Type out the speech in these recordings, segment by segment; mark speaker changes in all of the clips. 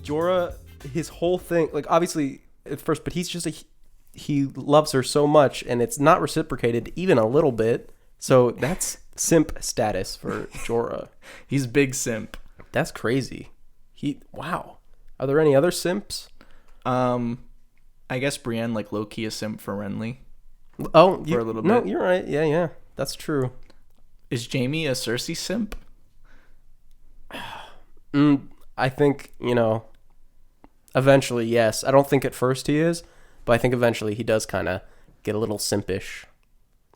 Speaker 1: Jorah, his whole thing, like obviously at first, but he's just he loves her so much, and it's not reciprocated even a little bit. So that's simp status for Jorah.
Speaker 2: He's big simp.
Speaker 1: That's crazy. Wow. Are there any other simps?
Speaker 2: I guess Brienne, like, low-key a simp for Renly.
Speaker 1: Oh,
Speaker 2: for a little bit.
Speaker 1: No, you're right. Yeah. That's true.
Speaker 2: Is Jaime a Cersei simp?
Speaker 1: I think, eventually, yes. I don't think at first he is, but I think eventually he does kind of get a little simpish.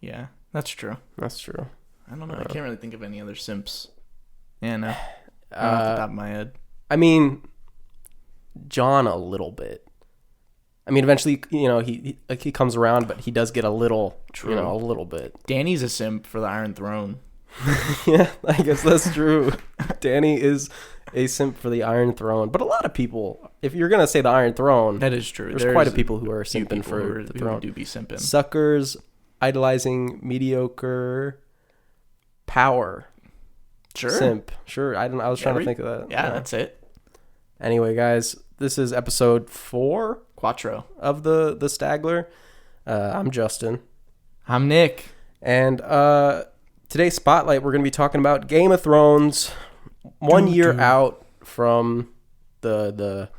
Speaker 2: Yeah, that's true.
Speaker 1: That's true.
Speaker 2: I don't know. I can't really think of any other simps. Yeah, no. Not off the top of my head.
Speaker 1: I mean, Jon a little bit. I mean, eventually, he comes around, but he does get a little, a little bit.
Speaker 2: Dany's a simp for the Iron Throne.
Speaker 1: Yeah, I guess that's true. Dany is a simp for the Iron Throne, but a lot of people, if you're gonna say the Iron Throne,
Speaker 2: that is true.
Speaker 1: There's quite a people who are simping for the throne.
Speaker 2: Do be simping.
Speaker 1: Suckers, idolizing mediocre power.
Speaker 2: Sure.
Speaker 1: Simp. Sure. I was trying to think of that.
Speaker 2: Yeah, that's it.
Speaker 1: Anyway, guys, this is episode 4.
Speaker 2: Quattro.
Speaker 1: Of the Stagler. I'm Justin.
Speaker 2: I'm Nick.
Speaker 1: And today's spotlight, we're going to be talking about Game of Thrones. 1 year out from the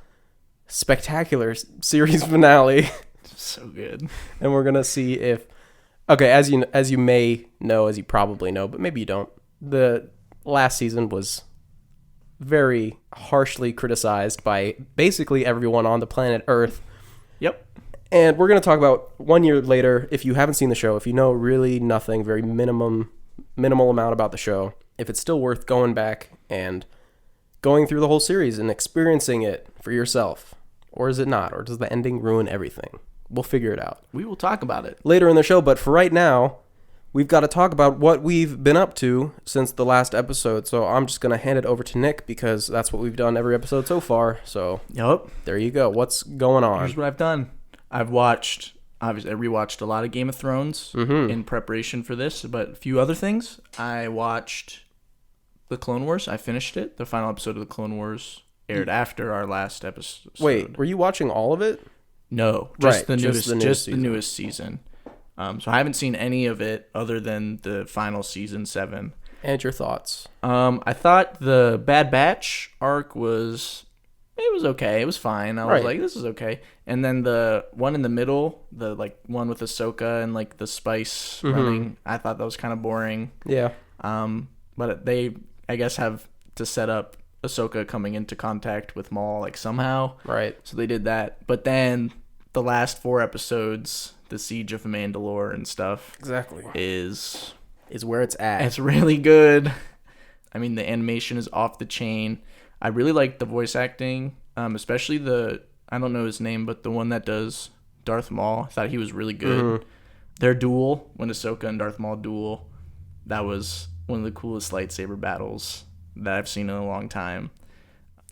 Speaker 1: spectacular series finale.
Speaker 2: So good.
Speaker 1: And we're going to see if... Okay, as you may know, as you probably know, but maybe you don't, the last season was very harshly criticized by basically everyone on the planet Earth.
Speaker 2: Yep.
Speaker 1: And we're going to talk about 1 year later, if you haven't seen the show, if you know really nothing, very minimal amount about the show, if it's still worth going back and going through the whole series and experiencing it for yourself. Or is it not? Or does the ending ruin everything? We'll figure it out.
Speaker 2: We will talk about it
Speaker 1: later in the show, but for right now, we've got to talk about what we've been up to since the last episode. So I'm just going to hand it over to Nick because that's what we've done every episode so far. So
Speaker 2: yep.
Speaker 1: There you go. What's going on?
Speaker 2: Here's what I've done. I rewatched a lot of Game of Thrones in preparation for this, but a few other things. I watched The Clone Wars. I finished it. The final episode of The Clone Wars aired after our last episode.
Speaker 1: Wait, were you watching all of it?
Speaker 2: No, just the newest season. So I haven't seen any of it other than the final season 7.
Speaker 1: And your thoughts?
Speaker 2: I thought the Bad Batch arc was okay. It was fine. I was like, this is okay. And then the one in the middle, the one with Ahsoka and the spice running, I thought that was kind of boring.
Speaker 1: Yeah.
Speaker 2: But they, I guess, have to set up Ahsoka coming into contact with Maul somehow.
Speaker 1: Right.
Speaker 2: So they did that. But then the last 4 episodes, the Siege of Mandalore and stuff,
Speaker 1: exactly,
Speaker 2: is
Speaker 1: where it's at.
Speaker 2: It's really good. I mean, the animation is off the chain. I really like the voice acting, especially I don't know his name, but the one that does Darth Maul. I thought he was really good. Their duel, when Ahsoka and Darth Maul duel, that was one of the coolest lightsaber battles that I've seen in a long time.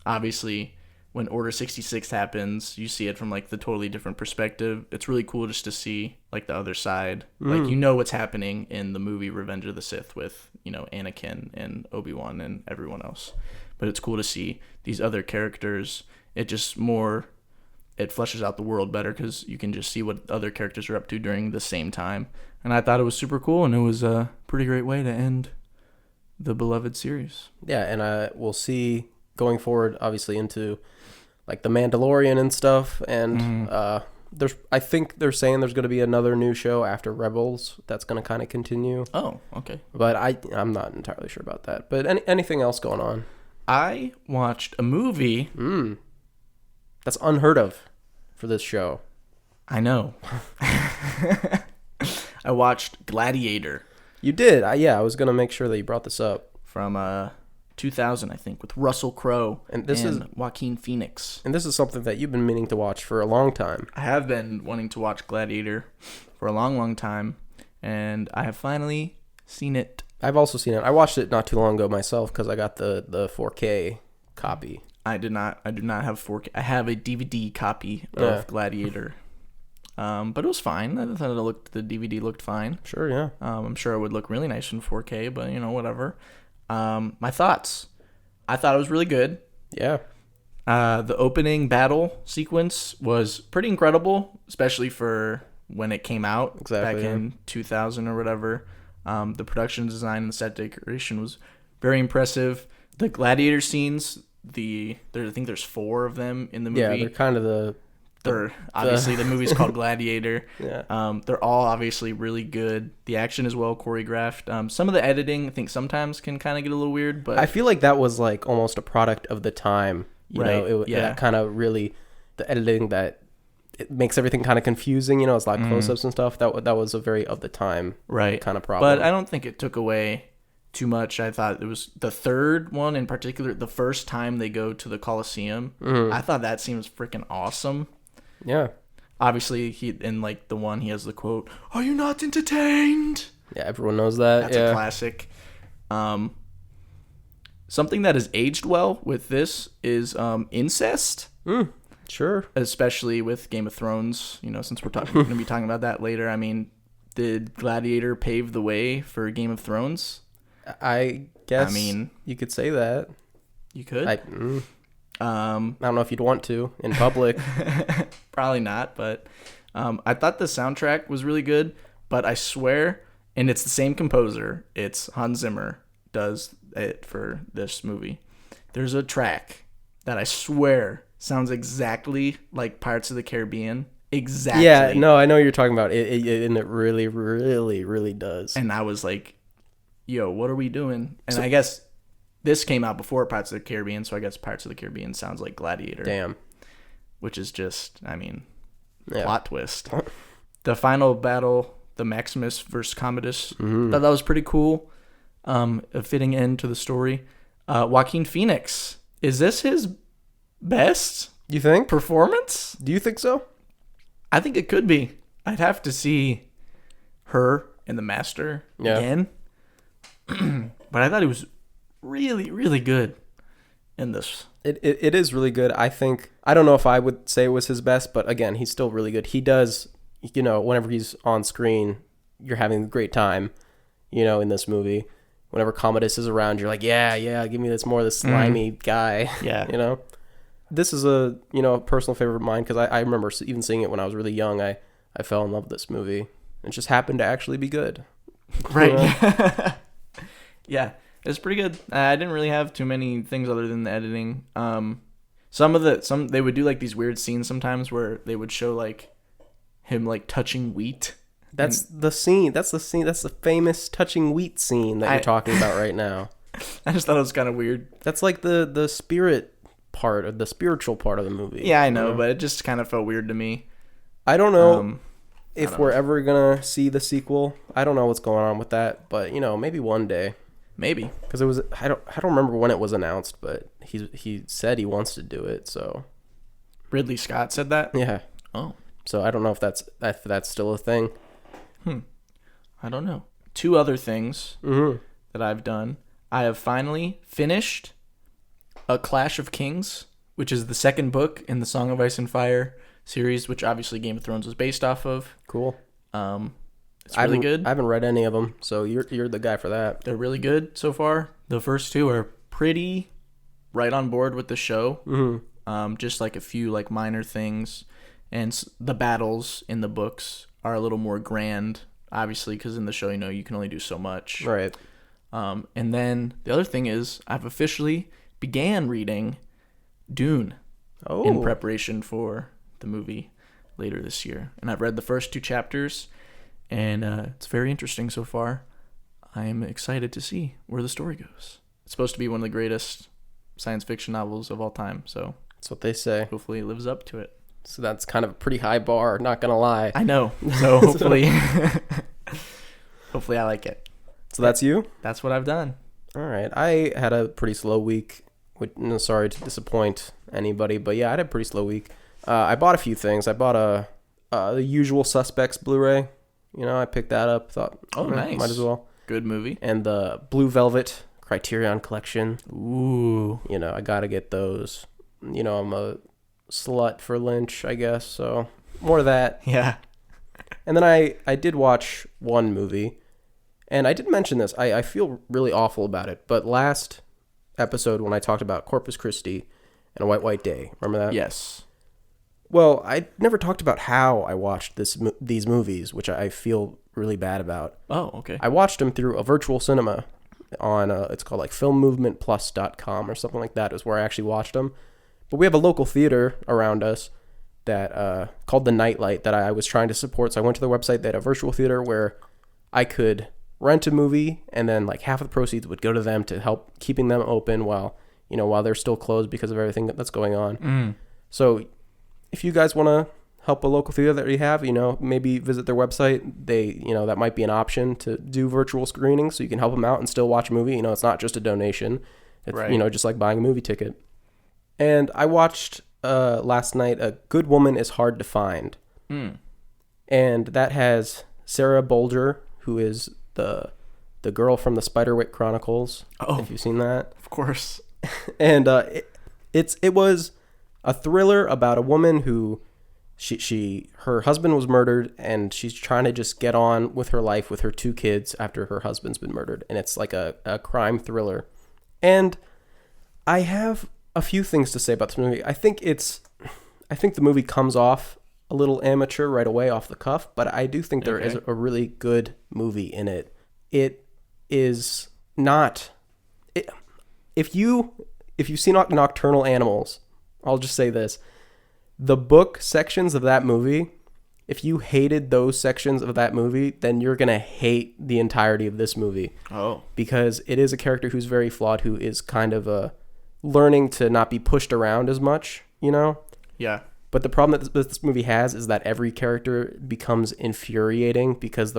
Speaker 2: Obviously, when Order 66 happens, you see it from the totally different perspective. It's really cool just to see the other side. What's happening in the movie Revenge of the Sith with, Anakin and Obi-Wan and everyone else. But it's cool to see these other characters. It fleshes out the world better because you can just see what other characters are up to during the same time. And I thought it was super cool, and it was a pretty great way to end the beloved series.
Speaker 1: Yeah, and we'll see going forward, obviously, into the Mandalorian and stuff. And I think they're saying there's going to be another new show after Rebels that's going to kind of continue.
Speaker 2: Oh, okay.
Speaker 1: But I'm not entirely sure about that. But anything else going on?
Speaker 2: I watched a movie.
Speaker 1: That's unheard of for this show.
Speaker 2: I know. I watched Gladiator.
Speaker 1: You did? I was going to make sure that you brought this up.
Speaker 2: From 2000, I think, with Russell Crowe
Speaker 1: and
Speaker 2: Joaquin Phoenix.
Speaker 1: And this is something that you've been meaning to watch for a long time.
Speaker 2: I have been wanting to watch Gladiator for a long, long time, and I have finally seen it.
Speaker 1: I've also seen it. I watched it not too long ago myself because I got the 4K copy.
Speaker 2: I do not have 4K. I have a DVD copy of Gladiator. But it was fine. I thought the DVD looked fine.
Speaker 1: Sure, yeah.
Speaker 2: I'm sure it would look really nice in 4K, but whatever. My thoughts. I thought it was really good.
Speaker 1: Yeah.
Speaker 2: The opening battle sequence was pretty incredible, especially for when it came out back in 2000 or whatever. The production design and the set decoration was very impressive. The gladiator scenes, I think there's 4 of them in the movie.
Speaker 1: Yeah, they're kind of
Speaker 2: obviously the movie's called Gladiator.
Speaker 1: Yeah.
Speaker 2: They're all obviously really good. The action is well choreographed. Some of the editing, I think, sometimes can kind of get a little weird, but
Speaker 1: I feel like that was like almost a product of the time. You know, that kind of really, the editing that it makes everything kind of confusing. You know, it's a lot of close-ups and stuff. That was a very of the time kind of problem.
Speaker 2: But I don't think it took away too much. I thought it was the third one in particular, the first time they go to the Colosseum. I thought that seems freaking awesome.
Speaker 1: Yeah.
Speaker 2: Obviously, in like the one, he has the quote, "Are you not entertained?"
Speaker 1: Yeah, everyone knows that.
Speaker 2: That's a classic. Something that has aged well with this is incest.
Speaker 1: Sure.
Speaker 2: Especially with Game of Thrones, you know, since we're going to be talking about that later. I mean, did Gladiator pave the way for Game of Thrones?
Speaker 1: I guess you could say that.
Speaker 2: You could?
Speaker 1: I don't know if you'd want to in public.
Speaker 2: Probably not, but I thought the soundtrack was really good, but I swear, and it's the same composer, it's Hans Zimmer does it for this movie. There's a track that I swear sounds exactly like Pirates of the Caribbean. Exactly.
Speaker 1: Yeah, no, I know what you're talking about. And it really, really, really does.
Speaker 2: And I was like, yo, what are we doing? And I guess this came out before Pirates of the Caribbean, so I guess Pirates of the Caribbean sounds like Gladiator.
Speaker 1: Damn. Which
Speaker 2: is just, plot twist. The final battle, the Maximus versus Commodus, thought that was pretty cool. A fitting end to the story. Joaquin Phoenix, is this his best
Speaker 1: you think
Speaker 2: performance?
Speaker 1: Do you think so?
Speaker 2: I think it could be. I'd have to see her and the Master again. But I thought he was really, really good in this.
Speaker 1: It is really good. I don't know if I would say it was his best, but again, he's still really good. He does, you know, whenever he's on screen, you're having a great time, you know, in this movie. Whenever Commodus is around, you're like, yeah, give me more of this slimy guy.
Speaker 2: Yeah.
Speaker 1: You know? This is a personal favorite of mine because I remember even seeing it when I was really young. I fell in love with this movie. It just happened to actually be good.
Speaker 2: Right. Yeah, it's pretty good. I didn't really have too many things other than the editing. Some they would do like these weird scenes sometimes where they would show like him like touching wheat.
Speaker 1: That's the scene. That's the famous touching wheat scene that you're talking about right now.
Speaker 2: I just thought it was kind of weird.
Speaker 1: That's like the spirit part of the spiritual part of the movie.
Speaker 2: Yeah, I know, but it just kind of felt weird to me.
Speaker 1: I don't know if we're ever gonna see the sequel. I don't know what's going on with that, but maybe one day.
Speaker 2: Maybe
Speaker 1: because it was. I don't remember when it was announced, but he said he wants to do it. So
Speaker 2: Ridley Scott said that.
Speaker 1: Yeah.
Speaker 2: Oh.
Speaker 1: So I don't know if that's still a thing.
Speaker 2: I don't know. 2 other things that I've done. I have finally finished A Clash of Kings, which is the second book in the Song of Ice and Fire series, which obviously Game of Thrones was based off of.
Speaker 1: Cool.
Speaker 2: It's really good.
Speaker 1: I haven't read any of them, so you're the guy for that.
Speaker 2: They're really good so far. The first 2 are pretty right on board with the show. Just like a few like minor things, and the battles in the books are a little more grand, obviously, because in the show, you can only do so much.
Speaker 1: Right.
Speaker 2: And then the other thing is I've officially began reading Dune in preparation for the movie later this year. And I've read the first 2 chapters, and it's very interesting so far. I am excited to see where the story goes. It's supposed to be one of the greatest science fiction novels of all time, so
Speaker 1: that's what they say.
Speaker 2: Hopefully it lives up to it.
Speaker 1: So that's kind of a pretty high bar, not gonna lie.
Speaker 2: I know. So hopefully hopefully I like it.
Speaker 1: So that's you?
Speaker 2: That's what I've done.
Speaker 1: All right. I had a pretty slow week. Sorry to disappoint anybody, but yeah, I had a pretty slow week. I bought a few things. I bought The Usual Suspects Blu-ray. I picked that up. Thought,
Speaker 2: nice.
Speaker 1: Might as well.
Speaker 2: Good movie.
Speaker 1: And the Blue Velvet Criterion Collection.
Speaker 2: Ooh.
Speaker 1: I gotta get those. I'm a slut for Lynch, I guess, so more of that.
Speaker 2: Yeah.
Speaker 1: And then I did watch one movie, and I did mention this. I feel really awful about it, but last episode when I talked about Corpus Christi and A White Day. Remember that?
Speaker 2: Yes.
Speaker 1: Well, I never talked about how I watched these movies, which I feel really bad about.
Speaker 2: Oh, okay.
Speaker 1: I watched them through a virtual cinema on, it's called like filmmovementplus.com or something like that is where I actually watched them. But we have a local theater around us that called the Nightlight that I was trying to support. So I went to their website. They had a virtual theater where I could rent a movie, and then like half of the proceeds would go to them to help keeping them open while they're still closed because of everything that's going on. So if you guys want to help a local theater that you have, maybe visit their website. They, that might be an option to do virtual screenings so you can help them out and still watch a movie. It's not just a donation. It's,
Speaker 2: right.
Speaker 1: Just like buying a movie ticket. And I watched last night A Good Woman is Hard to Find. And that has Sarah Bolger, who is the girl from the Spiderwick Chronicles.
Speaker 2: Oh,
Speaker 1: if you've seen that.
Speaker 2: Of course.
Speaker 1: And it was a thriller about a woman who her husband was murdered, and she's trying to just get on with her life with her 2 kids after her husband's been murdered. And it's like a crime thriller. And I have a few things to say about this movie. I think the movie comes off a little amateur right away off the cuff, but I do think there is a really good movie in it. It is not... If you've seen Nocturnal Animals, I'll just say this. The book sections of that movie, if you hated those sections of that movie, then you're going to hate the entirety of this movie.
Speaker 2: Oh.
Speaker 1: Because it is a character who's very flawed, who is kind of learning to not be pushed around as much,
Speaker 2: Yeah.
Speaker 1: But the problem that this movie has is that every character becomes infuriating because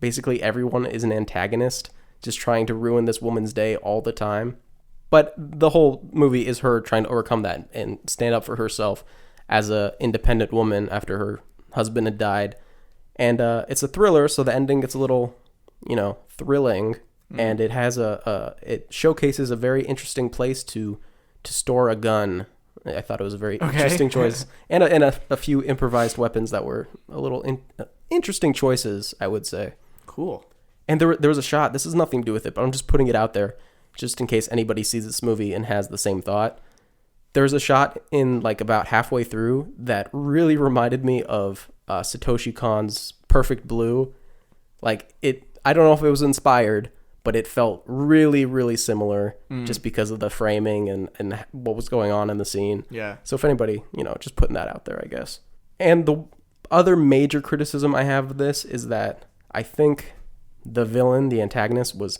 Speaker 1: basically everyone is an antagonist, just trying to ruin this woman's day all the time. But the whole movie is her trying to overcome that and stand up for herself as a independent woman after her husband had died. And it's a thriller, so the ending gets a little, thrilling. And it has it showcases a very interesting place to store a gun. I thought it was a very interesting choice, and a few improvised weapons that were a little interesting choices, I would say.
Speaker 2: Cool.
Speaker 1: And there was a shot. This has nothing to do with it, but I'm just putting it out there, just in case anybody sees this movie and has the same thought. There's a shot in like about halfway through that really reminded me of Satoshi Kon's Perfect Blue. Like I don't know if it was inspired, but it felt really, really similar just because of the framing and what was going on in the scene.
Speaker 2: Yeah.
Speaker 1: So if anybody, just putting that out there, I guess. And the other major criticism I have of this is that I think the villain, the antagonist, was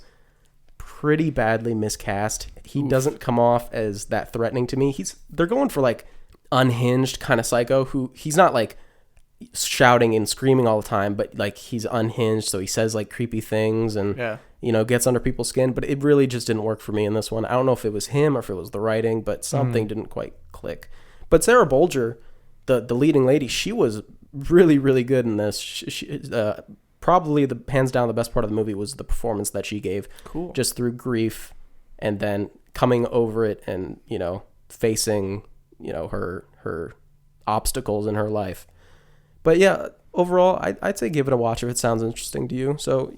Speaker 1: pretty badly miscast. He doesn't come off as that threatening to me. They're going for like unhinged kind of psycho who he's not like shouting and screaming all the time, but like he's unhinged, so he says like creepy things and gets under people's skin. But it really just didn't work for me in this one. I don't know if it was him or if it was the writing, but something didn't quite click. But Sarah Bolger, the leading lady, she was really, really good in this. She probably the hands down the best part of the movie was the performance that she gave.
Speaker 2: Cool.
Speaker 1: Just through grief and then coming over it and facing her obstacles in her life. But yeah, overall, I'd say give it a watch if it sounds interesting to you. So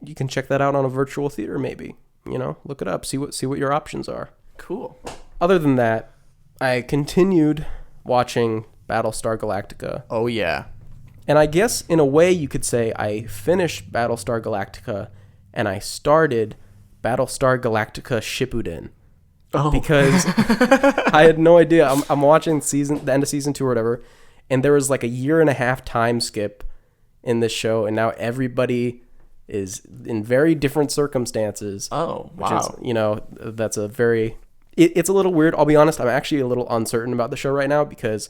Speaker 1: you can check that out on a virtual theater, maybe. Look it up, see what your options are.
Speaker 2: Cool.
Speaker 1: Other than that, I continued watching Battlestar Galactica.
Speaker 2: Oh yeah.
Speaker 1: And I guess in a way you could say I finished Battlestar Galactica and I started Battlestar Galactica Shippuden.
Speaker 2: Oh.
Speaker 1: Because I had no idea. I'm watching the end of season 2 or whatever. And there was like a 1.5 time skip in this show, and now everybody is in very different circumstances.
Speaker 2: Oh, wow.
Speaker 1: Which is, that's a very... It's a little weird. I'll be honest, I'm actually a little uncertain about the show right now because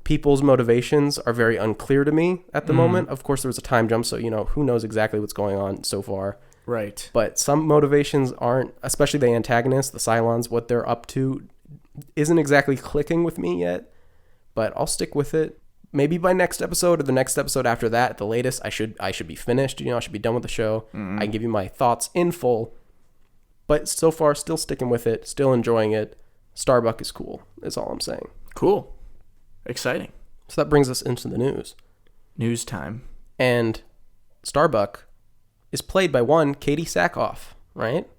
Speaker 1: people's motivations are very unclear to me at the moment. Of course, there was a time jump, so, who knows exactly what's going on so far.
Speaker 2: Right.
Speaker 1: But some motivations aren't, especially the antagonists, the Cylons, what they're up to isn't exactly clicking with me yet. But I'll stick with it. Maybe by next episode or the next episode after that, at the latest, I should be finished. I should be done with the show. I can give you my thoughts in full. But so far, still sticking with it, still enjoying it. Starbuck is cool, is all I'm saying.
Speaker 2: Cool. Exciting.
Speaker 1: So that brings us into the news.
Speaker 2: News time.
Speaker 1: And Starbuck is played by one Katie Sackhoff, right?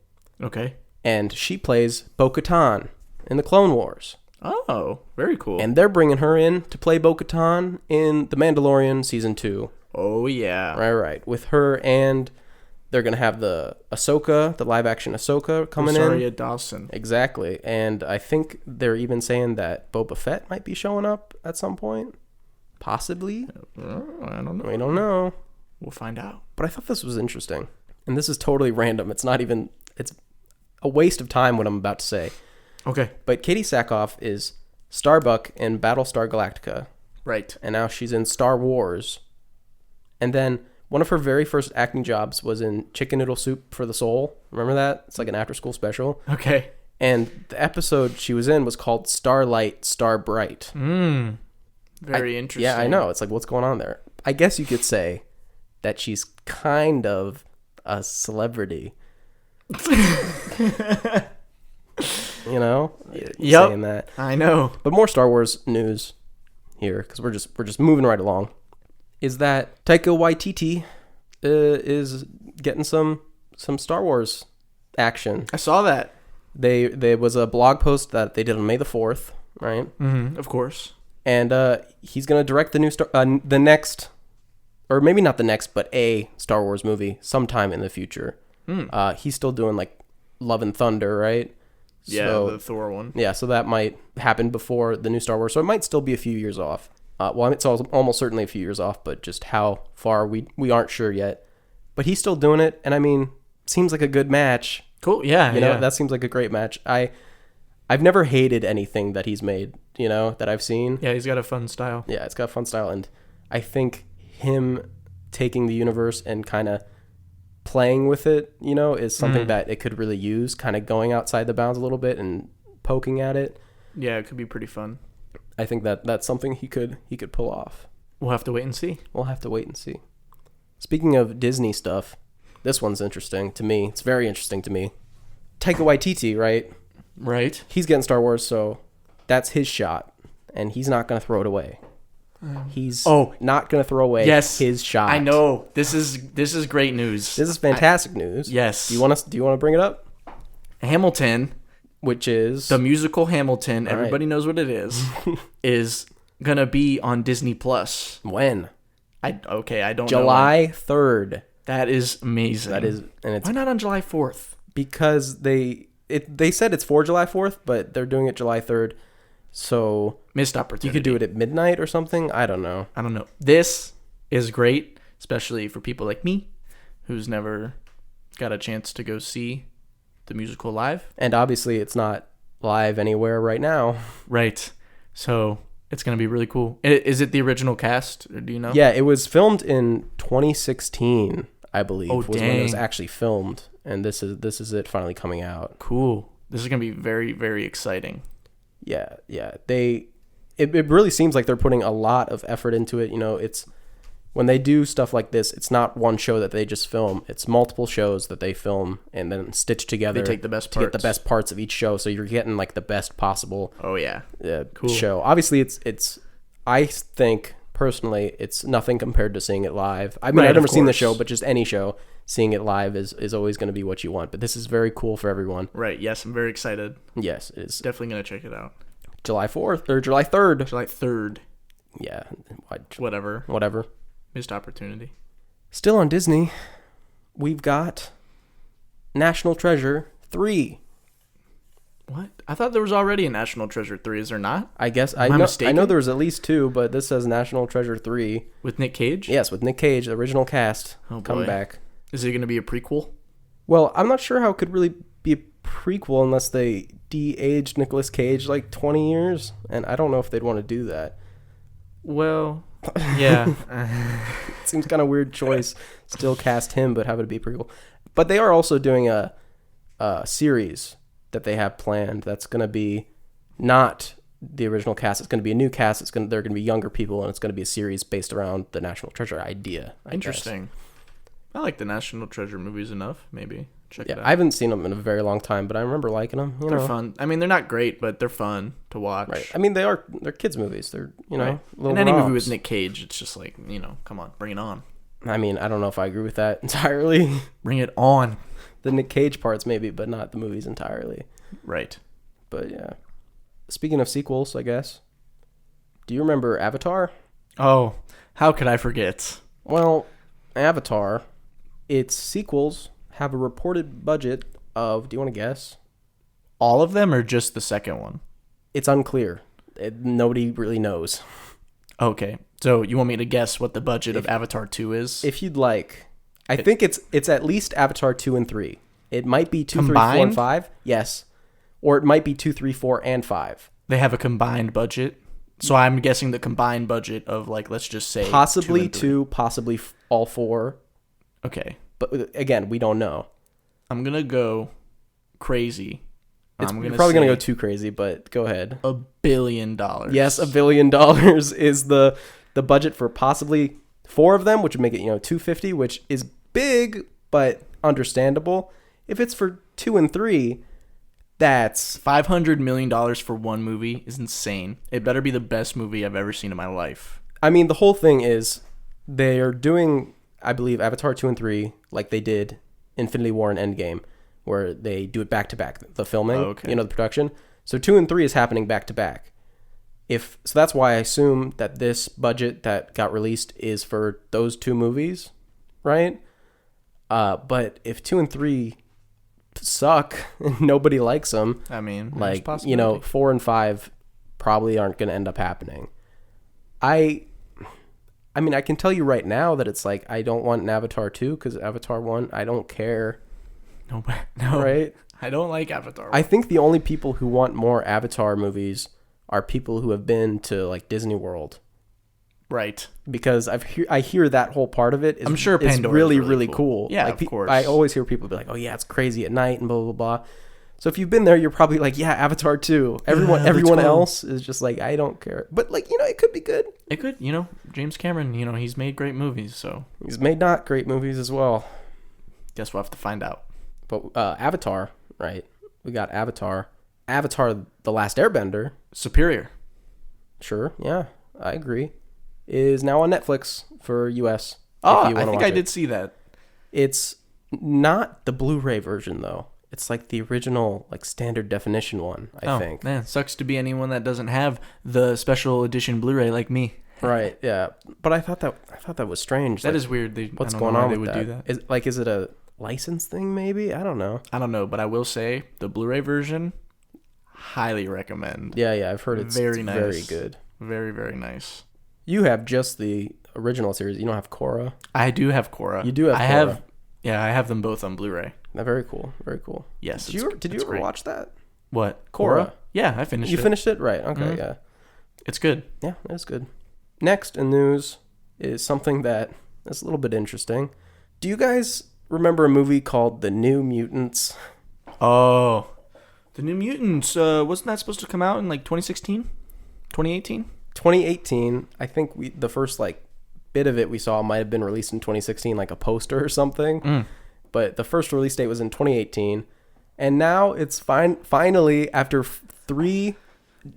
Speaker 2: Okay.
Speaker 1: And she plays Bo-Katan in the Clone Wars.
Speaker 2: Oh, very cool.
Speaker 1: And they're bringing her in to play Bo-Katan in The Mandalorian Season 2.
Speaker 2: Oh, yeah.
Speaker 1: Right. With her, and they're going to have the Ahsoka, the live-action Ahsoka coming in.
Speaker 2: Rosario Dawson.
Speaker 1: Exactly. And I think they're even saying that Boba Fett might be showing up at some point. Possibly.
Speaker 2: I don't know.
Speaker 1: We don't know.
Speaker 2: We'll find out.
Speaker 1: But I thought this was interesting. And this is totally random. It's not even... It's a waste of time what I'm about to say.
Speaker 2: Okay.
Speaker 1: But Katie Sackhoff is Starbuck in Battlestar Galactica.
Speaker 2: Right.
Speaker 1: And now she's in Star Wars. And then one of her very first acting jobs was in Chicken Noodle Soup for the Soul. Remember that? It's like an after-school special.
Speaker 2: Okay.
Speaker 1: And the episode she was in was called Starlight, Star Bright.
Speaker 2: Very interesting.
Speaker 1: Yeah, I know. It's like, what's going on there? I guess you could say that she's kind of a celebrity. You know?
Speaker 2: Yep.
Speaker 1: Saying that.
Speaker 2: I know.
Speaker 1: But more Star Wars news here, because we're just moving right along, is that Taika Waititi is getting some Star Wars action.
Speaker 2: I saw that.
Speaker 1: There was a blog post that they did on May the 4th, right?
Speaker 2: Mm-hmm. Of course.
Speaker 1: And he's going to direct the next, or maybe not the next, but a Star Wars movie sometime in the future. He's still doing like Love and Thunder, right?
Speaker 2: Yeah,
Speaker 1: So,
Speaker 2: the Thor one.
Speaker 1: yeah, so that might happen before the new Star Wars. So it might still be a few years off. Well, it's almost certainly a few years off, but just how far we aren't sure yet. But he's still doing it, and I mean, seems like a good match.
Speaker 2: Cool. Yeah.
Speaker 1: You know, that seems like a great match. I've never hated anything that he's made, you know, that I've seen.
Speaker 2: Yeah, he's got a fun style.
Speaker 1: Yeah, it's got a fun style, and I think him taking the universe and kind of playing with it, you know, is something that it could really use, kind of going outside the bounds a little bit and poking at it.
Speaker 2: Yeah, it could be pretty fun.
Speaker 1: I think that's something he could pull off.
Speaker 2: We'll have to wait and see.
Speaker 1: We'll have to wait and see. Speaking of Disney stuff, this one's interesting to me. It's very interesting to me. Taika Waititi, right?
Speaker 2: Right.
Speaker 1: He's getting Star Wars, so that's his shot, and he's not going to throw it away. He's not going to throw away his shot.
Speaker 2: I know. This is great news.
Speaker 1: This is fantastic news.
Speaker 2: Yes.
Speaker 1: Do you want to bring it up?
Speaker 2: Hamilton,
Speaker 1: Which is
Speaker 2: the musical Hamilton,
Speaker 1: All
Speaker 2: everybody knows what it is gonna be on Disney Plus.
Speaker 1: when?
Speaker 2: I don't know.
Speaker 1: July 3rd.
Speaker 2: That is amazing.
Speaker 1: That is, and it's
Speaker 2: Why not on July 4th?
Speaker 1: because they said it's for July 4th, but they're doing it July 3rd. So
Speaker 2: Missed opportunity.
Speaker 1: you could do it at midnight or something. I don't know.
Speaker 2: I don't know. This is great, especially for people like me, who's never got a chance to go see the musical live.
Speaker 1: And obviously it's not live anywhere right now.
Speaker 2: Right. So it's going to be really cool. Is it the original cast? Or do you know?
Speaker 1: Yeah, it was filmed in 2016, I believe, was when it was
Speaker 2: dang.
Speaker 1: actually filmed. And this is it finally coming out.
Speaker 2: Cool. This is going to be very, very exciting.
Speaker 1: Yeah. It really seems like they're putting a lot of effort into it. You know, it's when they do stuff like this, it's not one show that they just film. It's multiple shows that they film and then stitch together.
Speaker 2: They take the best
Speaker 1: to get the
Speaker 2: parts.
Speaker 1: best parts of each show, so you're getting like the best possible
Speaker 2: Oh, yeah. Cool.
Speaker 1: show. Obviously, it's. I think personally, it's nothing compared to seeing it live. I mean,
Speaker 2: Right,
Speaker 1: I've never
Speaker 2: of
Speaker 1: seen the
Speaker 2: course.
Speaker 1: show, but just any show, seeing it live is always going to be what you want. But this is very cool for everyone.
Speaker 2: Right. Yes, I'm very excited.
Speaker 1: Yes, it is
Speaker 2: Definitely going to check it out.
Speaker 1: July 4th or July 3rd.
Speaker 2: July 3rd.
Speaker 1: Yeah,
Speaker 2: Whatever. Missed opportunity.
Speaker 1: Still on Disney, we've got National Treasure 3.
Speaker 2: What? I thought there was already a National Treasure 3. Is there not?
Speaker 1: I guess
Speaker 2: Am I
Speaker 1: I
Speaker 2: mistaken?
Speaker 1: know there was at least 2, but this says National Treasure 3.
Speaker 2: With Nick Cage?
Speaker 1: Yes, with Nick Cage, the original cast,
Speaker 2: Oh,
Speaker 1: coming
Speaker 2: boy.
Speaker 1: back.
Speaker 2: Is it going to be a prequel?
Speaker 1: Well, I'm not sure how it could really be a prequel unless they de-aged Nicolas Cage like 20 years, and I don't know if they'd want to do that.
Speaker 2: Well, yeah.
Speaker 1: It seems kind of weird choice. Still cast him, but have it be a prequel. But they are also doing a series that they have planned that's going to be not the original cast. It's going to be a new cast. They're going to be younger people, and it's going to be a series based around the National Treasure idea. I guess.
Speaker 2: Interesting. I like the National Treasure movies enough, maybe. Check it
Speaker 1: Yeah,
Speaker 2: out.
Speaker 1: I haven't seen them in a very long time, but I remember liking them.
Speaker 2: They're fun. I mean, they're not great, but they're fun to watch.
Speaker 1: Right. I mean, they're kids' movies. They're,
Speaker 2: Right.
Speaker 1: little
Speaker 2: And any movie
Speaker 1: romps.
Speaker 2: with Nick Cage, it's just like, come on, bring it on.
Speaker 1: I mean, I don't know if I agree with that entirely.
Speaker 2: Bring it on.
Speaker 1: The Nick Cage parts maybe, but not the movies entirely.
Speaker 2: Right.
Speaker 1: But yeah. speaking of sequels, I guess, do you remember Avatar?
Speaker 2: Oh, how could I forget?
Speaker 1: Well, Avatar, its sequels have a reported budget of, do you want to guess?
Speaker 2: All of them or just the second one?
Speaker 1: It's unclear. Nobody really knows.
Speaker 2: Okay. So you want me to guess what the budget of Avatar 2 is?
Speaker 1: If you'd like. I think it's at least Avatar 2 and 3. It might be 2,
Speaker 2: Combined?
Speaker 1: 3, 4, and 5. Yes. Or it might be 2, 3, 4, and 5.
Speaker 2: They have a combined budget. So I'm guessing the combined budget of, like, let's just say
Speaker 1: Possibly
Speaker 2: 2,
Speaker 1: 2, possibly all 4.
Speaker 2: Okay.
Speaker 1: But again, we don't know.
Speaker 2: I'm going to go crazy.
Speaker 1: You're probably going to go too crazy, but go ahead.
Speaker 2: $1 billion.
Speaker 1: Yes, $1 billion is the budget for possibly 4 of them, which would make it, $250, which is big, but understandable. If it's for 2 and 3, that's
Speaker 2: $500 million for one movie is insane. It better be the best movie I've ever seen in my life.
Speaker 1: I mean, the whole thing is they are doing, I believe, Avatar 2 and 3 like they did Infinity War and Endgame, where they do it back to back, the filming, the production. So 2 and 3 is happening back to back. So that's why I assume that this budget that got released is for those 2 movies, right? But if 2 and 3 suck and nobody likes them,
Speaker 2: I mean,
Speaker 1: 4 and 5 probably aren't going to end up happening. I mean, I can tell you right now that it's like I don't want an Avatar 2 because Avatar 1, I don't care.
Speaker 2: No,
Speaker 1: right?
Speaker 2: I don't like Avatar 1.
Speaker 1: I think the only people who want more Avatar movies are people who have been to like Disney World.
Speaker 2: Right.
Speaker 1: Because I hear that whole part of it is,
Speaker 2: I'm sure Pandora's
Speaker 1: really cool.
Speaker 2: Yeah,
Speaker 1: like,
Speaker 2: of course.
Speaker 1: I always hear people be like, oh yeah, it's crazy at night and blah, blah, blah. So if you've been there, you're probably like, yeah, Avatar 2. Everyone else is just like, I don't care. But like, it could be good.
Speaker 2: It could, James Cameron, he's made great movies, so.
Speaker 1: He's made not great movies as well.
Speaker 2: Guess we'll have to find out.
Speaker 1: But Avatar, right? We got Avatar. Avatar, The Last Airbender.
Speaker 2: Superior.
Speaker 1: Sure, yeah, I agree. Is now on Netflix for US.
Speaker 2: Oh, I think I did see that.
Speaker 1: It's not the Blu-ray version, though. It's like the original, like standard definition one, I think.
Speaker 2: Man, sucks to be anyone that doesn't have the special edition Blu-ray like me.
Speaker 1: Right, yeah. But I thought that was strange.
Speaker 2: That is weird.
Speaker 1: What's going on with that? Is it a license thing maybe? I don't know.
Speaker 2: I don't know, but I will say the Blu-ray version, highly recommend.
Speaker 1: Yeah, I've heard it's very nice. Very good.
Speaker 2: Very, very nice.
Speaker 1: You have just the original series. You don't have Korra.
Speaker 2: I do have Korra.
Speaker 1: You do have Korra.
Speaker 2: I have them both on Blu-ray.
Speaker 1: Very cool. Very cool.
Speaker 2: Yes.
Speaker 1: Did you ever watch that?
Speaker 2: What?
Speaker 1: Korra?
Speaker 2: Yeah, I finished it.
Speaker 1: You finished it? Right. Okay, yeah.
Speaker 2: It's good.
Speaker 1: Yeah, it's good. Next in news is something that is a little bit interesting. Do you guys remember a movie called The New Mutants?
Speaker 2: Oh, The New Mutants. Wasn't that supposed to come out in like 2016? 2018?
Speaker 1: 2018. I think the first like bit of it we saw might have been released in 2016, like a poster or something. But the first release date was in 2018. And now it's finally, after 3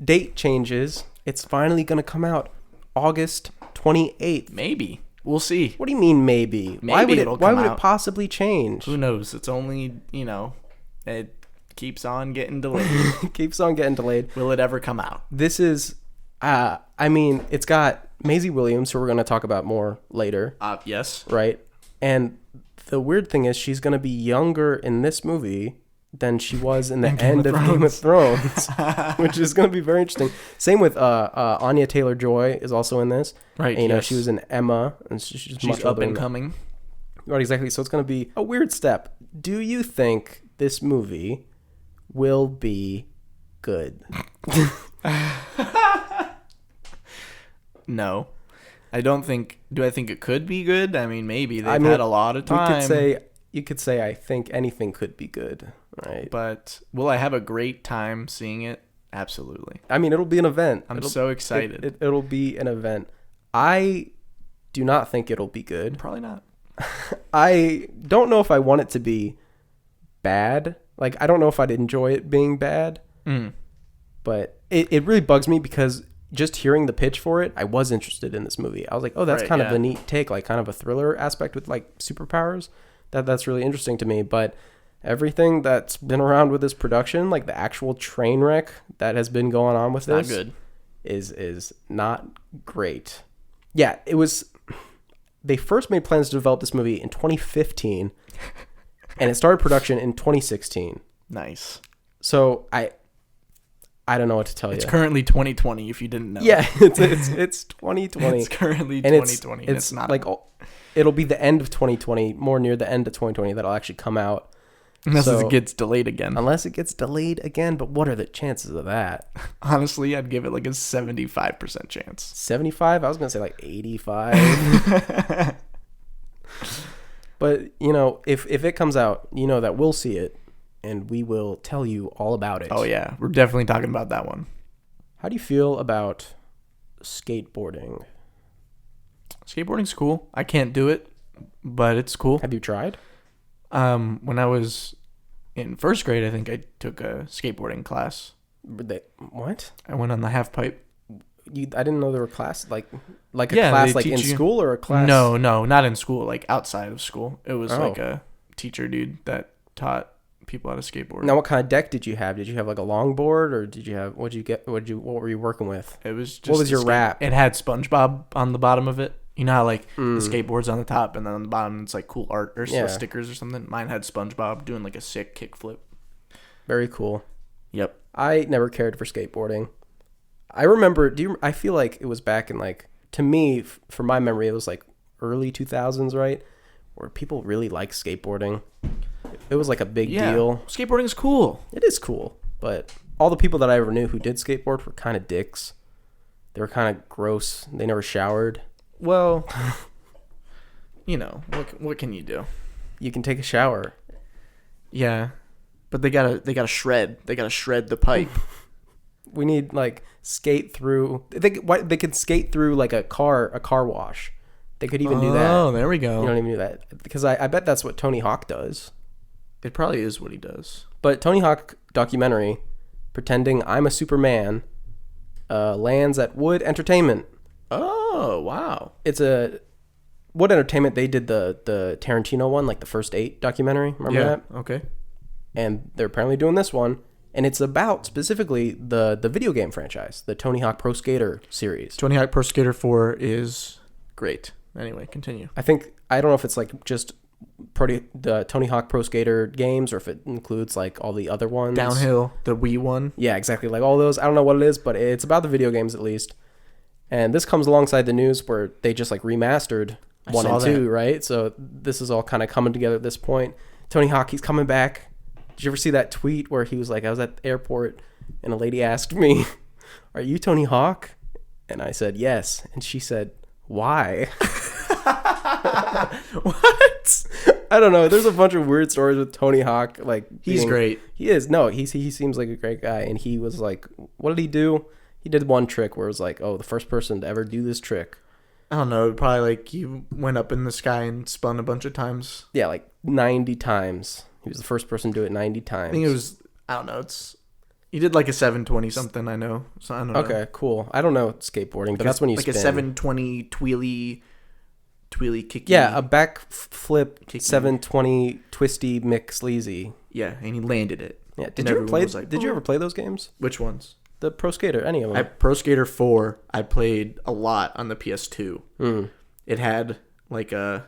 Speaker 1: date changes, it's finally going to come out August 28th.
Speaker 2: Maybe. We'll see.
Speaker 1: What do you mean maybe? Why would it possibly change?
Speaker 2: Who knows? It's only, it keeps on getting delayed.
Speaker 1: Keeps on getting delayed.
Speaker 2: Will it ever come out?
Speaker 1: This is, it's got Maisie Williams, who we're going to talk about more later.
Speaker 2: Yes.
Speaker 1: Right? And the weird thing is she's going to be younger in this movie than she was in the end of Game of Thrones, which is going to be very interesting. Same with Anya Taylor-Joy is also in this.
Speaker 2: Right.
Speaker 1: And, she was in Emma, and she's much
Speaker 2: up and coming.
Speaker 1: Right, exactly. So it's going to be a weird step. Do you think this movie will be good?
Speaker 2: No. I don't think... Do I think it could be good? I mean, maybe. They've had a lot of time.
Speaker 1: You could say I think anything could be good, right?
Speaker 2: But will I have a great time seeing it? Absolutely.
Speaker 1: I mean, it'll be an event.
Speaker 2: I'm so excited.
Speaker 1: It'll be an event. I do not think it'll be good.
Speaker 2: Probably not.
Speaker 1: I don't know if I want it to be bad. Like, I don't know if I'd enjoy it being bad. But it really bugs me because just hearing the pitch for it, I was interested in this movie. I was like, oh, that's kind of a neat take, like kind of a thriller aspect with like superpowers. That's really interesting to me. But everything that's been around with this production, like the actual train wreck that has been going on with this,
Speaker 2: not good.
Speaker 1: is not great. Yeah, it was. They first made plans to develop this movie in 2015, and it started production in 2016.
Speaker 2: Nice.
Speaker 1: So I don't know what to tell you.
Speaker 2: It's currently 2020. If you didn't know.
Speaker 1: Yeah, it's 2020.
Speaker 2: It's currently
Speaker 1: and
Speaker 2: 2020.
Speaker 1: It's
Speaker 2: not
Speaker 1: like it'll be the end of 2020, more near the end of 2020 that'll actually come out.
Speaker 2: Unless it gets delayed again.
Speaker 1: Unless it gets delayed again, but what are the chances of that?
Speaker 2: Honestly, I'd give it like a 75% chance.
Speaker 1: 75? I was going to say like 85. But, if it comes out, that we'll see it, and we will tell you all about it.
Speaker 2: Oh, yeah. We're definitely talking about that one.
Speaker 1: How do you feel about skateboarding?
Speaker 2: Skateboarding's cool. I can't do it, but it's cool.
Speaker 1: Have you tried?
Speaker 2: When I was in first grade, I think I took a skateboarding class.
Speaker 1: What?
Speaker 2: I went on the half pipe.
Speaker 1: I didn't know there were classes like a class like in school or a class.
Speaker 2: No, not in school. Like outside of school, it was like a teacher dude that taught people how to skateboard.
Speaker 1: Now, what kind of deck did you have? Did you have like a longboard, or did you have what were you working with?
Speaker 2: It was just
Speaker 1: what was your wrap?
Speaker 2: It had SpongeBob on the bottom of it. You know how like the skateboard's on the top and then on the bottom it's like cool art or stickers or something? Mine had SpongeBob doing like a sick kickflip.
Speaker 1: Very cool.
Speaker 2: Yep.
Speaker 1: I never cared for skateboarding. I remember, I feel like it was back in like, to me, for my memory, it was like early 2000s, right? Where people really liked skateboarding. It was like a big deal.
Speaker 2: Skateboarding is cool.
Speaker 1: It is cool. But all the people that I ever knew who did skateboard were kind of dicks. They were kind of gross. They never showered.
Speaker 2: Well, what can you do?
Speaker 1: You can take a shower.
Speaker 2: Yeah, but they gotta shred. They gotta shred the pipe.
Speaker 1: We need like skate through. They could skate through like a car wash. They could even do that.
Speaker 2: Oh, there we go.
Speaker 1: You don't even do that because I bet that's what Tony Hawk does.
Speaker 2: It probably is what he does.
Speaker 1: But Tony Hawk documentary, pretending I'm a Superman, lands at Wood Entertainment.
Speaker 2: Oh, wow.
Speaker 1: It's a Wood Entertainment. They did the Tarantino one, like the First 8 documentary. Remember that?
Speaker 2: Okay.
Speaker 1: And they're apparently doing this one, and it's about specifically the video game franchise, the Tony Hawk Pro Skater series.
Speaker 2: Tony Hawk Pro Skater 4 is great. Anyway, continue.
Speaker 1: I don't know if it's like just the Tony Hawk Pro Skater games or if it includes like all the other ones.
Speaker 2: Downhill, the Wii one.
Speaker 1: Yeah, exactly. Like all those. I don't know what it is, but it's about the video games at least. And this comes alongside the news where they just like remastered 1 and 2, right? So this is all kind of coming together at this point. Tony Hawk, he's coming back. Did you ever see that tweet where he was like, I was at the airport and a lady asked me, "Are you Tony Hawk?" And I said, "Yes." And she said, "Why?"
Speaker 2: What?
Speaker 1: I don't know. There's a bunch of weird stories with Tony Hawk. Like
Speaker 2: he's great.
Speaker 1: He is. No, he seems like a great guy. And he was like, what did he do? He did one trick where it was like, oh, the first person to ever do this trick.
Speaker 2: I don't know. Probably like he went up in the sky and spun a bunch of times.
Speaker 1: Yeah, like 90 times. He was the first person to do it 90 times.
Speaker 2: I think it was, I don't know. He did like a 720 something, I know. So I don't know.
Speaker 1: Okay, cool. I don't know skateboarding, but that's when you
Speaker 2: like
Speaker 1: spin.
Speaker 2: Like a 720 twirly kicky.
Speaker 1: Yeah, a back flip kicky. 720 twisty mix sleazy.
Speaker 2: Yeah, and he landed it.
Speaker 1: Yeah. Did you ever play those games?
Speaker 2: Which ones?
Speaker 1: The Pro Skater, any of them.
Speaker 2: Pro Skater 4, I played a lot on the PS2.
Speaker 1: Mm.
Speaker 2: It had like a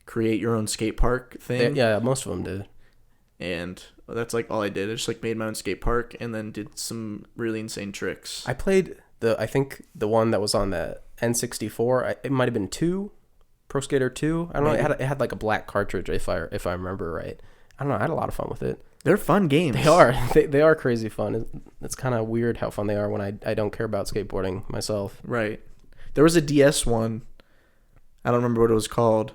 Speaker 2: create your own skate park thing.
Speaker 1: Yeah, most of them did.
Speaker 2: And that's like all I did. I just like made my own skate park and then did some really insane tricks.
Speaker 1: I played I think the one that was on the N64. It might have been 2, Pro Skater 2. I don't know. It had like a black cartridge if I remember right. I don't know. I had a lot of fun with it.
Speaker 2: They're fun games.
Speaker 1: They are. They are crazy fun. It's kind of weird how fun they are when I don't care about skateboarding myself.
Speaker 2: Right. There was a DS one. I don't remember what it was called.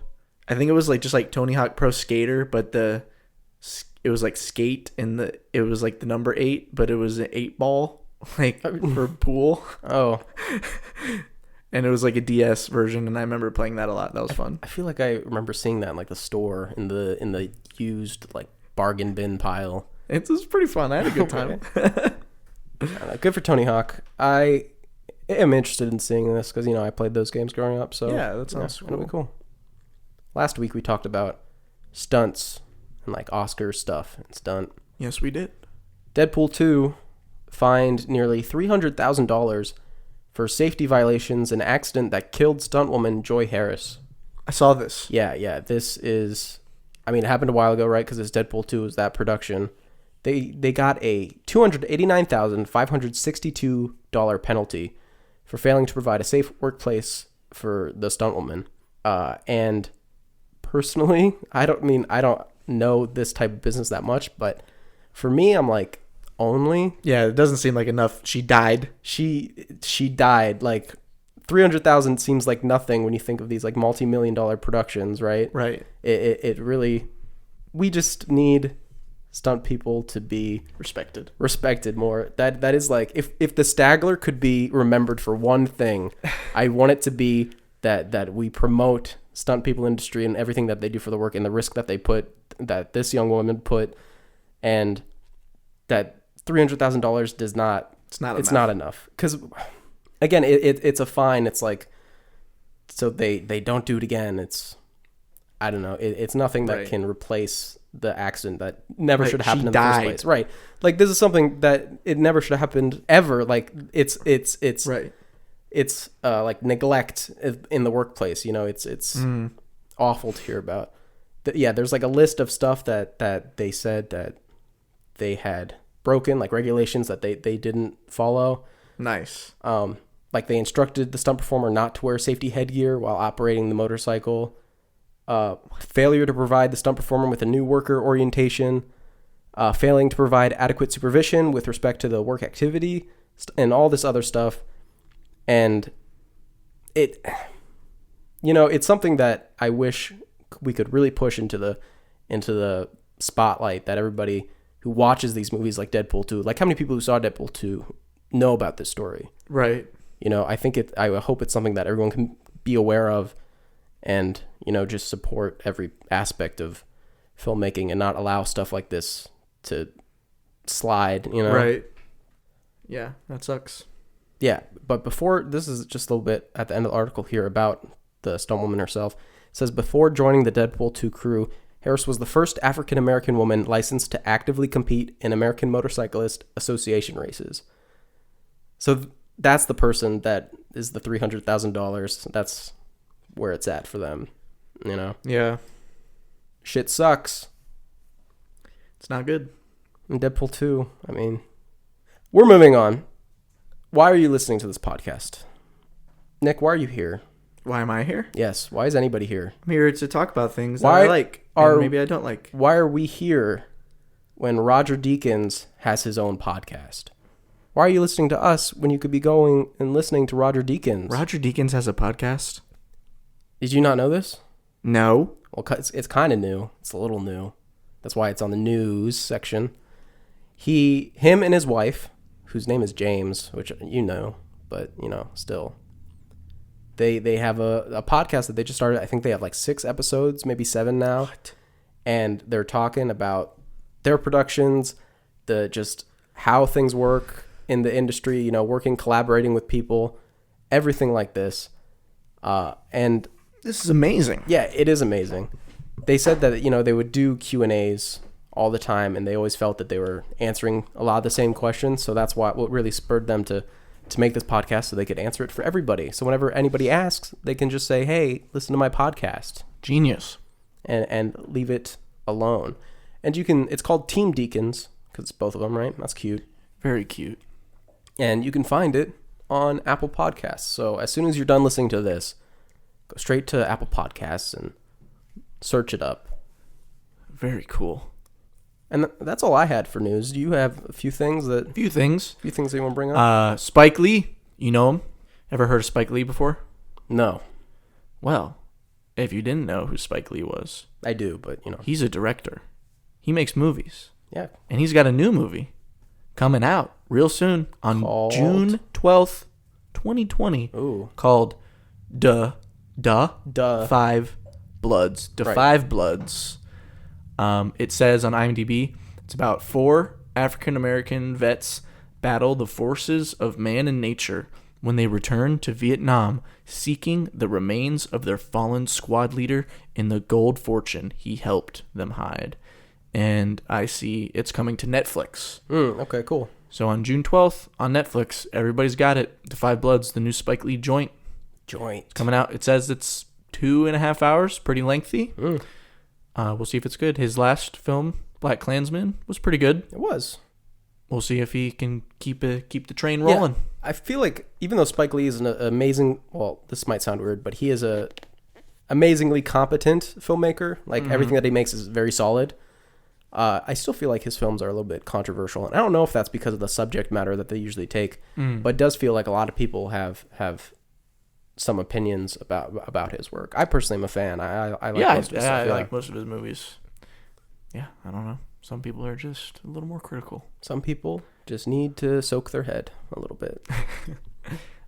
Speaker 2: I think it was like just like Tony Hawk Pro Skater, but it was like skate and it was like the number 8, but it was an 8 ball like for pool.
Speaker 1: Oh.
Speaker 2: And it was like a DS version, and I remember playing that a lot. That was fun.
Speaker 1: I feel like I remember seeing that in like the store in the used like bargain bin pile.
Speaker 2: It was pretty fun. I had a good time.
Speaker 1: Good for Tony Hawk. I am interested in seeing this because I played those games growing up. So
Speaker 2: yeah, that sounds cool.
Speaker 1: It'll be cool. Last week we talked about stunts and like Oscar stuff and stunt.
Speaker 2: Yes, we did.
Speaker 1: Deadpool 2 fined nearly $300,000 for safety violations and accident that killed stuntwoman Joy Harris.
Speaker 2: I saw this.
Speaker 1: Yeah. This is, I mean, it happened a while ago, right? Because it's Deadpool 2 is that production. They got a $289,562 penalty for failing to provide a safe workplace for the stuntwoman. And personally, I don't know this type of business that much, but for me, I'm like, only?
Speaker 2: Yeah, it doesn't seem like enough. She died.
Speaker 1: She died. Like, $300,000 seems like nothing when you think of these like multi-million-dollar productions, right?
Speaker 2: Right.
Speaker 1: It really, we just need stunt people to be respected more. That is like, if the Stagler could be remembered for one thing, I want it to be that we promote stunt people industry and everything that they do for the work and the risk that they put, that this young woman put, and that $300,000 does not. It's not enough. Because again, it's a fine. It's like, so they don't do it again. It's, I don't know. It's nothing that can replace the accident that never should have happened in the first place. Right. Like, this is something that it never should have happened ever. Like, it's
Speaker 2: right.
Speaker 1: It's like neglect in the workplace. You know, it's awful to hear about. Yeah, there's like a list of stuff that they said that they had broken, like regulations that they didn't follow.
Speaker 2: Nice.
Speaker 1: Like they instructed the stunt performer not to wear safety headgear while operating the motorcycle. Failure to provide the stunt performer with a new worker orientation. Failing to provide adequate supervision with respect to the work activity, and all this other stuff. And it's something that I wish we could really push into the spotlight, that everybody who watches these movies like Deadpool 2, like how many people who saw Deadpool 2 know about this story?
Speaker 2: Right.
Speaker 1: You know, I hope it's something that everyone can be aware of and, just support every aspect of filmmaking and not allow stuff like this to slide,
Speaker 2: Right. Yeah, that sucks.
Speaker 1: Yeah, but before, this is just a little bit at the end of the article here about the stuntwoman herself. It says, before joining the Deadpool 2 crew, Harris was the first African-American woman licensed to actively compete in American Motorcyclist Association races. So that's the person that is the $300,000. That's where it's at for them,
Speaker 2: Yeah.
Speaker 1: Shit sucks.
Speaker 2: It's not good.
Speaker 1: And Deadpool 2, I mean, we're moving on. Why are you listening to this podcast? Nick, why are you here?
Speaker 2: Why am I here?
Speaker 1: Yes, why is anybody here?
Speaker 2: I'm here to talk about things that I like, and maybe I don't like.
Speaker 1: Why are we here when Roger Deakins has his own podcast? Why are you listening to us when you could be going and listening to Roger Deakins?
Speaker 2: Roger Deakins has a podcast?
Speaker 1: Did you not know this?
Speaker 2: No.
Speaker 1: Well, it's kind of new. It's a little new. That's why it's on the news section. Him and his wife, whose name is James, which but still. They have a podcast that they just started. I think they have like 6 episodes, maybe 7 now.
Speaker 2: What?
Speaker 1: And they're talking about their productions, just how things work in the industry, working, collaborating with people, everything like this. And
Speaker 2: this is amazing.
Speaker 1: Yeah, it is amazing. They said that, they would do Q&As all the time, and they always felt that they were answering a lot of the same questions. So that's what really spurred them to make this podcast, so they could answer it for everybody. So whenever anybody asks, they can just say, hey, listen to my podcast.
Speaker 2: Genius.
Speaker 1: And leave it alone. And it's called Team Deakins, because it's both of them, right? That's cute.
Speaker 2: Very cute.
Speaker 1: And you can find it on Apple Podcasts. So as soon as you're done listening to this, go straight to Apple Podcasts and search it up.
Speaker 2: Very cool.
Speaker 1: And that's all I had for news. Do you have a few things that...
Speaker 2: A few things
Speaker 1: that you want to bring up?
Speaker 2: Spike Lee, you know him? Ever heard of Spike Lee before?
Speaker 1: No.
Speaker 2: Well, if you didn't know who Spike Lee was...
Speaker 1: I do, but,
Speaker 2: He's a director. He makes movies.
Speaker 1: Yeah.
Speaker 2: And he's got a new movie coming out real soon on June 12th, 2020.
Speaker 1: Ooh.
Speaker 2: Called Duh. Five Bloods. Five Bloods. It says on IMDb, it's about 4 African-American vets battle the forces of man and nature when they return to Vietnam, seeking the remains of their fallen squad leader in the gold fortune he helped them hide. and I see it's coming to Netflix.
Speaker 1: Okay, cool.
Speaker 2: So on June 12th on Netflix, everybody's got it. The Five Bloods, the new Spike Lee joint. It's coming out. It says it's 2.5 hours, pretty lengthy. We'll see if it's good. His last film, Black Klansman, was pretty good.
Speaker 1: It was.
Speaker 2: We'll see if he can keep the train rolling.
Speaker 1: Yeah, I feel like even though Spike Lee is an amazing, well, this might sound weird, but he is a amazingly competent filmmaker. Like everything that he makes is very solid. I still feel like his films are a little bit controversial, and I don't know if that's because of the subject matter that they usually take, but it does feel like a lot of people have some opinions about his work. I personally am a fan. I like most of his stuff.
Speaker 2: I like most of his movies. Yeah, I don't know. Some people are just a little more critical.
Speaker 1: Some people just need to soak their head a little bit.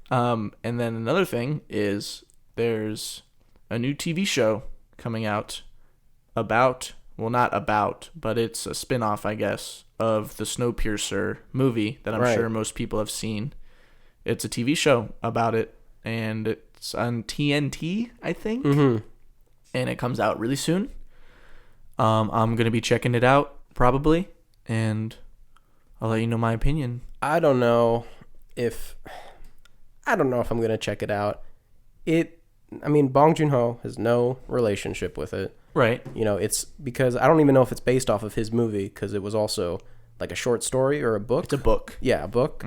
Speaker 2: And then another thing is there's a new TV show coming out about, well, not about, but it's a spin-off, I guess, of the Snowpiercer movie that I'm sure most people have seen. It's a TV show about it, and it's on TNT, I think. And it comes out really soon. I'm going to be checking it out, probably, and I'll let you know my opinion.
Speaker 1: I don't know if I'm going to check it out. Bong Joon-ho has no relationship with it.
Speaker 2: Right.
Speaker 1: It's because I don't even know if it's based off of his movie, because it was also like a short story or a book.
Speaker 2: It's a book.
Speaker 1: Yeah, a book.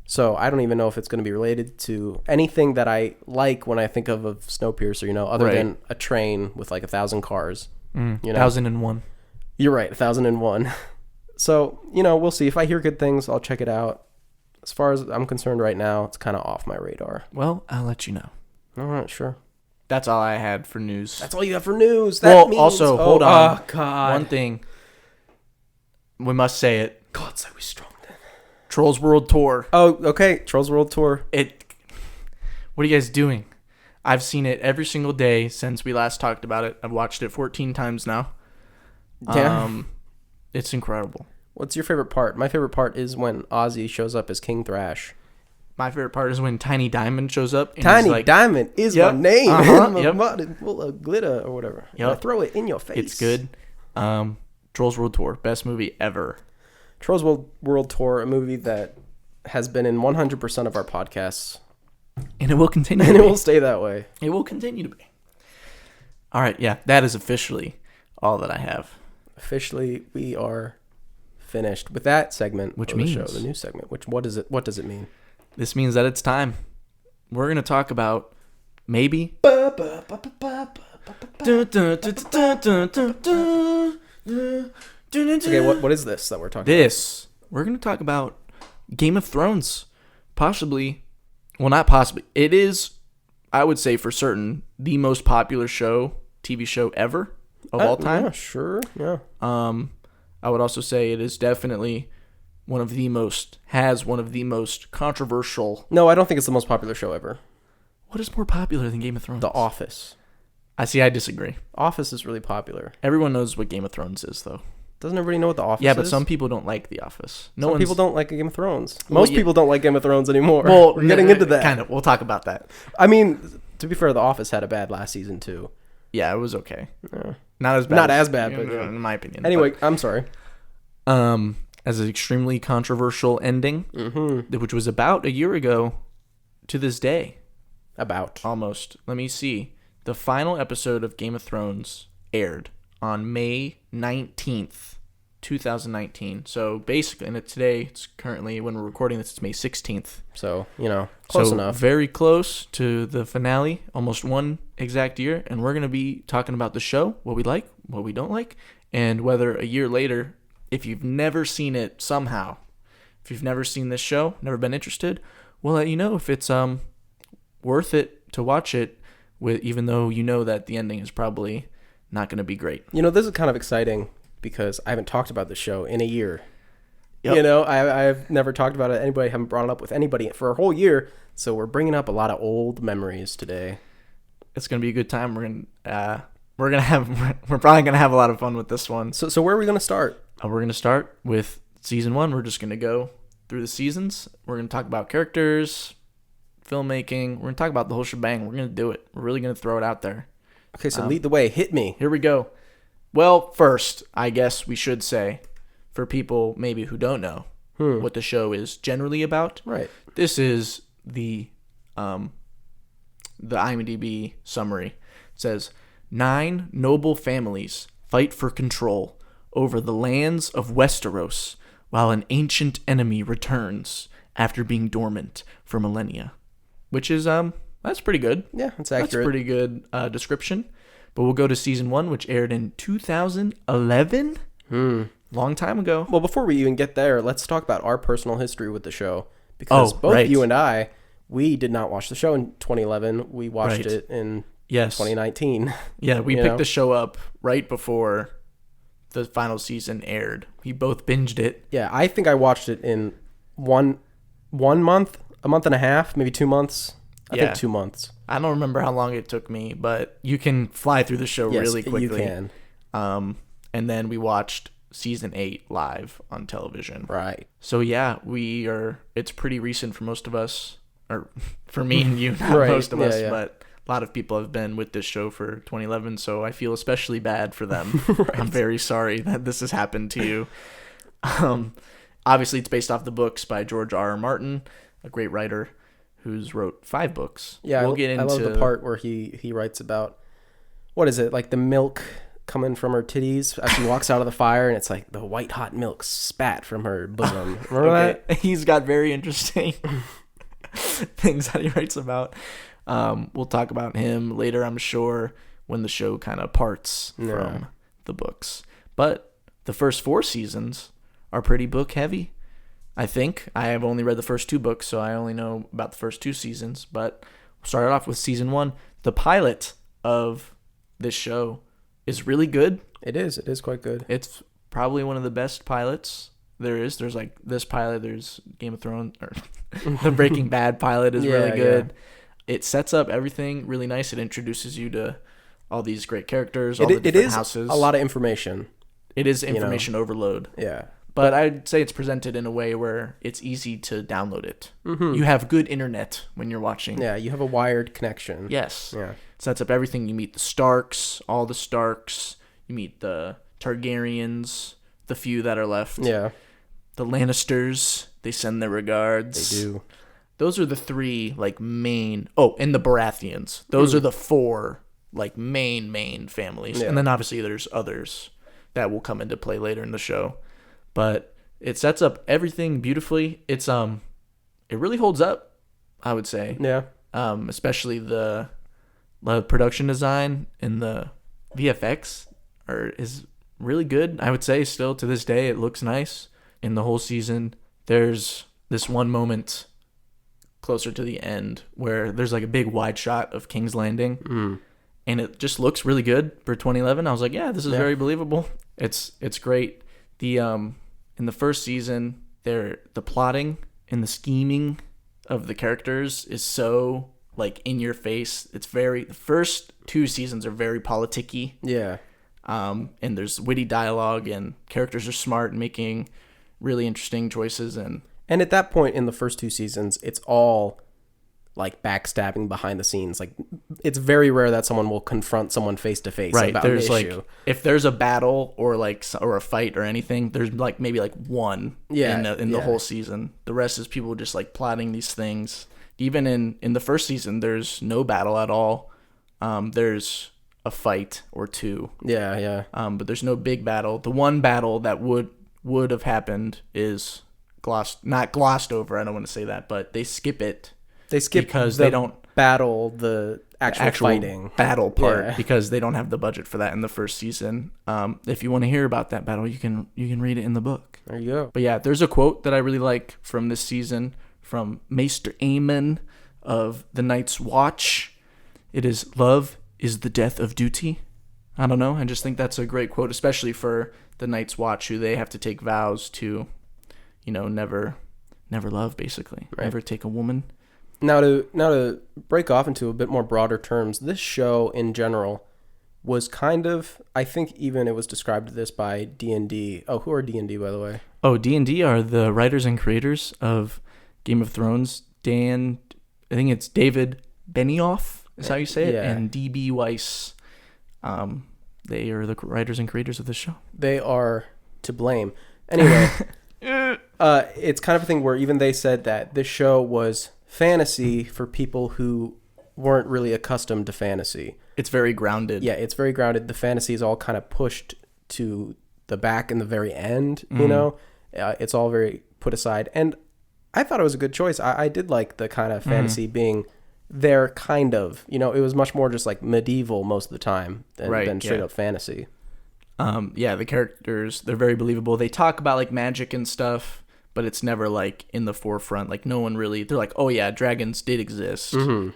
Speaker 1: So I don't even know if it's going to be related to anything that I like when I think of Snowpiercer, other than a train with like 1,000 cars.
Speaker 2: 1001.
Speaker 1: You're right, 1001. So, we'll see. If I hear good things, I'll check it out. As far as I'm concerned right now, it's kind of off my radar.
Speaker 2: Well, I'll let you know.
Speaker 1: All right, sure.
Speaker 2: That's all I had for news.
Speaker 1: That's all you have for news?
Speaker 2: Also, hold on.
Speaker 1: Oh, God.
Speaker 2: One thing. We must say it.
Speaker 1: God, so we strong then.
Speaker 2: Trolls World Tour.
Speaker 1: Oh, okay. Trolls World Tour.
Speaker 2: What are you guys doing? I've seen it every single day since we last talked about it. I've watched it 14 times now.
Speaker 1: Yeah.
Speaker 2: It's incredible.
Speaker 1: What's your favorite part? My favorite part is when Ozzy shows up as King Thrash.
Speaker 2: My favorite part is when Tiny Diamond shows up. And
Speaker 1: Tiny Diamond is my name.
Speaker 2: Yep.
Speaker 1: Mud full of glitter or whatever.
Speaker 2: Yep.
Speaker 1: I throw it in your face.
Speaker 2: It's good. Trolls World Tour. Best movie ever.
Speaker 1: Trolls World Tour, a movie that has been in 100% of our podcasts.
Speaker 2: And it will continue
Speaker 1: and it will stay that way.
Speaker 2: It will continue to be. All right, yeah, that is officially all that I have.
Speaker 1: Officially, we are finished with that segment
Speaker 2: of
Speaker 1: the show, the new segment. What does it mean?
Speaker 2: This means that it's time. We're going to talk about maybe...
Speaker 1: Okay, what is this that we're talking about?
Speaker 2: We're going to talk about Game of Thrones. Possibly... Well, not possibly. It is, I would say for certain, the most popular TV show ever of all time.
Speaker 1: Yeah, sure. Yeah.
Speaker 2: I would also say it is definitely one of the most controversial.
Speaker 1: No, I don't think it's the most popular show ever.
Speaker 2: What is more popular than Game of Thrones?
Speaker 1: The Office.
Speaker 2: I disagree.
Speaker 1: Office is really popular.
Speaker 2: Everyone knows what Game of Thrones is, though.
Speaker 1: Doesn't everybody know what The Office is?
Speaker 2: Yeah, but some people don't like The Office.
Speaker 1: Some people don't like Game of Thrones. Most people don't like Game of Thrones anymore.
Speaker 2: Well,
Speaker 1: we're getting into that.
Speaker 2: Kind of. We'll talk about that.
Speaker 1: I mean, to be fair, The Office had a bad last season, too.
Speaker 2: Yeah, it was okay.
Speaker 1: Yeah.
Speaker 2: Not as bad.
Speaker 1: Not as bad, but
Speaker 2: in my opinion.
Speaker 1: Anyway, I'm sorry.
Speaker 2: As an extremely controversial ending, which was about a year ago to this day. Almost. Let me see. The final episode of Game of Thrones aired on May 19th, 2019. So basically, and it's currently, when we're recording this, it's May 16th.
Speaker 1: So, close enough.
Speaker 2: Very close to the finale, almost one exact year. And we're going to be talking about the show, what we like, what we don't like, and whether a year later, if you've never seen it somehow, if you've never seen this show, never been interested, we'll let you know if it's worth it to watch it, even though you know that the ending is probably not going to be great.
Speaker 1: This is kind of exciting because I haven't talked about the show in a year.
Speaker 2: Yep.
Speaker 1: I've never talked about it. Haven't brought it up with anybody for a whole year. So we're bringing up a lot of old memories today.
Speaker 2: It's going to be a good time. We're probably going to have a lot of fun with this one.
Speaker 1: So where are we going to start?
Speaker 2: We're going to start with season 1. We're just going to go through the seasons. We're going to talk about characters, filmmaking. We're going to talk about the whole shebang. We're going to do it. We're really going to throw it out there.
Speaker 1: Okay, so lead the way. Hit me.
Speaker 2: Here we go. Well, first, I guess we should say, for people maybe who don't know what the show is generally about,
Speaker 1: Right.
Speaker 2: this is the IMDb summary. It says, 9 noble families fight for control over the lands of Westeros while an ancient enemy returns after being dormant for millennia. Which is, that's pretty good.
Speaker 1: Yeah, that's accurate.
Speaker 2: That's a pretty good description. But we'll go to season 1, which aired in 2011. Long time ago.
Speaker 1: Well, before we even get there, let's talk about our personal history with the show. Because both you and I, we did not watch the show in 2011. We watched it in 2019.
Speaker 2: Yeah, we picked the show up right before the final season aired. We both binged it.
Speaker 1: Yeah, I think I watched it in one month, a month and a half, maybe 2 months. I think 2 months.
Speaker 2: I don't remember how long it took me, but you can fly through the show really quickly.
Speaker 1: You can.
Speaker 2: And then we watched season 8 live on television.
Speaker 1: Right.
Speaker 2: So yeah, it's pretty recent for most of us, or for me and you, not most of us, but a lot of people have been with this show for 2011, so I feel especially bad for them. I'm very sorry that this has happened to you. Obviously, it's based off the books by George R. R. Martin, a great writer who's wrote 5 books.
Speaker 1: Yeah, I love the part where he writes about, what is it, like the milk coming from her titties as she walks out of the fire, and it's like the white hot milk spat from her bosom. Remember that?
Speaker 2: He's got very interesting things that he writes about. We'll talk about him later, I'm sure, when the show kind of parts from the books. But the first 4 seasons are pretty book heavy. I think I have only read the first 2 books, so I only know about the first 2 seasons. But we'll start off with season 1. The pilot of this show is really good.
Speaker 1: It is quite good.
Speaker 2: It's probably one of the best pilots there is. There's like this pilot, there's Game of Thrones, or the Breaking Bad pilot is really good. Yeah. It sets up everything really nice. It introduces you to all these great characters, all the different houses.
Speaker 1: A lot of information.
Speaker 2: It is information overload.
Speaker 1: Yeah.
Speaker 2: But I'd say it's presented in a way where it's easy to download it. Mm-hmm. You have good internet when you're watching.
Speaker 1: Yeah, you have a wired connection.
Speaker 2: Yes.
Speaker 1: Yeah.
Speaker 2: It sets up everything. You meet the Starks, all the Starks. You meet the Targaryens, the few that are left.
Speaker 1: Yeah.
Speaker 2: The Lannisters, they send their regards.
Speaker 1: They do.
Speaker 2: Those are the 3 like main. Oh, and the Baratheons. Those are the 4 like main families. Yeah. And then obviously there's others that will come into play later in the show. But it sets up everything beautifully. It's it really holds up, I would say.
Speaker 1: Yeah.
Speaker 2: Especially the production design and the VFX is really good. I would say still to this day it looks nice. In the whole season, there's this one moment closer to the end where there's like a big wide shot of King's Landing, and it just looks really good for 2011. I was like, yeah, this is very believable. It's great. The in the first season, the plotting and the scheming of the characters is so like in your face. The first 2 seasons are very politicky.
Speaker 1: Yeah.
Speaker 2: And there's witty dialogue and characters are smart and making really interesting choices. And
Speaker 1: at that point in the first 2 seasons, it's all like backstabbing behind the scenes. Like it's very rare that someone will confront someone face to face about an issue.
Speaker 2: Like if there's a battle or a fight or anything, there's like maybe like one in the whole season. The rest is people just like plotting these things. Even in the first season, there's no battle at all. There's a fight or 2.
Speaker 1: Yeah.
Speaker 2: But there's no big battle. The one battle that would have happened is not glossed over. I don't want to say that, but they skip it.
Speaker 1: They skip because they don't battle the actual fighting
Speaker 2: battle part because they don't have the budget for that in the first season. If you want to hear about that battle, you can read it in the book.
Speaker 1: There you go.
Speaker 2: But yeah, there's a quote that I really like from this season from Maester Aemon of the Night's Watch. It is, "Love is the death of duty." I don't know. I just think that's a great quote, especially for the Night's Watch, who they have to take vows to, never love, basically. Right. Never take a woman.
Speaker 1: Now to break off into a bit more broader terms, this show in general was kind of, I think even it was described this by D&D. Oh, who are D&D, by the way?
Speaker 2: Oh, D&D are the writers and creators of Game of Thrones. I think it's David Benioff is how you say it, and D.B. Weiss. They are the writers and creators of this show.
Speaker 1: They are to blame. Anyway, it's kind of a thing where even they said that this show was fantasy for people who weren't really accustomed to fantasy.
Speaker 2: It's very grounded.
Speaker 1: Yeah, it's very grounded. The fantasy is all kind of pushed to the back in the very end, you know? It's all very put aside. And I thought it was a good choice. I did like the kind of fantasy being there, kind of. You know, it was much more just like medieval most of the time than straight up fantasy.
Speaker 2: Yeah, the characters, they're very believable. They talk about like magic and stuff, but it's never like in the forefront. Like no one really, they're like, oh yeah, dragons did exist,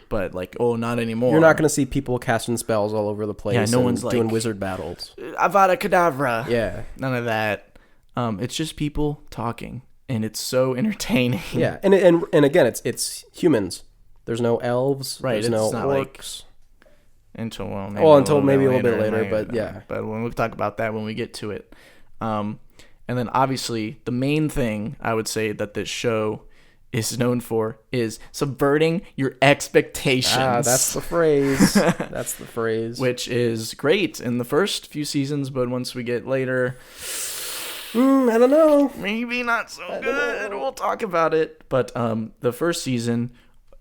Speaker 2: but like, oh, not anymore.
Speaker 1: You're not going to see people casting spells all over the place.
Speaker 2: Yeah, no one's
Speaker 1: doing
Speaker 2: like,
Speaker 1: wizard battles.
Speaker 2: Avada Kedavra.
Speaker 1: Yeah.
Speaker 2: None of that. It's just people talking, and it's so entertaining.
Speaker 1: Yeah, and again, it's humans. There's no elves.
Speaker 2: Right,
Speaker 1: There's
Speaker 2: it's
Speaker 1: no
Speaker 2: not
Speaker 1: orcs.
Speaker 2: Until
Speaker 1: maybe a little bit later, but yeah.
Speaker 2: But we'll talk about that when we get to it. And then obviously the main thing I would say that this show is known for is subverting your expectations.
Speaker 1: That's the phrase. That's the phrase.
Speaker 2: Which is great in the first few seasons, but once we get later,
Speaker 1: I don't know.
Speaker 2: Maybe not so good. We'll talk about it. But the first season,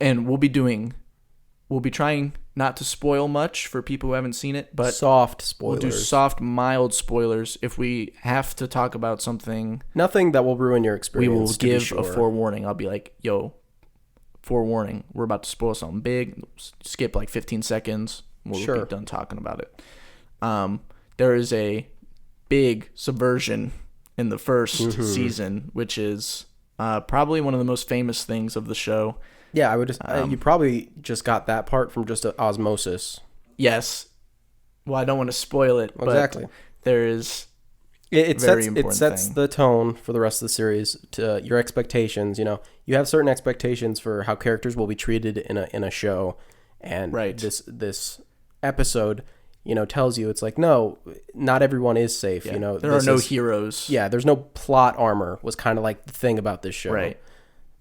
Speaker 2: and we'll be trying not to spoil much for people who haven't seen it, but
Speaker 1: soft spoilers.
Speaker 2: We'll do soft, mild spoilers. If we have to talk about something,
Speaker 1: nothing that will ruin your experience.
Speaker 2: We will give a forewarning. I'll be like, yo, forewarning, we're about to spoil something big. Skip like 15 seconds. We'll be done talking about it. There is a big subversion in the first season, which is probably one of the most famous things of the show.
Speaker 1: Yeah, I would just. You probably just got that part from just osmosis.
Speaker 2: Yes. Well, I don't want to spoil it, but
Speaker 1: exactly.
Speaker 2: There is.
Speaker 1: It sets the tone for the rest of the series. To your expectations, you know, you have certain expectations for how characters will be treated in a show, and this episode, you know, tells you it's like, no, not everyone is safe.
Speaker 2: Yeah.
Speaker 1: You know,
Speaker 2: there are no heroes.
Speaker 1: Yeah, there's no plot armor. Was kind of like the thing about this show,
Speaker 2: right?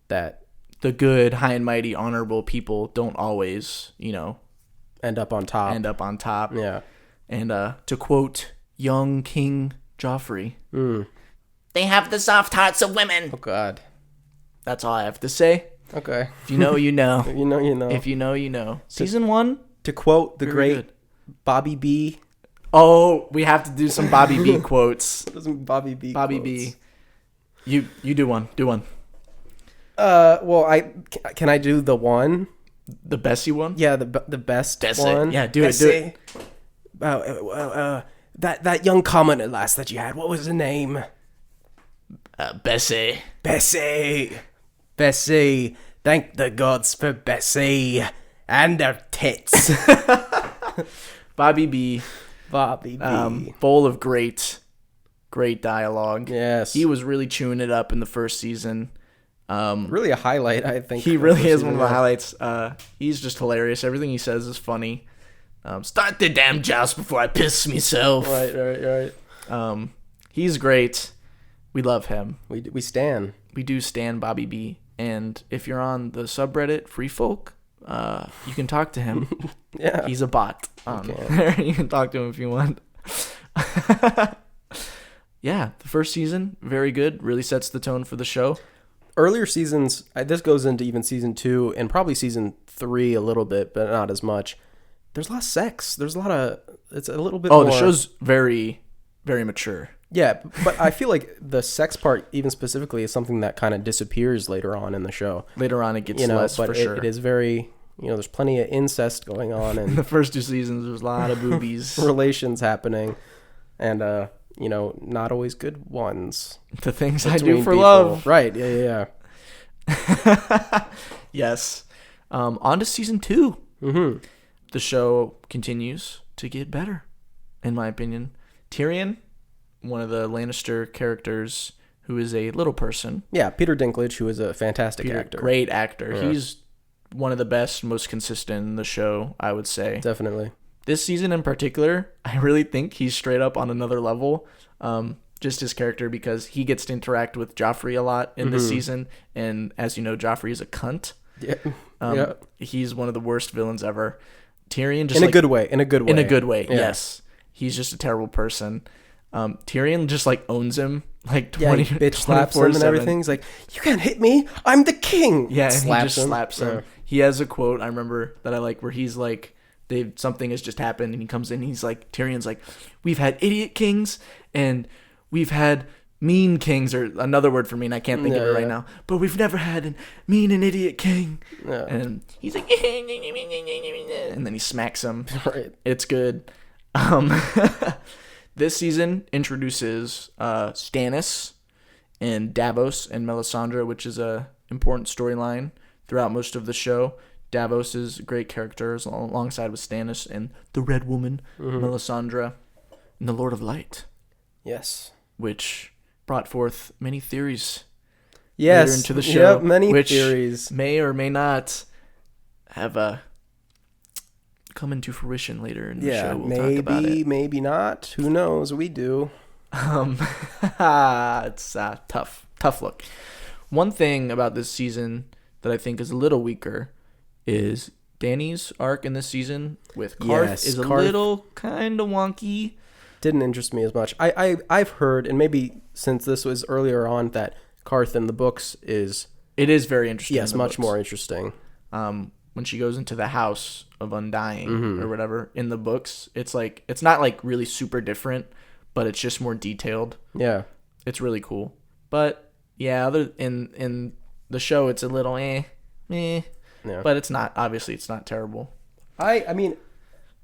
Speaker 1: That.
Speaker 2: The good, high and mighty, honorable people don't always, you know,
Speaker 1: end up on top.
Speaker 2: Yeah. And to quote young King Joffrey, they have the soft hearts of women.
Speaker 1: Oh, God.
Speaker 2: That's all I have to say.
Speaker 1: Okay.
Speaker 2: If you know, you know.
Speaker 1: If you know, you know.
Speaker 2: If you know, you know. Season 1.
Speaker 1: To quote the great Bobby B.
Speaker 2: Oh, we have to do some Bobby B quotes.
Speaker 1: Some Bobby B
Speaker 2: Bobby
Speaker 1: quotes.
Speaker 2: B. You do one. Do one.
Speaker 1: Well, can I do the one?
Speaker 2: The Bessie one?
Speaker 1: Yeah, the best
Speaker 2: Bessie.
Speaker 1: one.
Speaker 2: Yeah, do it.
Speaker 1: That young commoner lass that you had, what was her name?
Speaker 2: Bessie.
Speaker 1: Bessie. Thank the gods for Bessie and her tits.
Speaker 2: Bobby B. Full of great dialogue.
Speaker 1: Yes.
Speaker 2: He was really chewing it up in the first season.
Speaker 1: Really a highlight, I think.
Speaker 2: He really is one of the highlights. He's just hilarious. Everything he says is funny. Start the damn joust before I piss myself.
Speaker 1: Right.
Speaker 2: He's great. We love him.
Speaker 1: We stan.
Speaker 2: We do stan Bobby B. And if you're on the subreddit Free Folk, you can talk to him.
Speaker 1: Yeah.
Speaker 2: He's a bot. You can talk to him if you want. Yeah, the first season, very good. Really sets the tone for the show.
Speaker 1: Earlier seasons, this goes into even season 2 and probably season 3 a little bit, but not as much. There's a lot of sex. There's a lot of. It's a little bit more.
Speaker 2: Oh, the show's very, very mature.
Speaker 1: Yeah, but I feel like the sex part, even specifically, is something that kind of disappears later on in the show.
Speaker 2: Later on, it gets less,
Speaker 1: but
Speaker 2: for sure.
Speaker 1: It is very, there's plenty of incest going on. And
Speaker 2: in the first 2 seasons, there's a lot of boobies.
Speaker 1: Relations happening. And, not always good ones.
Speaker 2: The things I do for love.
Speaker 1: Right, yeah.
Speaker 2: Yes. On to season 2.
Speaker 1: Mm-hmm.
Speaker 2: The show continues to get better, in my opinion. Tyrion, one of the Lannister characters who is a little person.
Speaker 1: Yeah, Peter Dinklage, who is a fantastic actor.
Speaker 2: Great actor.
Speaker 1: Yeah.
Speaker 2: He's one of the best, most consistent in the show, I would say.
Speaker 1: Definitely.
Speaker 2: This season in particular, I really think he's straight up on another level. Just his character, because he gets to interact with Joffrey a lot in this season. And as you know, Joffrey is a cunt.
Speaker 1: Yeah.
Speaker 2: He's one of the worst villains ever. Tyrion just
Speaker 1: in a good way.
Speaker 2: yes. he's just a terrible person. Tyrion just like owns him, like 20,
Speaker 1: he bitch slaps him and everything. He's like, "You can't hit me! I'm the king!"
Speaker 2: Yeah, and
Speaker 1: slaps
Speaker 2: he just
Speaker 1: him.
Speaker 2: slaps him.
Speaker 1: Yeah.
Speaker 2: He has a quote I remember that I like where he's like, something has just happened, and he comes in and he's like, Tyrion's like, "We've had idiot kings and we've had mean kings," or another word for mean, I can't think of it right now, but we've never had a mean and idiot king.
Speaker 1: Yeah.
Speaker 2: And he's like, and then he smacks him.
Speaker 1: Right.
Speaker 2: It's good. This season introduces Stannis and Davos and Melisandre, which is a important storyline throughout most of the show. Davos is a great character alongside with Stannis and the Red Woman, Melisandre, and the Lord of Light.
Speaker 1: Yes.
Speaker 2: Which brought forth many theories
Speaker 1: Yes.
Speaker 2: later into the show.
Speaker 1: Yep, many
Speaker 2: which
Speaker 1: theories.
Speaker 2: may or may not have come into fruition later in the show. We'll talk about it.
Speaker 1: Maybe not. Who knows? We do.
Speaker 2: It's a tough look. One thing about this season that I think is a little weaker is Dany's arc in this season with Karth is a little kind of wonky.
Speaker 1: Didn't interest me as much. I've heard, and maybe since this was earlier on, that Karth in the books is...
Speaker 2: It is very interesting.
Speaker 1: Yes, much more interesting.
Speaker 2: When she goes into the House of Undying or whatever in the books, it's like it's not like really super different, but it's just more detailed.
Speaker 1: Yeah,
Speaker 2: it's really cool. But yeah, other in the show, it's a little yeah. But it's not terrible.
Speaker 1: I mean,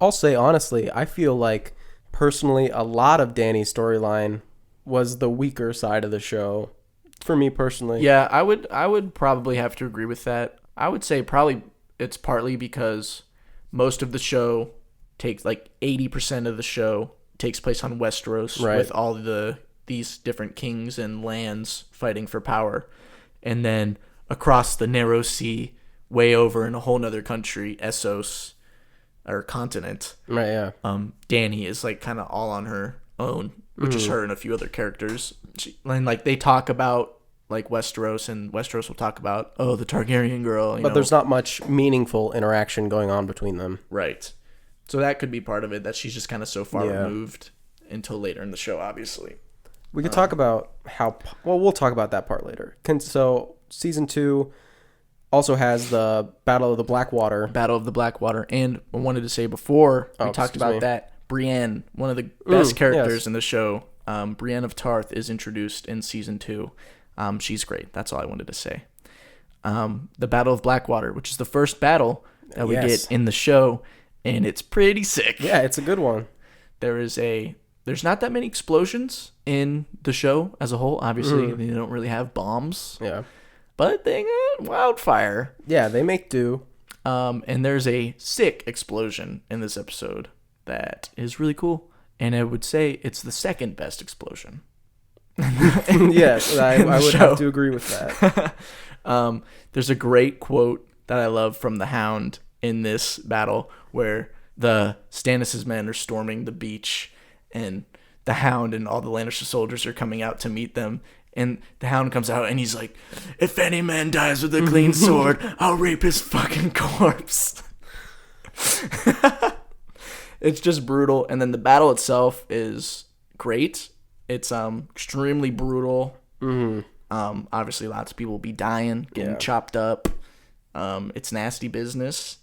Speaker 1: I'll say honestly, I feel like personally a lot of Dany's storyline was the weaker side of the show for me personally.
Speaker 2: Yeah, I would probably have to agree with that. I would say probably it's partly because most of the show takes like 80% of the show takes place on Westeros, right, with all these different kings and lands fighting for power. And then across the narrow sea, way over in a whole nother country, Essos, or continent.
Speaker 1: Right, yeah.
Speaker 2: Dany is like kind of all on her own, which is her and a few other characters. And like they talk about like Westeros, and Westeros will talk about, the Targaryen girl.
Speaker 1: But there's not much meaningful interaction going on between them.
Speaker 2: Right. So that could be part of it, that she's just kind of so far removed until later in the show, obviously.
Speaker 1: We could talk about we'll talk about that part later. So season 2 also has the Battle of the Blackwater. And I wanted to say before we talked about that, Brienne, one of the best characters in the show, Brienne of Tarth, is introduced in season 2. She's great. That's all I wanted to say. The Battle of Blackwater, which is the first battle that we get in the show, and it's pretty sick. Yeah, it's a good one.
Speaker 2: There's not that many explosions in the show as a whole. Obviously, they don't really have bombs.
Speaker 1: Yeah.
Speaker 2: But they got wildfire.
Speaker 1: Yeah, they make do.
Speaker 2: And there's a sick explosion in this episode that is really cool. And I would say it's the second best explosion.
Speaker 1: Yes, I would have to agree with that.
Speaker 2: There's a great quote that I love from the Hound in this battle where the Stannis' men are storming the beach, and the Hound and all the Lannister soldiers are coming out to meet them. And the Hound comes out and he's like, "If any man dies with a clean sword, I'll rape his fucking corpse." It's just brutal. And then the battle itself is great. It's extremely brutal. Obviously, lots of people will be dying, getting chopped up. It's nasty business.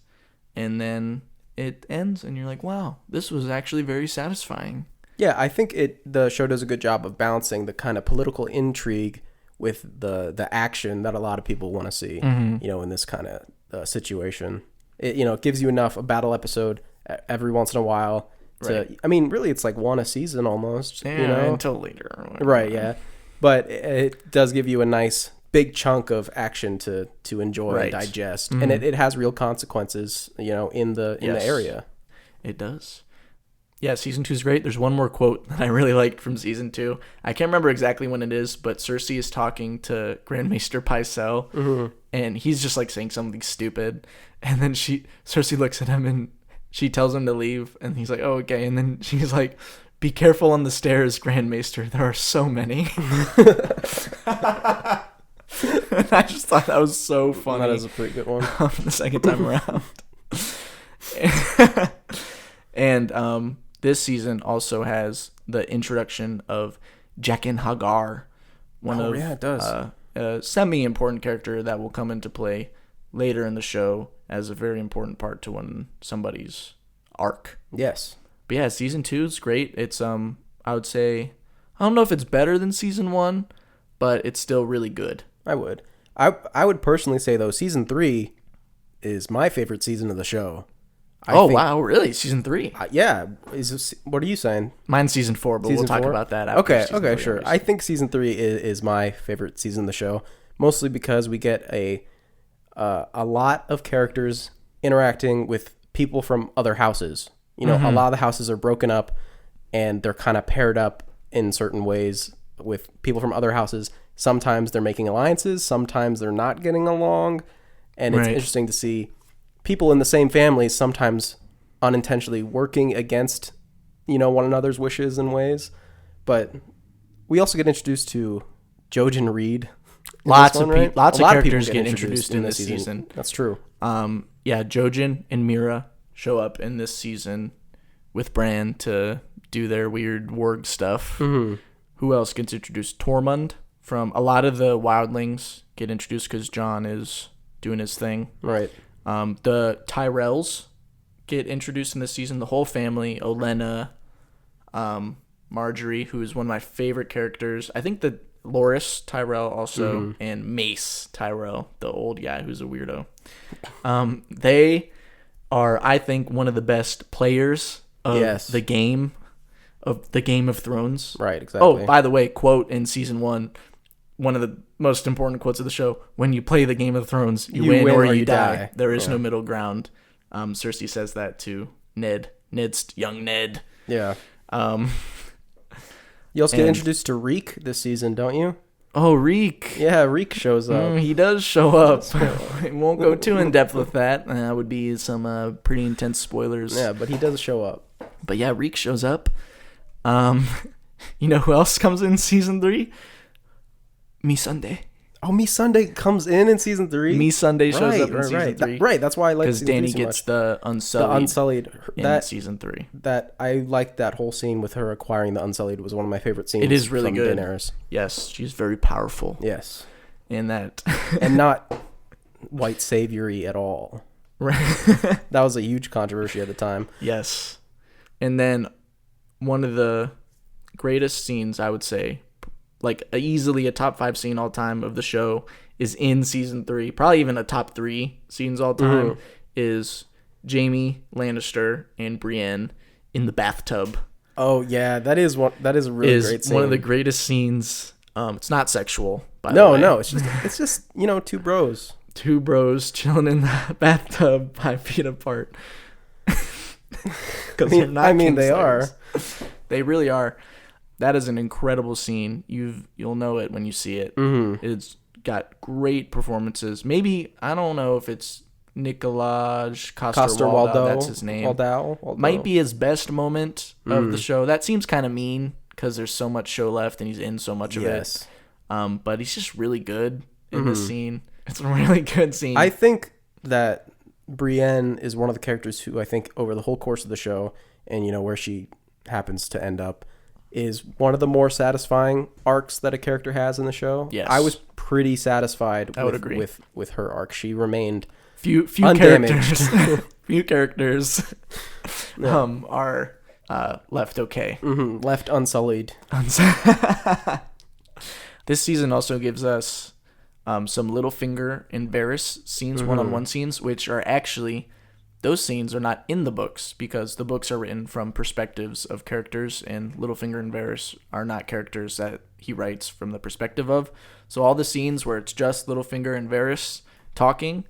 Speaker 2: And then it ends, and you're like, wow, this was actually very satisfying.
Speaker 1: Yeah, I think the show does a good job of balancing the kind of political intrigue with the action that a lot of people want to see, in this kind of situation. It gives you enough, a battle episode every once in a while. I mean, really, it's like one a season almost.
Speaker 2: Yeah, until later.
Speaker 1: Right, yeah. But it does give you a nice big chunk of action to enjoy and digest. And it has real consequences, in the area. It does.
Speaker 2: Yeah, season 2 is great. There's one more quote that I really liked from season 2. I can't remember exactly when it is, but Cersei is talking to Grand Maester Pycelle, and he's just like saying something stupid. And then Cersei looks at him and she tells him to leave, and he's like, "Oh, okay." And then she's like, "Be careful on the stairs, Grand Maester. There are so many." And I just thought that was so funny.
Speaker 1: That is a pretty good one.
Speaker 2: The second time around. And this season also has the introduction of Jaqen H'ghar,
Speaker 1: it does.
Speaker 2: A semi-important character that will come into play later in the show as a very important part to somebody's arc.
Speaker 1: Yes.
Speaker 2: But yeah, season 2 is great. It's I would say, I don't know if it's better than season 1, but it's still really good.
Speaker 1: I would. I would personally say though, season 3 is my favorite season of the show.
Speaker 2: Wow, really? Season 3?
Speaker 1: Yeah. What are you saying?
Speaker 2: Mine's season 4, but we'll talk about that after.
Speaker 1: Okay,
Speaker 2: season 3,
Speaker 1: sure. I think season 3 is my favorite season of the show, mostly because we get a lot of characters interacting with people from other houses. You know, a lot of the houses are broken up, and they're kind of paired up in certain ways with people from other houses. Sometimes they're making alliances, sometimes they're not getting along, and it's interesting to see people in the same family sometimes unintentionally working against, one another's wishes and ways. But we also get introduced to Jojen Reed.
Speaker 2: Lots of characters get introduced in this season.
Speaker 1: That's true.
Speaker 2: Jojen and Mira show up in this season with Bran to do their weird warg stuff. Mm-hmm. Who else gets introduced? Tormund. From a lot of the wildlings get introduced because Jon is doing his thing.
Speaker 1: Right.
Speaker 2: The Tyrells get introduced in this season. The whole family, Olenna, Marjorie, who is one of my favorite characters. I think that Loras Tyrell also, and Mace Tyrell, the old guy who's a weirdo. They are, I think, one of the best players of the game of Thrones.
Speaker 1: Right, exactly.
Speaker 2: Oh, by the way, quote in season 1, one of the most important quotes of the show: "When you play the Game of Thrones, you win or you die. There is no middle ground." Cersei says that to Ned. Young Ned.
Speaker 1: Yeah. You also get introduced to Reek this season, don't you?
Speaker 2: Oh, Reek.
Speaker 1: Yeah, Reek shows up.
Speaker 2: He does show up. We won't go too in depth with that. That would be some pretty intense spoilers.
Speaker 1: Yeah, but he does show up.
Speaker 2: But yeah, Reek shows up. You know who else comes in season 3? Missandei.
Speaker 1: Oh, Missandei comes in season 3?
Speaker 2: Missandei shows up in season 3.
Speaker 1: Right, that's why I like
Speaker 2: season 3 because Dany gets the Unsullied in season 3.
Speaker 1: I liked that whole scene with her acquiring the Unsullied. Was one of my favorite scenes.
Speaker 2: It is really
Speaker 1: from
Speaker 2: good.
Speaker 1: Daenerys.
Speaker 2: Yes, she's very powerful.
Speaker 1: Yes.
Speaker 2: In that.
Speaker 1: And not white saviory at all.
Speaker 2: Right.
Speaker 1: That was a huge controversy at the time.
Speaker 2: Yes. And then one of the greatest scenes, I would say, like easily a top 5 scene all time of the show, is in season 3. Probably even a top 3 scenes all time. Is Jaime Lannister and Brienne in the bathtub.
Speaker 1: Oh yeah, that is a really great scene.
Speaker 2: One of the greatest scenes. It's not sexual, by the way.
Speaker 1: No, it's just two bros.
Speaker 2: Two bros chilling in the bathtub 5 feet apart. They are. They really are. That is an incredible scene. You'll know it when you see it. Mm-hmm. It's got great performances. Maybe, I don't know if it's Nikolaj Coster-Waldau. That's his name.
Speaker 1: Waldau.
Speaker 2: Might be his best moment of the show. That seems kind of mean because there's so much show left and he's in so much of it. But he's just really good in this scene. It's a really good scene.
Speaker 1: I think that Brienne is one of the characters who I think over the whole course of the show and where she happens to end up is one of the more satisfying arcs that a character has in the show.
Speaker 2: Yes.
Speaker 1: I was pretty satisfied with her arc. She remained
Speaker 2: few
Speaker 1: undamaged.
Speaker 2: Few characters are left okay.
Speaker 1: Mm-hmm. Left unsullied.
Speaker 2: This season also gives us some Littlefinger and Varys scenes, one-on-one scenes, which are actually... Those scenes are not in the books because the books are written from perspectives of characters, and Littlefinger and Varys are not characters that he writes from the perspective of. So all the scenes where it's just Littlefinger and Varys talking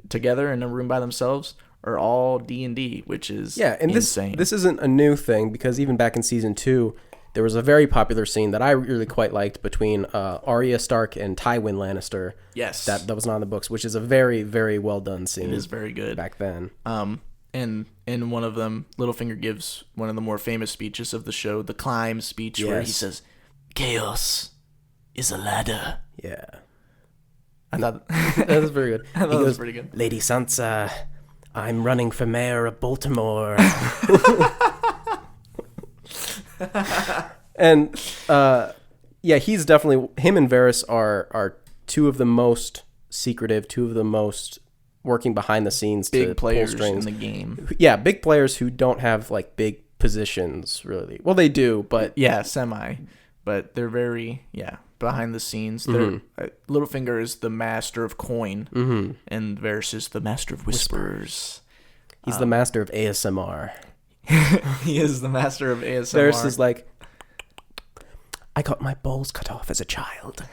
Speaker 2: together in a room by themselves are all D&D, which is insane.
Speaker 1: This isn't a new thing because even back in season 2, there was a very popular scene that I really quite liked between Arya Stark and Tywin Lannister.
Speaker 2: Yes.
Speaker 1: That was not in the books, which is a very, very well done scene.
Speaker 2: It is very good.
Speaker 1: Back then.
Speaker 2: And in one of them, Littlefinger gives one of the more famous speeches of the show, the climb speech, where he says, "Chaos is a ladder."
Speaker 1: Yeah.
Speaker 2: I thought
Speaker 1: that was very good.
Speaker 2: I thought that was pretty good.
Speaker 1: "Lady Sansa, I'm running for mayor of Baltimore." And yeah, he's definitely, him and Varys are two of the most secretive, two of the most working behind the scenes
Speaker 2: big
Speaker 1: to
Speaker 2: players
Speaker 1: pull strings
Speaker 2: in the game.
Speaker 1: Yeah, big players who don't have like big positions really. Well, they do, but
Speaker 2: yeah, semi, but they're very behind the scenes. Littlefinger is the master of coin, and Varys is the master of whispers.
Speaker 1: He's the master of ASMR.
Speaker 2: He is the master of ASMR.
Speaker 1: Varys is like, I got my balls cut off as a child.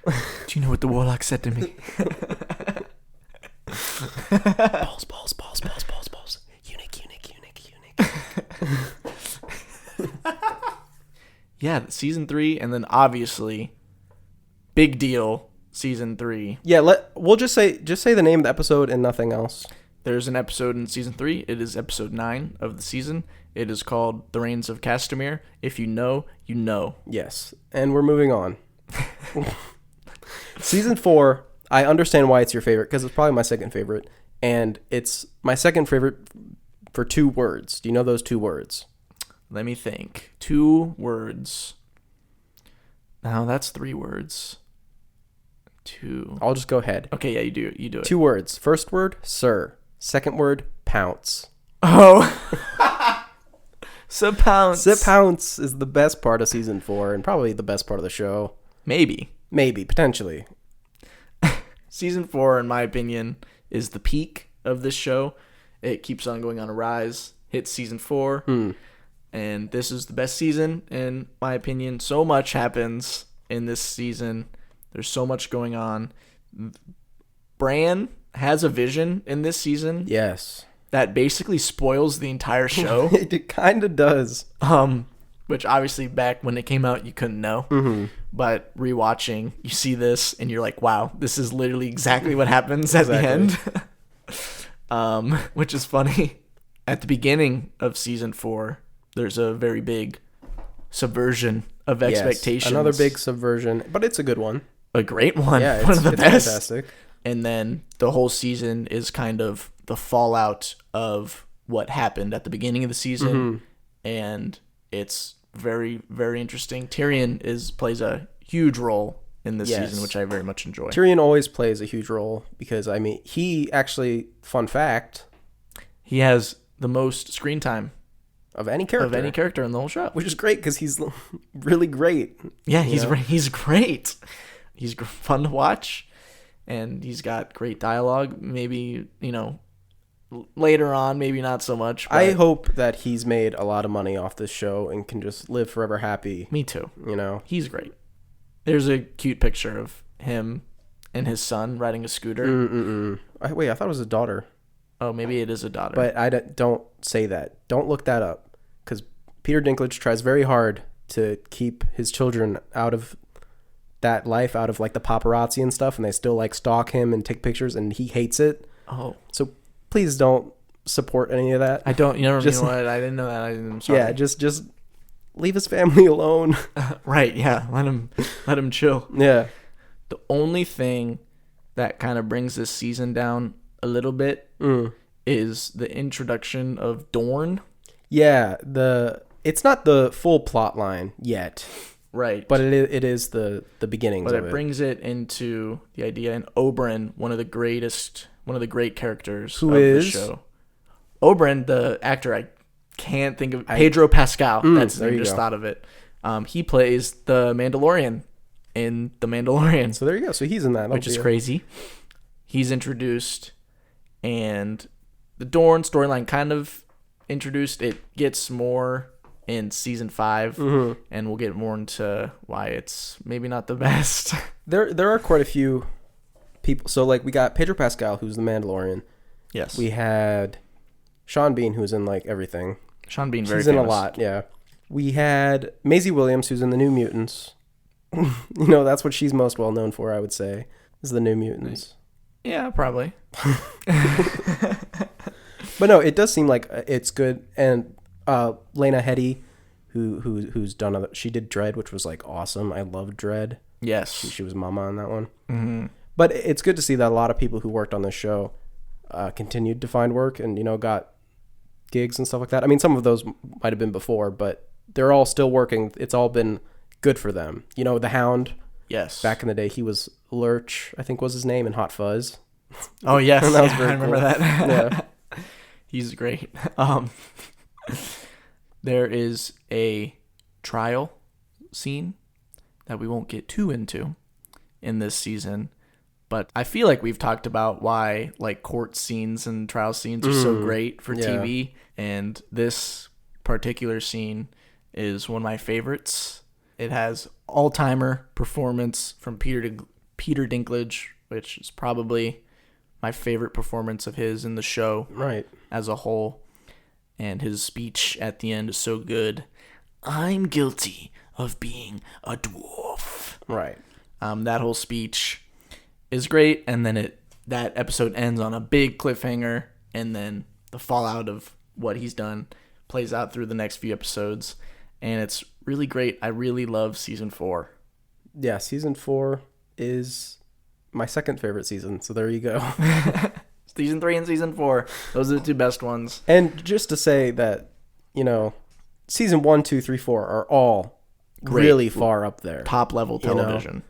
Speaker 2: Do you know what the warlock said to me?
Speaker 1: balls, balls, balls, balls, balls, balls. Eunuch, eunuch, eunuch, eunuch.
Speaker 2: Yeah, season 3, and then obviously, big deal, season 3.
Speaker 1: Yeah, we'll just say the name of the episode and nothing else.
Speaker 2: There's an episode in season 3. It is episode 9 of the season. It is called The Reigns of Castamere. If you know, you know.
Speaker 1: Yes, and we're moving on. Season 4, I understand why it's your favorite, because it's probably my second favorite, and it's my second favorite for 2 words. Do you know those 2 words?
Speaker 2: Let me think. 2 words. No, that's 3 words. 2.
Speaker 1: I'll just go ahead.
Speaker 2: Okay, yeah, you do it.
Speaker 1: 2 words. First word, sir. Second word, pounce.
Speaker 2: Oh. Sip Pounce.
Speaker 1: Sip Pounce is the best part of season 4, and probably the best part of the show.
Speaker 2: Maybe,
Speaker 1: potentially.
Speaker 2: Season 4, in my opinion, is the peak of this show. It keeps on going on a rise. Hits season 4. And this is the best season, in my opinion. So much happens in this season. There's so much going on. Bran has a vision in this season.
Speaker 1: Yes.
Speaker 2: That basically spoils the entire show.
Speaker 1: It kind of does.
Speaker 2: Which obviously back when it came out, you couldn't know. But rewatching, you see this and you're like, wow, this is literally exactly what happens at the end. Which is funny. At the beginning of season 4, there's a very big subversion of expectations.
Speaker 1: Another big subversion, but it's a good one.
Speaker 2: A great one.
Speaker 1: Yeah,
Speaker 2: one of the best.
Speaker 1: Fantastic.
Speaker 2: And then the whole season is kind of the fallout of what happened at the beginning of the season. And it's very, very interesting. Tyrion plays a huge role in this season, which I very much enjoy.
Speaker 1: Tyrion always plays a huge role because, I mean, he actually, fun fact,
Speaker 2: he has the most screen time
Speaker 1: of any character
Speaker 2: in the whole show,
Speaker 1: which is great because he's really great.
Speaker 2: Yeah, he's great. He's fun to watch, and he's got great dialogue. Maybe, later on, maybe not so much. But
Speaker 1: I hope that he's made a lot of money off this show and can just live forever happy.
Speaker 2: Me too.
Speaker 1: He's
Speaker 2: great. There's a cute picture of him and his son riding a scooter.
Speaker 1: Wait, I thought it was a daughter.
Speaker 2: Oh, maybe it is a daughter.
Speaker 1: But don't say that. Don't look that up, because Peter Dinklage tries very hard to keep his children out of that life, out of like the paparazzi and stuff, and they still like stalk him and take pictures, and he hates it.
Speaker 2: Oh,
Speaker 1: so please don't support any of that.
Speaker 2: I don't. You know what? I didn't know that. I'm sorry.
Speaker 1: Yeah, just leave his family alone.
Speaker 2: Right. Yeah. Let him chill.
Speaker 1: Yeah.
Speaker 2: The only thing that kind of brings this season down a little bit is the introduction of Dorne.
Speaker 1: Yeah. It's not the full plot line yet.
Speaker 2: Right.
Speaker 1: But it is the beginnings of it.
Speaker 2: But it brings it into the idea, and Oberyn, one of the great characters of the show. Oberyn, the actor, I can't think of, Pedro Pascal. That's his name, just thought of it. He plays the Mandalorian in The Mandalorian.
Speaker 1: So there you go. So he's in that.
Speaker 2: Which is crazy. He's introduced, and the Dorne storyline kind of introduced. It gets more in season 5, and we'll get more into why it's maybe not the best.
Speaker 1: There are quite a few people. So like we got Pedro Pascal, who's the Mandalorian.
Speaker 2: Yes.
Speaker 1: We had Sean Bean, who's in like everything.
Speaker 2: Sean Bean, very
Speaker 1: He's
Speaker 2: famous.
Speaker 1: in a lot, yeah. We had Maisie Williams, who's in the New Mutants. That's what she's most well known for, I would say, is the New Mutants.
Speaker 2: Yeah, probably.
Speaker 1: But no, it does seem like it's good. And Lena Headey, who's done she did Dread, which was like awesome. I loved Dread.
Speaker 2: Yes,
Speaker 1: she was Mama on that one. But it's good to see that a lot of people who worked on this show continued to find work and got gigs and stuff like that. I mean, some of those might have been before, but they're all still working. It's all been good for them. You know, the Hound,
Speaker 2: Yes.
Speaker 1: back in the day, he was Lurch, I think was his name, in Hot Fuzz.
Speaker 2: Oh yes,
Speaker 1: That was
Speaker 2: yeah,
Speaker 1: very
Speaker 2: I remember
Speaker 1: cool.
Speaker 2: that.
Speaker 1: Yeah.
Speaker 2: He's great. There is a trial scene that we won't get too into in this season, but I feel like we've talked about why like court scenes and trial scenes are so great for TV, and this particular scene is one of my favorites. It has all-timer performance from Peter Dinklage, which is probably my favorite performance of his in the show
Speaker 1: Right.
Speaker 2: as a whole. And his speech at the end is so good. I'm guilty of being a dwarf.
Speaker 1: Right.
Speaker 2: That whole speech is great, and then that episode ends on a big cliffhanger, and then the fallout of what he's done plays out through the next few episodes, and it's really great. I really love season 4.
Speaker 1: Yeah, season 4 is my second favorite season, so there you go.
Speaker 2: Season 3 and season 4, those are the two best ones.
Speaker 1: And just to say that, you know, season 1, 2, 3, 4 are all
Speaker 2: Great.
Speaker 1: really far up there.
Speaker 2: Top level television.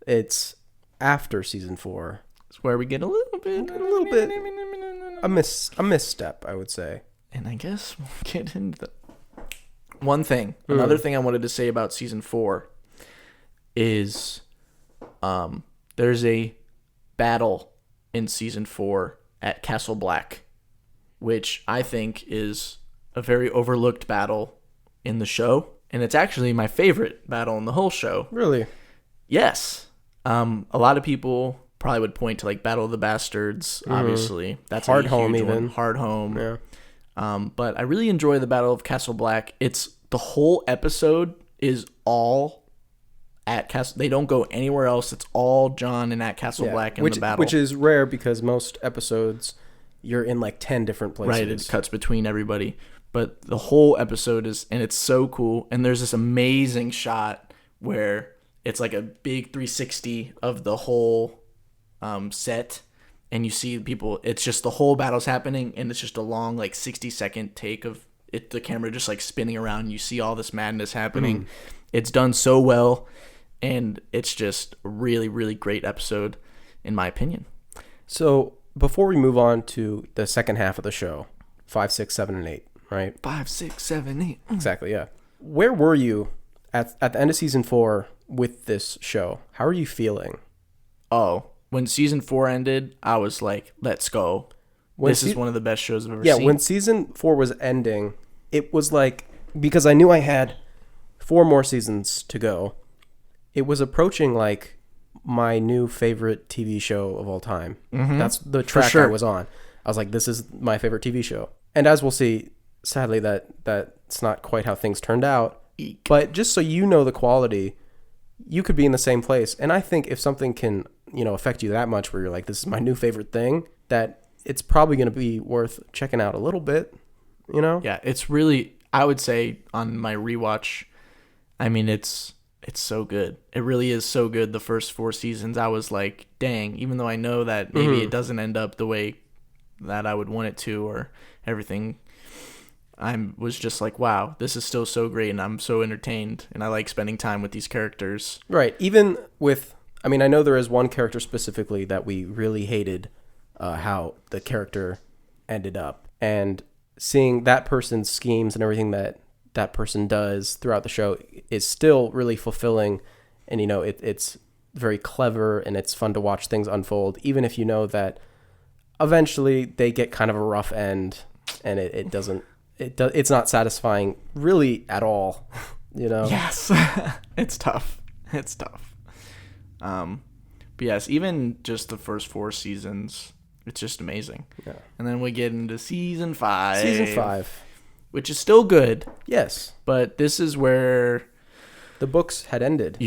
Speaker 1: It's after season 4.
Speaker 2: It's where we get a little bit
Speaker 1: A misstep, I would say.
Speaker 2: And I guess we'll get into another thing I wanted to say about season 4 is there's a battle in season 4 at Castle Black, which I think is a very overlooked battle in the show, and it's actually my favorite battle in the whole show.
Speaker 1: Really?
Speaker 2: Yes. A lot of people probably would point to like Battle of the Bastards, obviously. That's
Speaker 1: Hard
Speaker 2: a
Speaker 1: Home
Speaker 2: huge one.
Speaker 1: even.
Speaker 2: Hard Home.
Speaker 1: Yeah.
Speaker 2: But I really enjoy the Battle of Castle Black. It's the whole episode is all at Castle. They don't go anywhere else. It's all John and at Castle Black in the battle.
Speaker 1: Which is rare because most episodes you're in like 10 different places.
Speaker 2: Right, it cuts between everybody. But the whole episode and it's so cool. And there's this amazing shot where it's like a big 360 of the whole set. And you see people, it's just the whole battle's happening. And it's just a long, like 60-second take of it, the camera just like spinning around. And you see all this madness happening. It's done so well. And it's just a really, really great episode, in my opinion.
Speaker 1: So before we move on to the second half of the show, 5, 6, 7, and 8, right?
Speaker 2: 5, 6, 7, 8.
Speaker 1: Exactly, yeah. Where were you at the end of season 4 with this show? How are you feeling?
Speaker 2: Oh, when season 4 ended, I was like, let's go. This is one of the best shows I've ever seen.
Speaker 1: Yeah, when season 4 was ending, it was like, because I knew I had 4 more seasons to go, it was approaching like my new favorite TV show of all time. That's the track I was on. I was like, this is my favorite TV show. And as we'll see, sadly, that's not quite how things turned out.
Speaker 2: Eek.
Speaker 1: But just so you know the quality, you could be in the same place. And I think if something can, affect you that much where you're like, this is my new favorite thing, that it's probably going to be worth checking out a little bit,
Speaker 2: Yeah, it's really, I would say on my rewatch, I mean, it's so good. It really is so good. The first 4 seasons, I was like, dang, even though I know that maybe it doesn't end up the way that I would want it to or everything, I was just like, wow, this is still so great, and I'm so entertained, and I like spending time with these characters.
Speaker 1: Right. Even with, I know there is one character specifically that we really hated how the character ended up. And seeing that person's schemes and everything that person does throughout the show is still really fulfilling. And, it's very clever and it's fun to watch things unfold, even if you know that eventually they get kind of a rough end and it's not satisfying really at all,
Speaker 2: Yes. It's tough. But yes, even just the first 4 seasons, it's just amazing. Yeah. And then we get into season 5. Which is still good.
Speaker 1: Yes.
Speaker 2: But this is where
Speaker 1: the books had ended.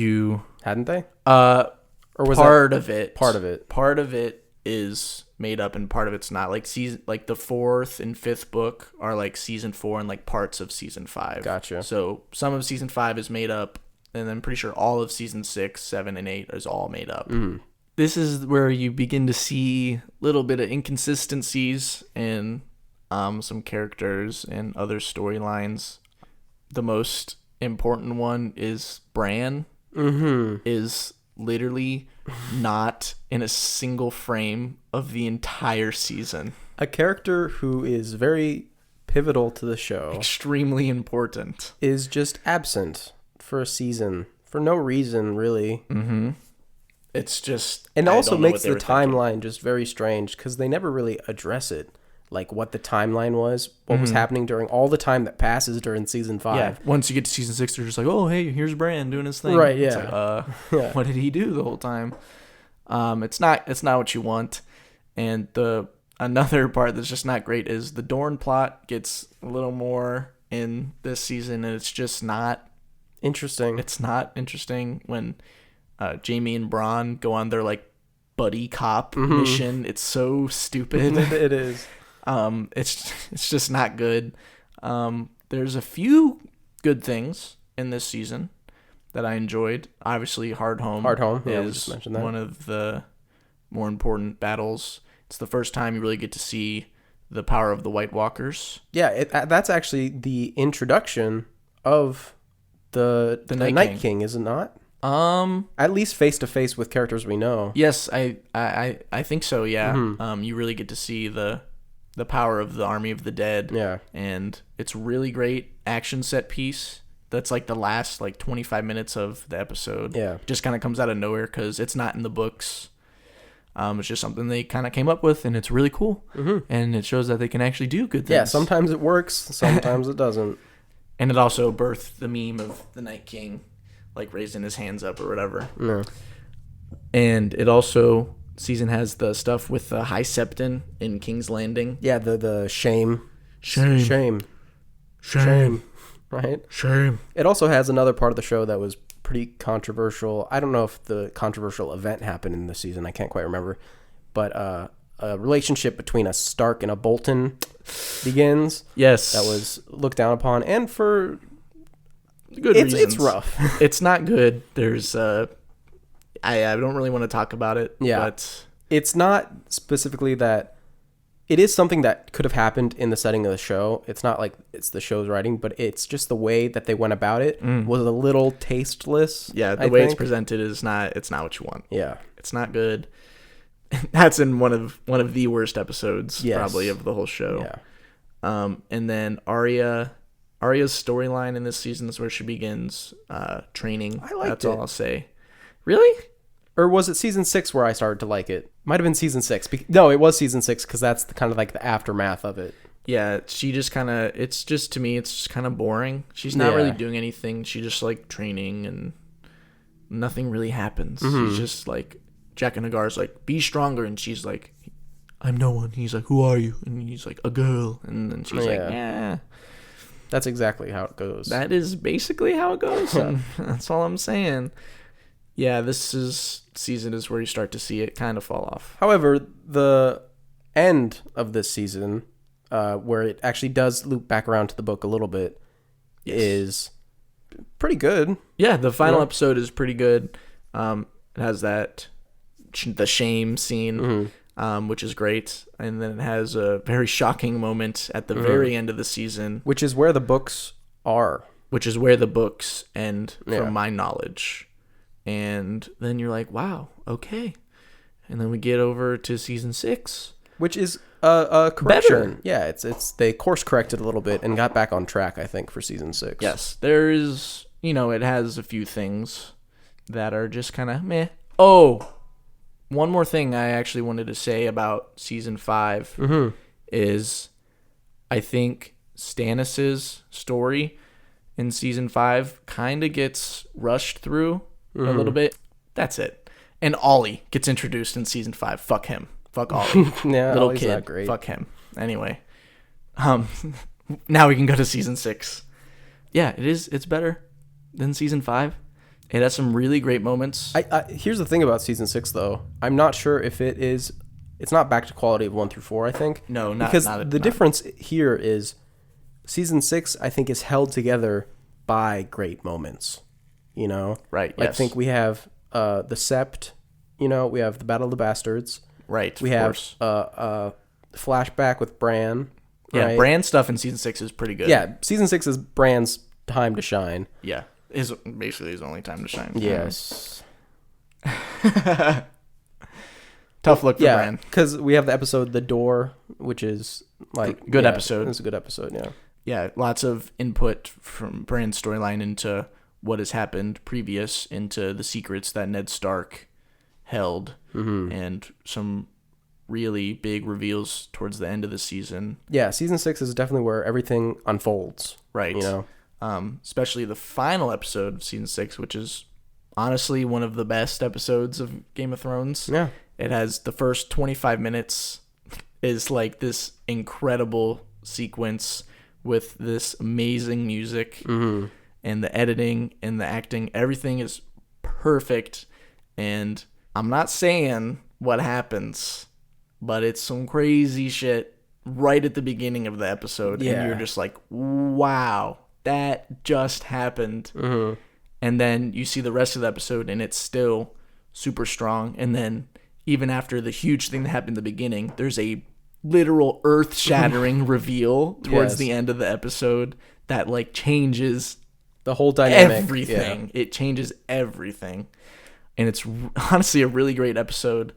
Speaker 1: Hadn't they?
Speaker 2: Or was part of it.
Speaker 1: Part of it.
Speaker 2: Part of it is made up and part of it's not. Like the 4th and 5th book are like season 4 and like parts of season 5.
Speaker 1: Gotcha.
Speaker 2: So some of season 5 is made up, and I'm pretty sure all of season 6, 7, and 8 is all made up. This is where you begin to see a little bit of inconsistencies in some characters and other storylines. The most important one is Bran is literally not in a single frame of the entire season.
Speaker 1: A character who is very pivotal to the show.
Speaker 2: Extremely important.
Speaker 1: Is just absent for a season for no reason, really.
Speaker 2: Mm-hmm. It's just...
Speaker 1: And also makes the timeline just very strange because they never really address it. Like what the timeline was, what was happening during all the time that passes during season 5.
Speaker 2: Yeah. Once you get to season 6, they're just like, oh, hey, here's Bran doing his thing.
Speaker 1: Right, yeah.
Speaker 2: It's like, what did he do the whole time? It's not what you want. And another part that's just not great is the Dorne plot gets a little more in this season, and it's just not
Speaker 1: interesting.
Speaker 2: It's not interesting when Jaime and Bronn go on their like buddy cop mission. It's so stupid.
Speaker 1: It is.
Speaker 2: It's just not good. There's a few good things in this season that I enjoyed. Obviously, Hardhome.
Speaker 1: Yeah, we
Speaker 2: is
Speaker 1: just mentioned that.
Speaker 2: One of the more important battles. It's the first time you really get to see the power of the White Walkers.
Speaker 1: Yeah, that's actually the introduction of the Night King, is it not? At least face to face with characters we know.
Speaker 2: Yes, I think so. Yeah. You really get to see the power of the Army of the Dead.
Speaker 1: Yeah.
Speaker 2: And it's really great action set piece. That's like the last like 25 minutes of the episode.
Speaker 1: Yeah.
Speaker 2: Just kind of comes out of nowhere because it's not in the books. It's just something they kind of came up with, and it's really cool. And it shows that they can actually do good things.
Speaker 1: Yeah, sometimes it works, sometimes it doesn't.
Speaker 2: And it also birthed the meme of the Night King, like raising his hands up or whatever.
Speaker 1: Yeah.
Speaker 2: And it also, season has the stuff with the High Septon in King's Landing.
Speaker 1: Yeah, the shame.
Speaker 2: Shame.
Speaker 1: Right?
Speaker 2: Shame.
Speaker 1: It also has another part of the show that was pretty controversial. I don't know if the controversial event happened in this season. I can't quite remember. But a relationship between a Stark and a Bolton begins.
Speaker 2: Yes.
Speaker 1: That was looked down upon. And for
Speaker 2: good reasons.
Speaker 1: It's rough.
Speaker 2: It's not good. There's... I don't really want to talk about it.
Speaker 1: Yeah.
Speaker 2: But
Speaker 1: it's not specifically that... It is something that could have happened in the setting of the show. It's not like it's the show's writing, but it's just the way that they went about it was a little tasteless.
Speaker 2: Yeah, the way it's presented is not. It's not what you want.
Speaker 1: Yeah,
Speaker 2: it's not good. That's in one of the worst episodes probably of the whole show.
Speaker 1: Yeah.
Speaker 2: And then Arya's storyline in this season is where she begins training.
Speaker 1: I liked
Speaker 2: That's
Speaker 1: it.
Speaker 2: all I'll say. Really?
Speaker 1: Or was it season 6 where I started to like it? Might have been season 6. No, it was season 6 because that's kind of like the aftermath of it.
Speaker 2: Yeah, she just kind of... It's just, to me, it's just kind of boring. She's not really doing anything. She just, like, training and nothing really happens. She's just, like... Jack and Hagar's like, be stronger. And she's like, I'm no one. He's like, who are you? And he's like, a girl. And then she's like, yeah.
Speaker 1: That's exactly how it goes.
Speaker 2: That is basically how it goes. That's all I'm saying. Yeah, this season is where you start to see it kind of fall off.
Speaker 1: However, the end of this season, where it actually does loop back around to the book a little bit, is pretty good.
Speaker 2: Yeah, the final episode is pretty good. It has the shame scene, which is great. And then it has a very shocking moment at the very end of the season.
Speaker 1: Which is where the books are.
Speaker 2: Which is where the books end, from my knowledge. And then you're like, wow, okay. And then we get over to season 6,
Speaker 1: which is a correction.
Speaker 2: Better.
Speaker 1: Yeah, it's they course corrected a little bit and got back on track, I think, for season 6.
Speaker 2: Yes, there is, it has a few things that are just kind of meh. Oh, one more thing I actually wanted to say about season 5 is I think Stannis's story in season 5 kind of gets rushed through a little bit. That's it. And Ollie gets introduced in season 5. Fuck him. Fuck Ollie.
Speaker 1: Yeah,
Speaker 2: little
Speaker 1: Ollie's
Speaker 2: kid.
Speaker 1: not great.
Speaker 2: Fuck him. Anyway, now we can go to season 6. Yeah, it's better than season 5. It has some really great moments.
Speaker 1: Here's the thing about season 6, though. I'm not sure if it's not back to quality of 1 through 4, I think.
Speaker 2: No, not
Speaker 1: because
Speaker 2: not
Speaker 1: the difference here is season 6, I think, is held together by great moments.
Speaker 2: Right.
Speaker 1: I think we have the Sept. We have the Battle of the Bastards.
Speaker 2: Right.
Speaker 1: We have flashback with Bran.
Speaker 2: Yeah,
Speaker 1: right?
Speaker 2: Bran stuff in season 6 is pretty good.
Speaker 1: Yeah, season 6 is Bran's time to shine.
Speaker 2: Yeah. Basically his only time to shine.
Speaker 1: Yes.
Speaker 2: Tough look for Bran.
Speaker 1: Because we have the episode The Door, which is like...
Speaker 2: Good episode.
Speaker 1: It's a good episode, yeah.
Speaker 2: Yeah, lots of input from Bran's storyline into what has happened previous, into the secrets that Ned Stark held, and some really big reveals towards the end of the season.
Speaker 1: Yeah, season 6 is definitely where everything unfolds.
Speaker 2: Right.
Speaker 1: You know?
Speaker 2: Especially the final episode of season 6, which is honestly one of the best episodes of Game of Thrones.
Speaker 1: Yeah.
Speaker 2: It has the first 25 minutes is like this incredible sequence with this amazing music, and the editing and the acting. Everything is perfect. And I'm not saying what happens, but it's some crazy shit right at the beginning of the episode.
Speaker 1: Yeah.
Speaker 2: And you're just like, wow, that just happened. And then you see the rest of the episode and it's still super strong. And then even after the huge thing that happened in the beginning, there's a literal earth-shattering reveal towards the end of the episode that like changes
Speaker 1: the whole dynamic.
Speaker 2: Everything. Yeah. It changes everything. And it's honestly a really great episode.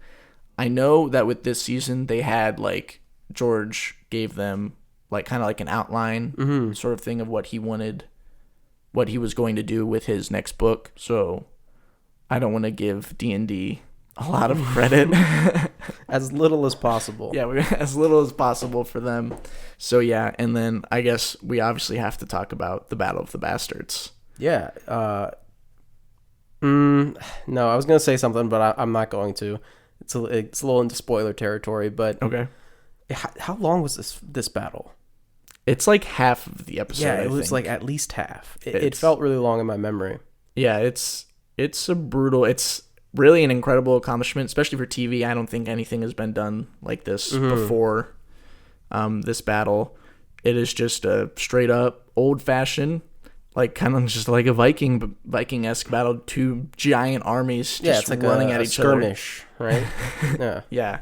Speaker 2: I know that with this season, they had like George gave them like kind of like an outline sort of thing of what he wanted, what he was going to do with his next book. So I don't want to give D&D a lot of credit.
Speaker 1: As little as possible.
Speaker 2: Yeah, as little as possible for them. So yeah, and then I guess we obviously have to talk about the Battle of the Bastards.
Speaker 1: Yeah. No, I was going to say something, but I'm not going to. It's a little into spoiler territory, but...
Speaker 2: Okay.
Speaker 1: How long was this battle?
Speaker 2: It's like half of the episode,
Speaker 1: Yeah, it
Speaker 2: I
Speaker 1: was
Speaker 2: think.
Speaker 1: like at least half. It felt really long in my memory.
Speaker 2: Yeah, it's a brutal... It's really an incredible accomplishment, especially for TV. I don't think anything has been done like this before this battle. It is just a straight up old-fashioned, like kind of just like a Viking-esque battle. Two giant armies just
Speaker 1: it's like
Speaker 2: running at each other.
Speaker 1: Skirmish, right? Yeah.
Speaker 2: Yeah.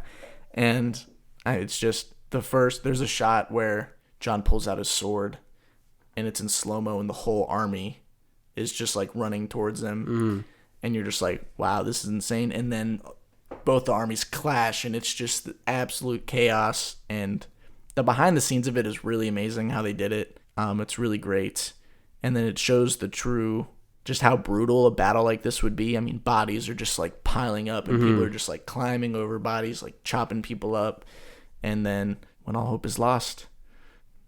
Speaker 2: And it's just there's a shot where Jon pulls out his sword and it's in slow-mo and the whole army is just like running towards him. And you're just like, wow, this is insane. And then both the armies clash and it's just absolute chaos. And the behind the scenes of it is really amazing how they did it. It's really great. And then it shows just how brutal a battle like this would be. I mean, bodies are just like piling up and people are just like climbing over bodies, like chopping people up. And then when all hope is lost,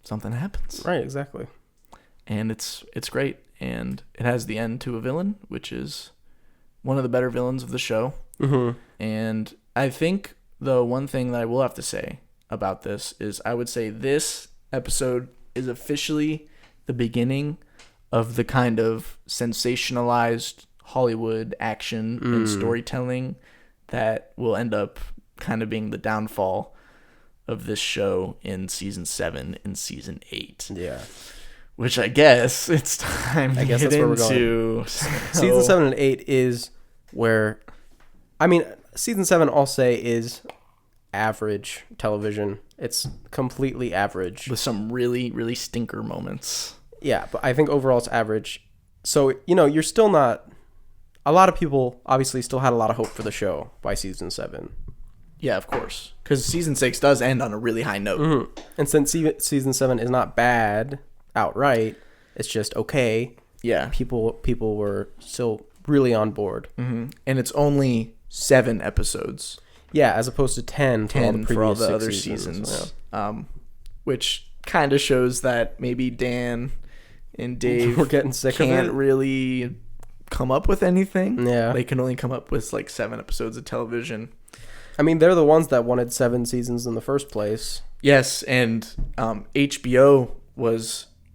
Speaker 2: something happens.
Speaker 1: Right, exactly.
Speaker 2: And it's great. And it has the end to a villain, which is one of the better villains of the show. And I think the one thing that I will have to say about this is I would say this episode is officially the beginning of the kind of sensationalized Hollywood action and storytelling that will end up kind of being the downfall of this show in season 7 and season 8.
Speaker 1: Yeah.
Speaker 2: Which I guess it's time to get
Speaker 1: that's where we're
Speaker 2: into.
Speaker 1: going. Season 7 and 8 is where, I mean, season 7 I'll say is average television. It's completely average.
Speaker 2: With some really, really stinker moments.
Speaker 1: Yeah, but I think overall it's average. So, you're still not... A lot of people obviously still had a lot of hope for the show by season 7.
Speaker 2: Yeah, of course. Because season 6 does end on a really high note.
Speaker 1: And since season 7 is not bad outright, it's just okay.
Speaker 2: Yeah.
Speaker 1: People were still really on board.
Speaker 2: And it's only 7 episodes.
Speaker 1: Yeah, as opposed to 10
Speaker 2: for all the other
Speaker 1: seasons.
Speaker 2: seasons. Yeah. Which kind of shows that maybe Dan and Dave
Speaker 1: we're getting sick of it.
Speaker 2: Can't really come up with anything.
Speaker 1: Yeah.
Speaker 2: They can only come up with like 7 episodes of television.
Speaker 1: I mean, they're the ones that wanted 7 seasons in the first place.
Speaker 2: Yes, and HBO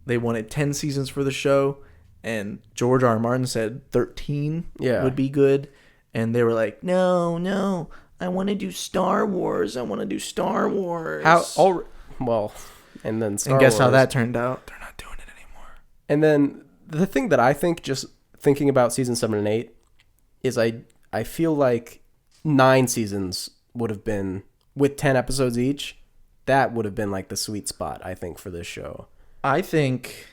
Speaker 2: they wanted 10 seasons for the show, and George R. R. Martin said 13 would be good, and they were like, no, I want to do Star Wars. And then Star
Speaker 1: and
Speaker 2: guess how that turned out? They're not doing it anymore.
Speaker 1: And then the thing that I think, just thinking about season 7 and 8, is I feel like 9 seasons would have been, with 10 episodes each, that would have been like the sweet spot, I think, for this show.
Speaker 2: I think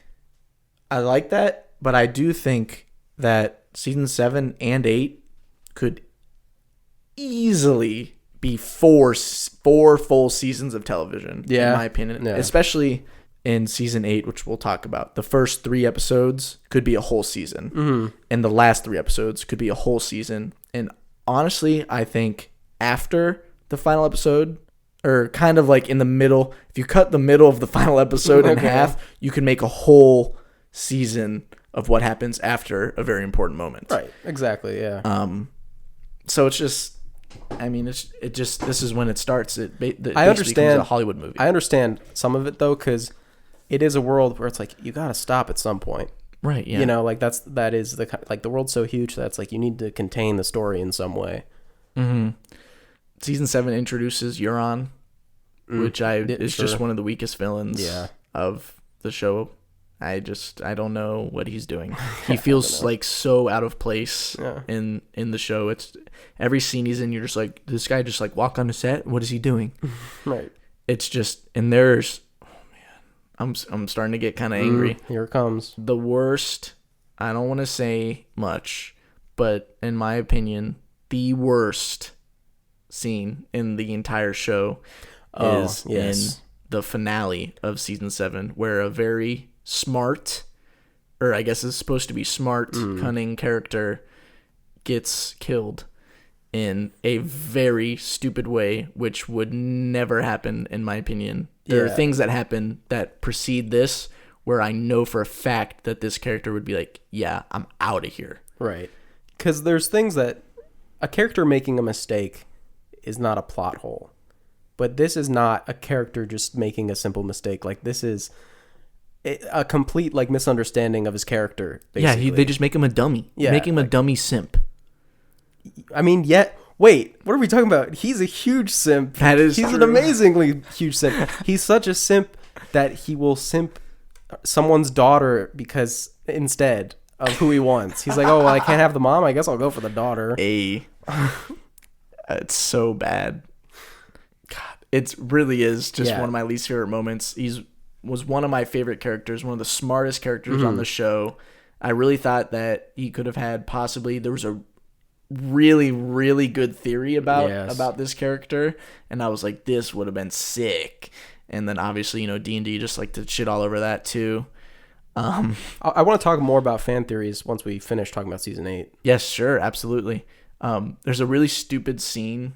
Speaker 2: I like that, but I do think that season 7 and 8 could easily be four full seasons of television, in my opinion.
Speaker 1: Yeah.
Speaker 2: Especially in season 8, which we'll talk about. The first 3 episodes could be a whole season, and the last 3 episodes could be a whole season. And honestly, I think after the final episode, or kind of like in the middle, if you cut the middle of the final episode in half, you can make a whole season of what happens after a very important moment.
Speaker 1: Right. Exactly. Yeah.
Speaker 2: So it's just, I mean, this is when it starts. It
Speaker 1: I understand
Speaker 2: a Hollywood movie.
Speaker 1: I understand some of it though, because it is a world where it's like you got to stop at some point.
Speaker 2: Right. Yeah.
Speaker 1: You know, like that is the world's so huge that's like you need to contain the story in some way.
Speaker 2: Mm-hmm. Season 7 introduces Euron, which is just one of the weakest villains of the show. I don't know what he's doing. He feels like so out of place in the show. It's every scene he's in, you're just like, this guy just like walk on the set. What is he doing?
Speaker 1: Right.
Speaker 2: It's just, and there's, oh man, I'm starting to get kind of angry.
Speaker 1: Here it comes.
Speaker 2: The worst. I don't want to say much, but in my opinion, the worst scene in the entire show is in the finale of season 7, where a very smart, or I guess it's supposed to be smart, cunning character gets killed in a very stupid way, which would never happen in my opinion. There are things that happen that precede this where I know for a fact that this character would be like, yeah, I'm out of here.
Speaker 1: Right. Because there's things that a character making a mistake is not a plot hole. But this is not a character just making a simple mistake. Like, this is a complete, like, misunderstanding of his character, basically.
Speaker 2: Yeah, they just make him a dummy.
Speaker 1: Yeah,
Speaker 2: make him a dummy simp.
Speaker 1: I mean, wait, what are we talking about? He's a huge simp. He's an amazingly huge simp. He's such a simp that he will simp someone's daughter because instead of who he wants. He's like, oh, well, I can't have the mom. I guess I'll go for the daughter.
Speaker 2: It's so bad. God, it really is just one of my least favorite moments. Was one of my favorite characters, one of the smartest characters on the show. I really thought that he could have had there was a really, really good theory about this character, and I was like, this would have been sick. And then obviously, D&D just like to shit all over that too.
Speaker 1: I want to talk more about fan theories once we finish talking about season 8.
Speaker 2: Yes, sure, absolutely. There's a really stupid scene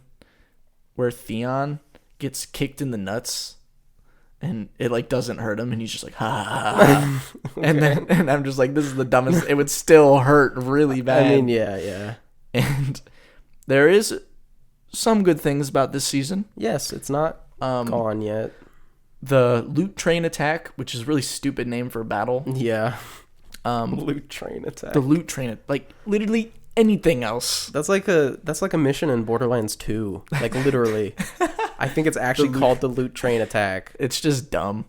Speaker 2: where Theon gets kicked in the nuts, and it like doesn't hurt him, and he's just like, ha. Okay. And I'm just like, this is the dumbest. It would still hurt really bad.
Speaker 1: I mean, yeah.
Speaker 2: And there is some good things about this season.
Speaker 1: Yes, it's not gone yet.
Speaker 2: The loot train attack, which is a really stupid name for a battle.
Speaker 1: Yeah. Loot train attack.
Speaker 2: The loot train, like literally anything else.
Speaker 1: That's like a mission in Borderlands 2. Like literally. I think it's actually called the loot train attack.
Speaker 2: It's just dumb.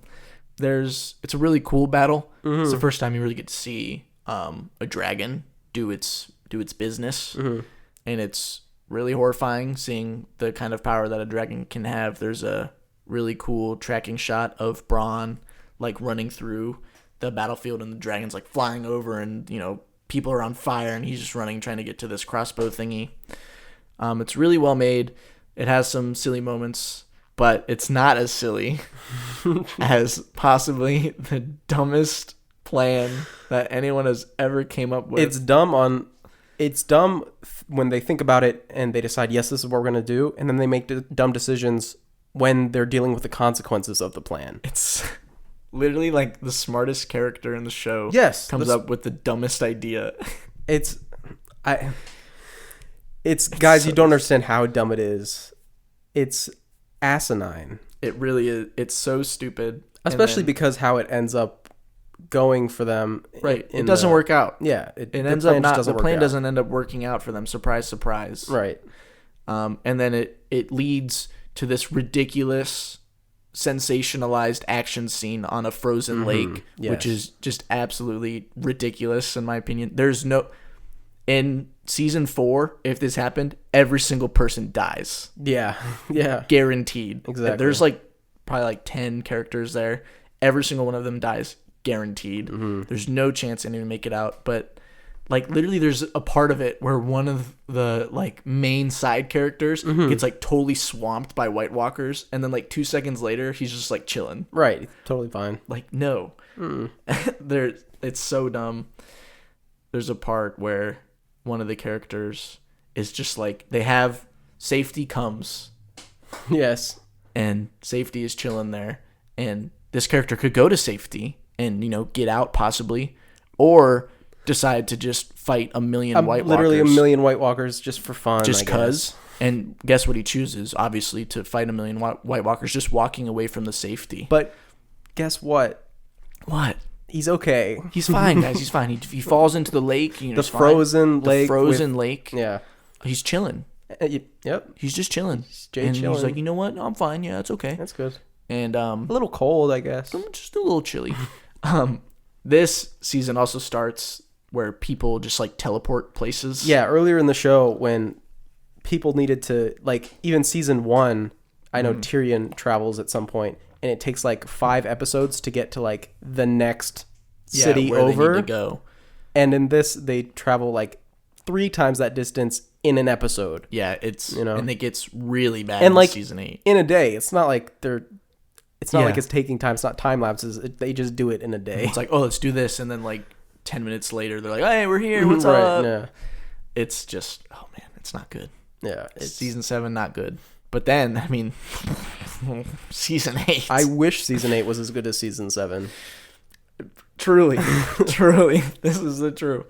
Speaker 2: It's a really cool battle. Mm-hmm. It's the first time you really get to see a dragon do its business. Mm-hmm. And it's really horrifying seeing the kind of power that a dragon can have. There's a really cool tracking shot of Bronn like running through the battlefield, and the dragon's like flying over, and people are on fire, and he's just running trying to get to this crossbow thingy. It's really well made. It has some silly moments, but it's not as silly as possibly the dumbest plan that anyone has ever came up with.
Speaker 1: It's dumb when they think about it and they decide, yes, this is what we're going to do, and then they make dumb decisions when they're dealing with the consequences of the plan.
Speaker 2: It's literally like the smartest character in the show comes up with the dumbest idea.
Speaker 1: It's guys, you don't understand how dumb it is. It's asinine.
Speaker 2: It really is. It's so stupid.
Speaker 1: Especially because how it ends up going for them.
Speaker 2: Right. It doesn't work out.
Speaker 1: Yeah.
Speaker 2: It ends up not. The plan doesn't end up working out for them. Surprise, surprise.
Speaker 1: Right.
Speaker 2: And then it leads to this ridiculous, sensationalized action scene on a frozen lake, which is just absolutely ridiculous in my opinion. In season 4, if this happened, every single person dies.
Speaker 1: Yeah.
Speaker 2: Guaranteed.
Speaker 1: Exactly.
Speaker 2: There's probably 10 characters there. Every single one of them dies. guaranteed. There's no chance anyone make it out. But like literally, there's a part of it where one of the like main side characters gets like totally swamped by White Walkers, and then like 2 seconds later, he's just like chilling.
Speaker 1: Right, totally fine.
Speaker 2: Like no, it's so dumb. There's a part where one of the characters is just like they have Safety comes.
Speaker 1: Yes.
Speaker 2: And Safety is chilling there. And this character could go to Safety and, get out possibly. Or decide to just fight a million White Walkers.
Speaker 1: Literally a million White Walkers just for fun.
Speaker 2: Just because. And guess what he chooses? Obviously to fight a million White Walkers just walking away from the Safety.
Speaker 1: But guess what?
Speaker 2: What?
Speaker 1: He's okay.
Speaker 2: He's fine, guys. He's fine. He falls into the lake.
Speaker 1: The frozen lake.
Speaker 2: The frozen lake.
Speaker 1: Yeah.
Speaker 2: He's chilling.
Speaker 1: Yep.
Speaker 2: He's just chilling.
Speaker 1: He's
Speaker 2: like, you know what? No, I'm fine. Yeah, it's okay.
Speaker 1: That's good.
Speaker 2: And
Speaker 1: a little cold, I guess.
Speaker 2: Just a little chilly. This season also starts where people just like teleport places.
Speaker 1: Yeah, earlier in the show when people needed to, like, even season 1, I know Tyrion travels at some point, and it takes like 5 episodes to get to like the next city
Speaker 2: where
Speaker 1: over.
Speaker 2: They need to go.
Speaker 1: And in this, they travel like 3 times that distance in an episode.
Speaker 2: Yeah, it's and it gets really bad
Speaker 1: and
Speaker 2: in
Speaker 1: like
Speaker 2: season 8.
Speaker 1: In a day. It's not like it's not like it's
Speaker 2: Yeah.
Speaker 1: taking time. It's not time lapses. They just do it in a day.
Speaker 2: It's like, oh, let's do this, and then like 10 minutes later, they're like, hey, we're here. What's
Speaker 1: Right,
Speaker 2: up?
Speaker 1: yeah.
Speaker 2: It's just, oh man, it's not good.
Speaker 1: Yeah,
Speaker 2: Season 7, not good. But then, I mean, season 8.
Speaker 1: I wish season 8 was as good as season 7.
Speaker 2: Truly, this is the truth.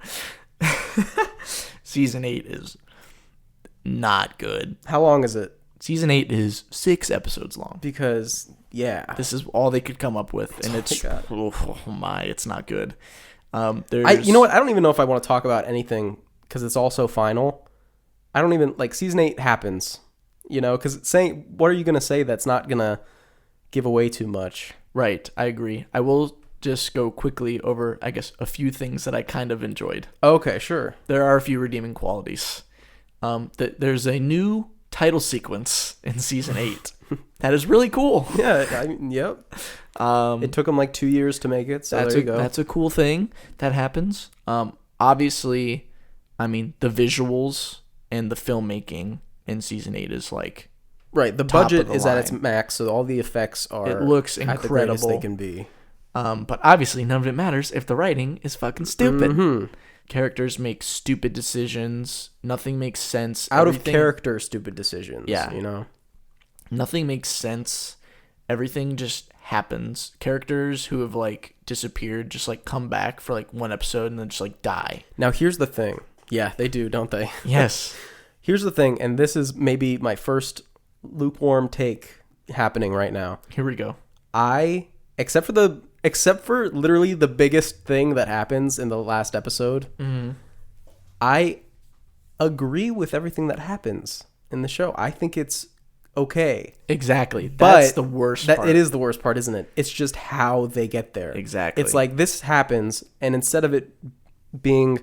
Speaker 2: Season 8 is not good.
Speaker 1: How long is it?
Speaker 2: Season 8 is 6 episodes long.
Speaker 1: Because, yeah.
Speaker 2: This is all they could come up with, and it's it's not good.
Speaker 1: You know what? I don't even know if I want to talk about anything because it's all so final. I don't even, like, season 8 happens, because saying, what are you going to say that's not going to give away too much?
Speaker 2: Right, I agree. I will just go quickly over, I guess, a few things that I kind of enjoyed.
Speaker 1: Okay, sure.
Speaker 2: There are a few redeeming qualities. There's a new title sequence in season 8 that is really cool.
Speaker 1: Yeah, yep. It took them like 2 years to make it, so there you go.
Speaker 2: That's a cool thing that happens. Obviously, I mean, the visuals and the filmmaking in season 8 is like
Speaker 1: right. The budget is at its max, so all the effects are.
Speaker 2: It looks
Speaker 1: at
Speaker 2: incredible.
Speaker 1: the greatest they can be.
Speaker 2: But obviously, none of it matters if the writing is fucking stupid. Mm-hmm. Characters make stupid decisions. Nothing makes sense.
Speaker 1: Out of character, stupid decisions.
Speaker 2: Yeah, nothing makes sense. Everything just happens. Characters who have like disappeared just like come back for like one episode and then just like die.
Speaker 1: Now here's the thing. Yeah, they do, don't they?
Speaker 2: Yes.
Speaker 1: Here's the thing, and this is maybe my first lukewarm take happening right now.
Speaker 2: Here we go.
Speaker 1: Except for literally the biggest thing that happens in the last episode, I agree with everything that happens in the show. I think it's okay.
Speaker 2: Exactly. That's the worst part.
Speaker 1: It is the worst part, isn't it? It's just how they get there.
Speaker 2: Exactly.
Speaker 1: It's like this happens, and instead of it being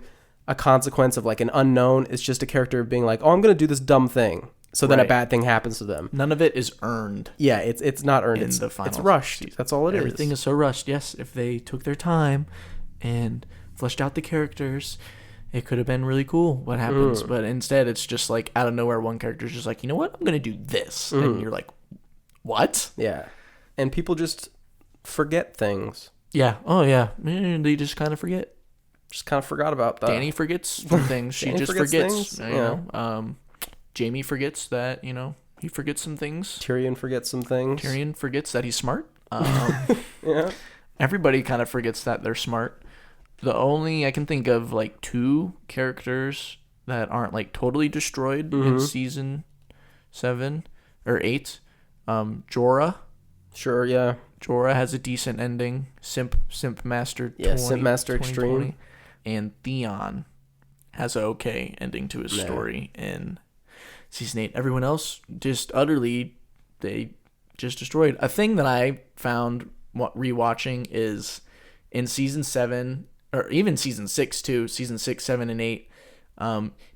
Speaker 1: a consequence of like an unknown, it's just a character being like, oh, I'm going to do this dumb thing. So then a bad thing happens to them.
Speaker 2: None of it is earned.
Speaker 1: Yeah, it's not earned. It's rushed. That's all it is.
Speaker 2: Everything is so rushed. Yes, if they took their time and fleshed out the characters, it could have been really cool what happens. But instead, it's just like out of nowhere, one character's just like, you know what? I'm going to do this. And you're like, what?
Speaker 1: Yeah. And people just forget things.
Speaker 2: Yeah. Oh, yeah. They just kind of forget.
Speaker 1: Just kind of forgot about that.
Speaker 2: Danny forgets some things. She just forgets.
Speaker 1: Things?
Speaker 2: You know, Jamie forgets that, he forgets some things.
Speaker 1: Tyrion forgets some things.
Speaker 2: Tyrion forgets that he's smart.
Speaker 1: Yeah.
Speaker 2: Everybody kind of forgets that they're smart. The only I can think of like 2 characters that aren't like totally destroyed in season 7 or 8. Jorah.
Speaker 1: Sure, yeah.
Speaker 2: Jorah has a decent ending. Simp Master.
Speaker 1: Yeah, Simp Master Extreme.
Speaker 2: And Theon has an okay ending to his story in season 8. Everyone else just utterly, they just destroyed. A thing that I found rewatching is in season 7, or even season 6 too, season 6, 7, and 8,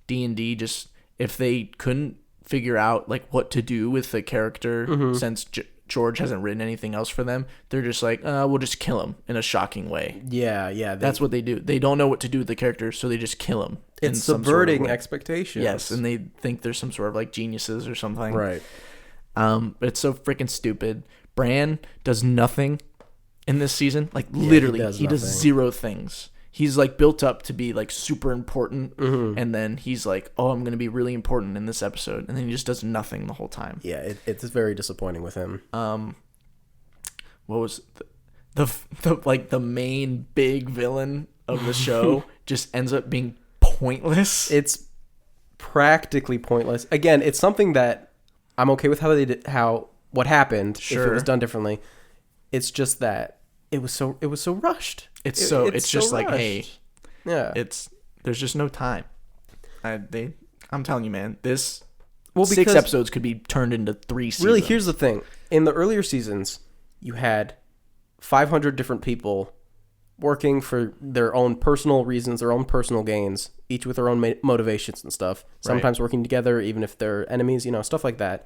Speaker 2: D&D just, if they couldn't figure out like what to do with the character since George hasn't written anything else for them, they're just like, we'll just kill him in a shocking way.
Speaker 1: Yeah.
Speaker 2: That's what they do. They don't know what to do with the characters, so they just kill him.
Speaker 1: It's subverting expectations.
Speaker 2: Yes, and they think there's some sort of like geniuses or something.
Speaker 1: Right.
Speaker 2: But it's so freaking stupid. Bran does nothing in this season. Like literally, he does zero things. He's like built up to be like super important, and then he's like, "Oh, I'm gonna be really important in this episode," and then he just does nothing the whole time.
Speaker 1: Yeah, it's very disappointing with him.
Speaker 2: What was the main big villain of the show just ends up being pointless?
Speaker 1: It's practically pointless. Again, it's something that I'm okay with how they did what happened if it was done differently. It's just that it was so rushed. It's just so like, hey,
Speaker 2: yeah, there's just no time. I'm telling you, man, this 6 episodes could be turned into 3 seasons.
Speaker 1: Really, here's the thing: in the earlier seasons, you had 500 different people working for their own personal reasons, their own personal gains, each with their own motivations and stuff. Sometimes working together, even if they're enemies, stuff like that.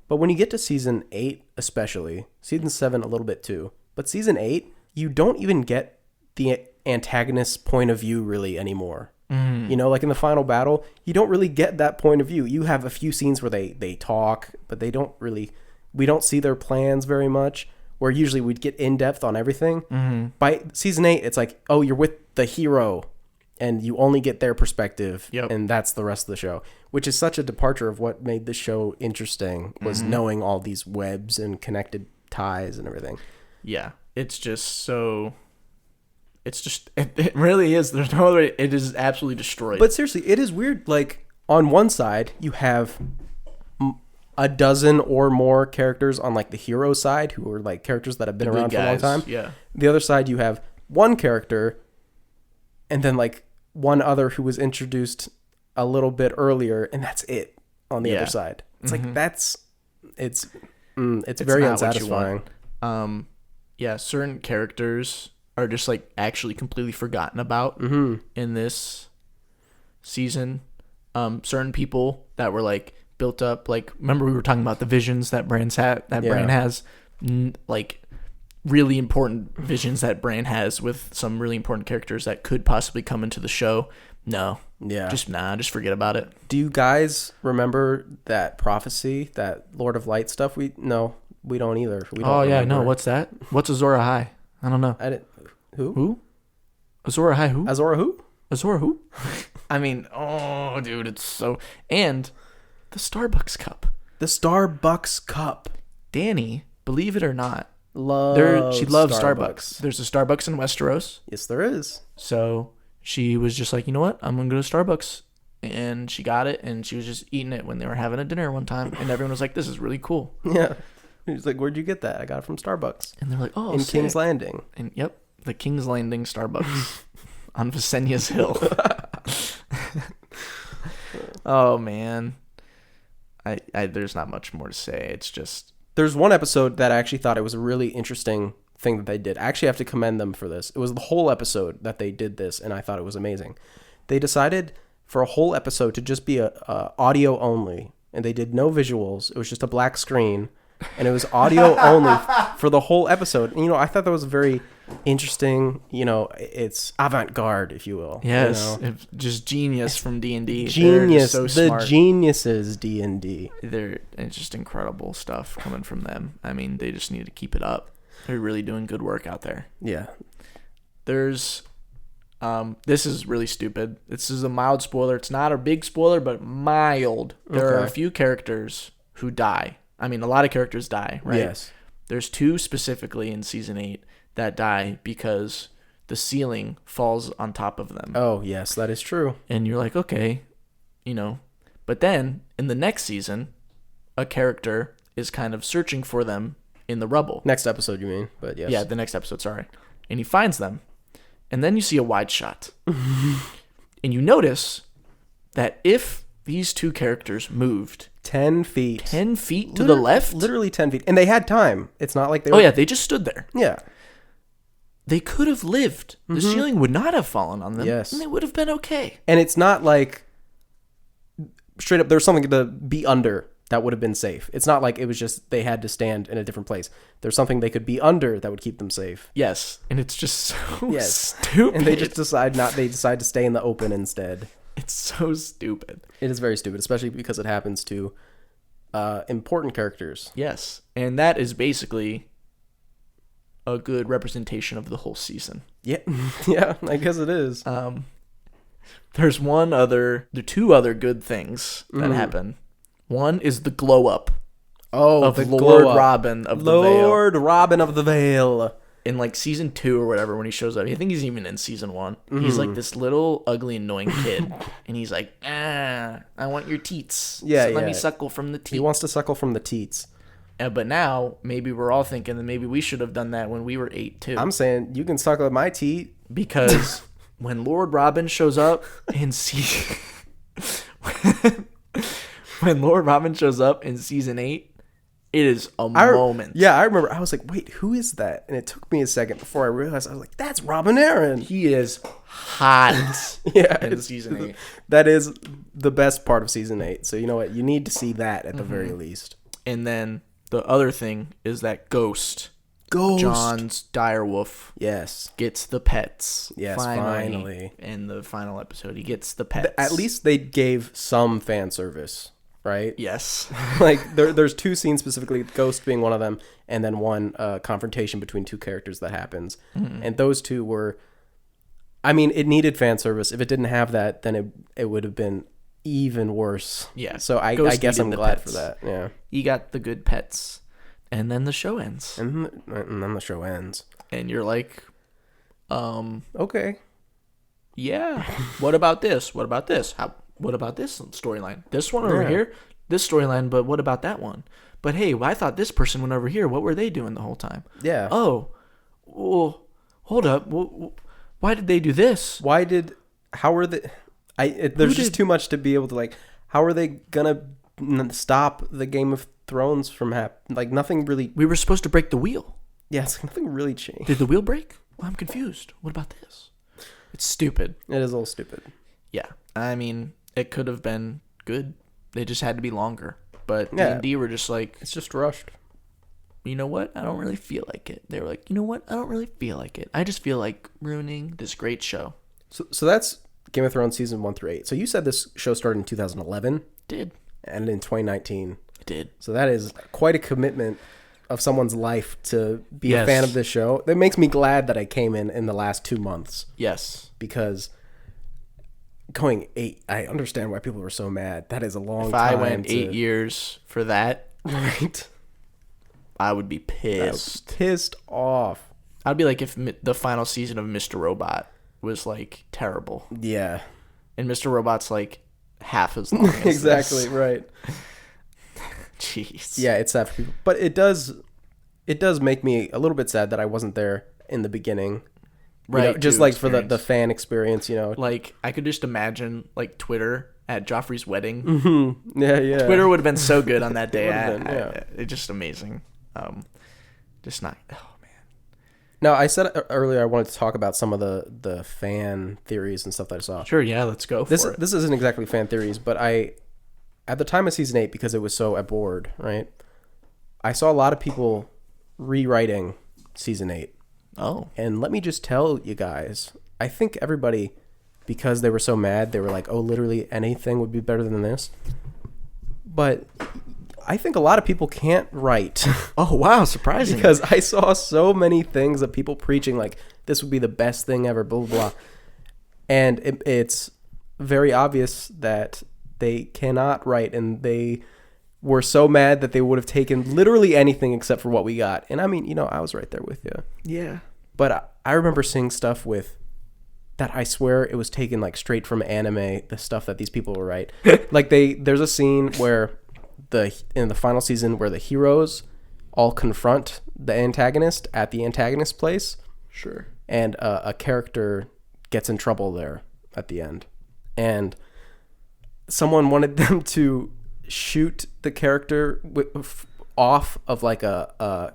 Speaker 1: But when you get to season 8, especially, season 7 a little bit too, but season 8, you don't even get the antagonist's point of view really anymore. Like in the final battle, you don't really get that point of view. You have a few scenes where they talk, but we don't see their plans very much, where usually we'd get in depth on everything. By season 8, it's like, oh, you're with the hero and you only get their perspective, and that's the rest of the show, which is such a departure of what made the show interesting, was knowing all these webs and connected ties and everything.
Speaker 2: Yeah, it's just so... It really is. There's no other way. It is absolutely destroyed.
Speaker 1: But seriously, it is weird. Like, on one side, you have a dozen or more characters on, like, the hero side, who are, like, characters that have been around for a long time.
Speaker 2: Yeah.
Speaker 1: The other side, you have one character, and then, like, one other who was introduced a little bit earlier, and that's it on the other side. It's like, it's very unsatisfying.
Speaker 2: Certain characters are just like actually completely forgotten about in this season. Certain people that were like built up, like, remember we were talking about the visions that Bran has, like really important visions that Bran has with some really important characters that could possibly come into the show. Just forget about it.
Speaker 1: Do you guys remember that prophecy, that Lord of Light stuff? We don't either.
Speaker 2: No, what's that? What's Azor Ahai? I don't know. Who? Azor Ahai who?
Speaker 1: Azor who?
Speaker 2: Azor who? I mean, oh, dude, it's so... And the Starbucks cup.
Speaker 1: The Starbucks cup.
Speaker 2: Dany, believe it or not, she loves Starbucks. There's a Starbucks in Westeros.
Speaker 1: Yes, there is.
Speaker 2: So she was just like, you know what? I'm going to go to Starbucks. And she got it, and she was just eating it when they were having a dinner one time. And everyone was like, this is really cool.
Speaker 1: Yeah. He's like, where'd you get that? I got it from Starbucks.
Speaker 2: And they're like, oh,
Speaker 1: in
Speaker 2: sick.
Speaker 1: King's Landing.
Speaker 2: And yep, the King's Landing Starbucks on Visenia's Hill. Oh man, I there's not much more to say. It's just,
Speaker 1: there's one episode that I actually thought it was a really interesting thing that they did. I actually have to commend them for this. It was the whole episode that they did this, and I thought it was amazing. They decided for a whole episode to just be a audio only, and they did no visuals. It was just a black screen. And it was audio only for the whole episode. And, I thought that was very interesting. It's avant-garde, if you will.
Speaker 2: Yes, just genius from D&D.
Speaker 1: Genius, so the geniuses D&D.
Speaker 2: It's just incredible stuff coming from them. I mean, they just need to keep it up. They're really doing good work out there.
Speaker 1: Yeah.
Speaker 2: There's, this is really stupid. This is a mild spoiler. It's not a big spoiler, but mild. There are a few characters who die. I mean, a lot of characters die, right?
Speaker 1: Yes.
Speaker 2: There's 2 specifically in season 8 that die because the ceiling falls on top of them.
Speaker 1: Oh, yes, that is true.
Speaker 2: And you're like, okay, But then, in the next season, a character is kind of searching for them in the rubble.
Speaker 1: Next episode, you mean? But yes.
Speaker 2: Yeah, the next episode, sorry. And he finds them. And then you see a wide shot. And you notice that if these 2 characters moved
Speaker 1: 10 feet
Speaker 2: to the left,
Speaker 1: literally 10 feet, and they had time. It's not like they were...
Speaker 2: Oh yeah, they just stood there.
Speaker 1: Yeah,
Speaker 2: they could have lived. The ceiling would not have fallen on them.
Speaker 1: Yes,
Speaker 2: and they would have been okay.
Speaker 1: And it's not like straight up there's something to be under. that would have been safe. It's not like it was just they had to stand in a different place. There's something they could be under that would keep them safe.
Speaker 2: Yes, and it's just so
Speaker 1: Yes.
Speaker 2: stupid.
Speaker 1: And they just decide to stay in the open instead.
Speaker 2: It's so stupid.
Speaker 1: It is very stupid, especially because it happens to important characters.
Speaker 2: Yes, and that is basically a good representation of the whole season.
Speaker 1: Yeah, yeah, I guess it is.
Speaker 2: There's two other good things that happen. One is the glow up of
Speaker 1: the
Speaker 2: Lord
Speaker 1: glow up.
Speaker 2: Robin of the Vale.
Speaker 1: Lord Robin of the Vale.
Speaker 2: In like season 2 or whatever, when he shows up, I think he's even in season 1. He's like this little ugly annoying kid, and he's like, I want your teats.
Speaker 1: Yeah,
Speaker 2: so let me suckle from the teats.
Speaker 1: He wants to suckle from the teats.
Speaker 2: But now maybe we're all thinking that maybe we should have done that when we were 8 too.
Speaker 1: I'm saying you can suckle at my teat
Speaker 2: Because when Lord Robin shows up in season when Lord Robin shows up in season 8, it is a moment.
Speaker 1: Yeah, I remember. I was like, wait, who is that? And it took me a second before I realized. I was like, that's Robin Aaron.
Speaker 2: He is hot.
Speaker 1: Yeah,
Speaker 2: in season 8.
Speaker 1: That is the best part of season 8. So you know what? You need to see that at the very least.
Speaker 2: And then the other thing is that Ghost,
Speaker 1: Ghost.
Speaker 2: John's direwolf,
Speaker 1: Yes.
Speaker 2: gets the pets.
Speaker 1: Yes, finally.
Speaker 2: In the final episode, he gets the pets.
Speaker 1: At least they gave some fan service, right?
Speaker 2: Yes.
Speaker 1: Like there's 2 scenes specifically, Ghost being one of them, and then one confrontation between 2 characters that happens. And those 2 were, I mean, it needed fan service. If it didn't have that, then it would have been even worse.
Speaker 2: Yeah.
Speaker 1: So I guess I'm glad for that. Yeah.
Speaker 2: He got the good pets. And then the show ends.
Speaker 1: And then the show ends.
Speaker 2: And you're like,
Speaker 1: okay.
Speaker 2: Yeah. What about this? What about this? What about this storyline? This one over here? This storyline, but what about that one? But hey, I thought this person went over here. What were they doing the whole time?
Speaker 1: Yeah.
Speaker 2: Oh, well, hold up. Why did they do this?
Speaker 1: How are they... there's just too much to be able to, like, how are they gonna stop the Game of Thrones from happening? Like, nothing really...
Speaker 2: We were supposed to break the wheel.
Speaker 1: Yeah, it's nothing really changed.
Speaker 2: Did the wheel break? Well, I'm confused. What about this? It's stupid.
Speaker 1: It is all stupid.
Speaker 2: Yeah. I mean, it could have been good. They just had to be longer. But
Speaker 1: Yeah.
Speaker 2: D&D were just like...
Speaker 1: It's just rushed.
Speaker 2: You know what? I don't really feel like it. They were like, you know what? I don't really feel like it. I just feel like ruining this great show.
Speaker 1: So that's Game of Thrones season 1 through 8. So you said this show started in 2011.
Speaker 2: Did.
Speaker 1: And in 2019.
Speaker 2: It did.
Speaker 1: So that is quite a commitment of someone's life to be
Speaker 2: Yes.
Speaker 1: a fan of this show. That makes me glad that I came in the last 2 months.
Speaker 2: Yes.
Speaker 1: Because going 8, I understand why people were so mad. That is a long
Speaker 2: If
Speaker 1: time.
Speaker 2: I went 8 years for that,
Speaker 1: Right.
Speaker 2: I would be pissed.
Speaker 1: Pissed off.
Speaker 2: I'd be like if the final season of Mr. Robot was like terrible.
Speaker 1: Yeah.
Speaker 2: And Mr. Robot's like half as long as
Speaker 1: Exactly,
Speaker 2: this.
Speaker 1: right.
Speaker 2: Jeez.
Speaker 1: Yeah, it's sad for people. But it does make me a little bit sad that I wasn't there in the beginning.
Speaker 2: Right.
Speaker 1: You know, just
Speaker 2: to
Speaker 1: like for the
Speaker 2: experience.
Speaker 1: fan experience, you know.
Speaker 2: Like, I could just imagine, like, Twitter at Joffrey's wedding.
Speaker 1: Mm-hmm. Yeah.
Speaker 2: Twitter would have been so good on that day.
Speaker 1: It would've been,
Speaker 2: It's just amazing. Just not... Oh, man.
Speaker 1: Now, I said earlier I wanted to talk about some of the fan theories and stuff that I saw.
Speaker 2: Sure, yeah, let's go for it.
Speaker 1: This isn't exactly fan theories, but at the time of season 8, because it was so abhorred, right? I saw a lot of people rewriting season 8.
Speaker 2: Oh.
Speaker 1: And let me just tell you guys, I think everybody, because they were so mad, they were like, oh, literally anything would be better than this. But I think a lot of people can't write.
Speaker 2: Oh, wow, surprising.
Speaker 1: Because I saw so many things of people preaching like, this would be the best thing ever, blah, blah, blah. And it's very obvious that they cannot write, and they were so mad that they would have taken literally anything except for what we got. And I mean, you know, I was right there with you.
Speaker 2: Yeah.
Speaker 1: But I remember seeing stuff with that I swear it was taken like straight from anime, the stuff that these people will write. Like there's a scene where in the final season where the heroes all confront the antagonist at the antagonist's place.
Speaker 2: Sure.
Speaker 1: And a character gets in trouble there at the end. And someone wanted them to shoot the character off of like a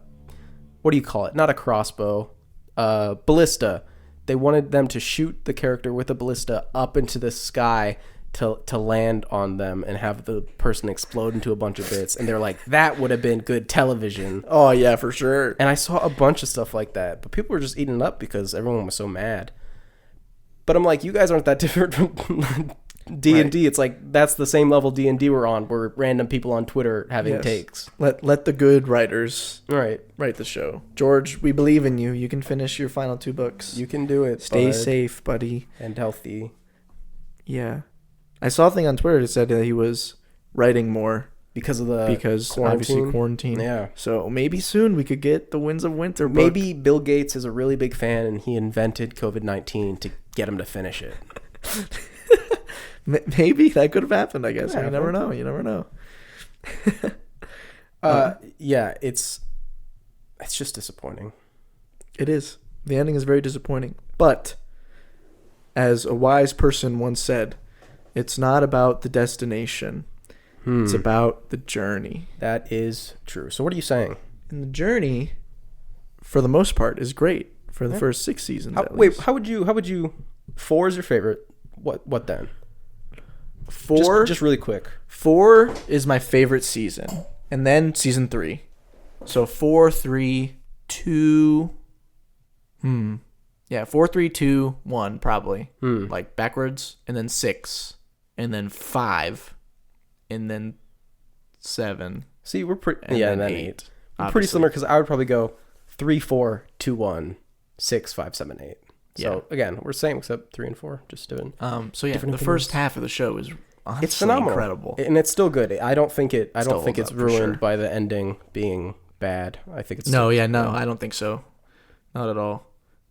Speaker 1: what do you call it? Not a crossbow, ballista. They wanted them to shoot the character with a ballista up into the sky to land on them and have the person explode into a bunch of bits, and they're like, that would have been good television.
Speaker 2: Oh yeah, for sure.
Speaker 1: And I saw a bunch of stuff like that, but people were just eating it up because everyone was so mad. But I'm like, you guys aren't that different from D&D. Right. It's like, that's the same level D&D we're on, where random people on Twitter having takes.
Speaker 2: Let the good writers
Speaker 1: write
Speaker 2: the show. George, we believe in you. You can finish your final 2 books.
Speaker 1: You can do it.
Speaker 2: Stay safe, buddy.
Speaker 1: And healthy.
Speaker 2: Yeah. I saw a thing on Twitter that said that he was writing more.
Speaker 1: Because
Speaker 2: obviously quarantine.
Speaker 1: Yeah.
Speaker 2: So maybe soon we could get the Winds of Winter book.
Speaker 1: Maybe Bill Gates is a really big fan and he invented COVID-19 to get him to finish it.
Speaker 2: Maybe that could have happened, I guess. You never know. You never know.
Speaker 1: Yeah, it's just disappointing.
Speaker 2: It is. The ending is very disappointing. But as a wise person once said, it's not about the destination. It's about the journey.
Speaker 1: That is true. So what are you saying?
Speaker 2: And the journey, for the most part, is great for the first 6 seasons.
Speaker 1: How would you? 4 is your favorite. What then?
Speaker 2: 4,
Speaker 1: just really quick.
Speaker 2: 4 is my favorite season, and then season 3. So 4, 3, 2. Yeah, 4, 3, 2, 1 probably. Like backwards, and then 6, and then 5. And then 7.
Speaker 1: See, we're pretty... and then 8. We're
Speaker 2: Obviously.
Speaker 1: Pretty similar, because I would probably go 3, 4, 2, 1, 6, 5, 7, 8. So, again, we're same except 3 and 4. Just doing...
Speaker 2: So, yeah, the first half of the show is honestly
Speaker 1: it's phenomenal.
Speaker 2: Incredible.
Speaker 1: And it's still good. I don't think it's ruined by the ending being bad. I think it's...
Speaker 2: No, I don't think so. Not at all.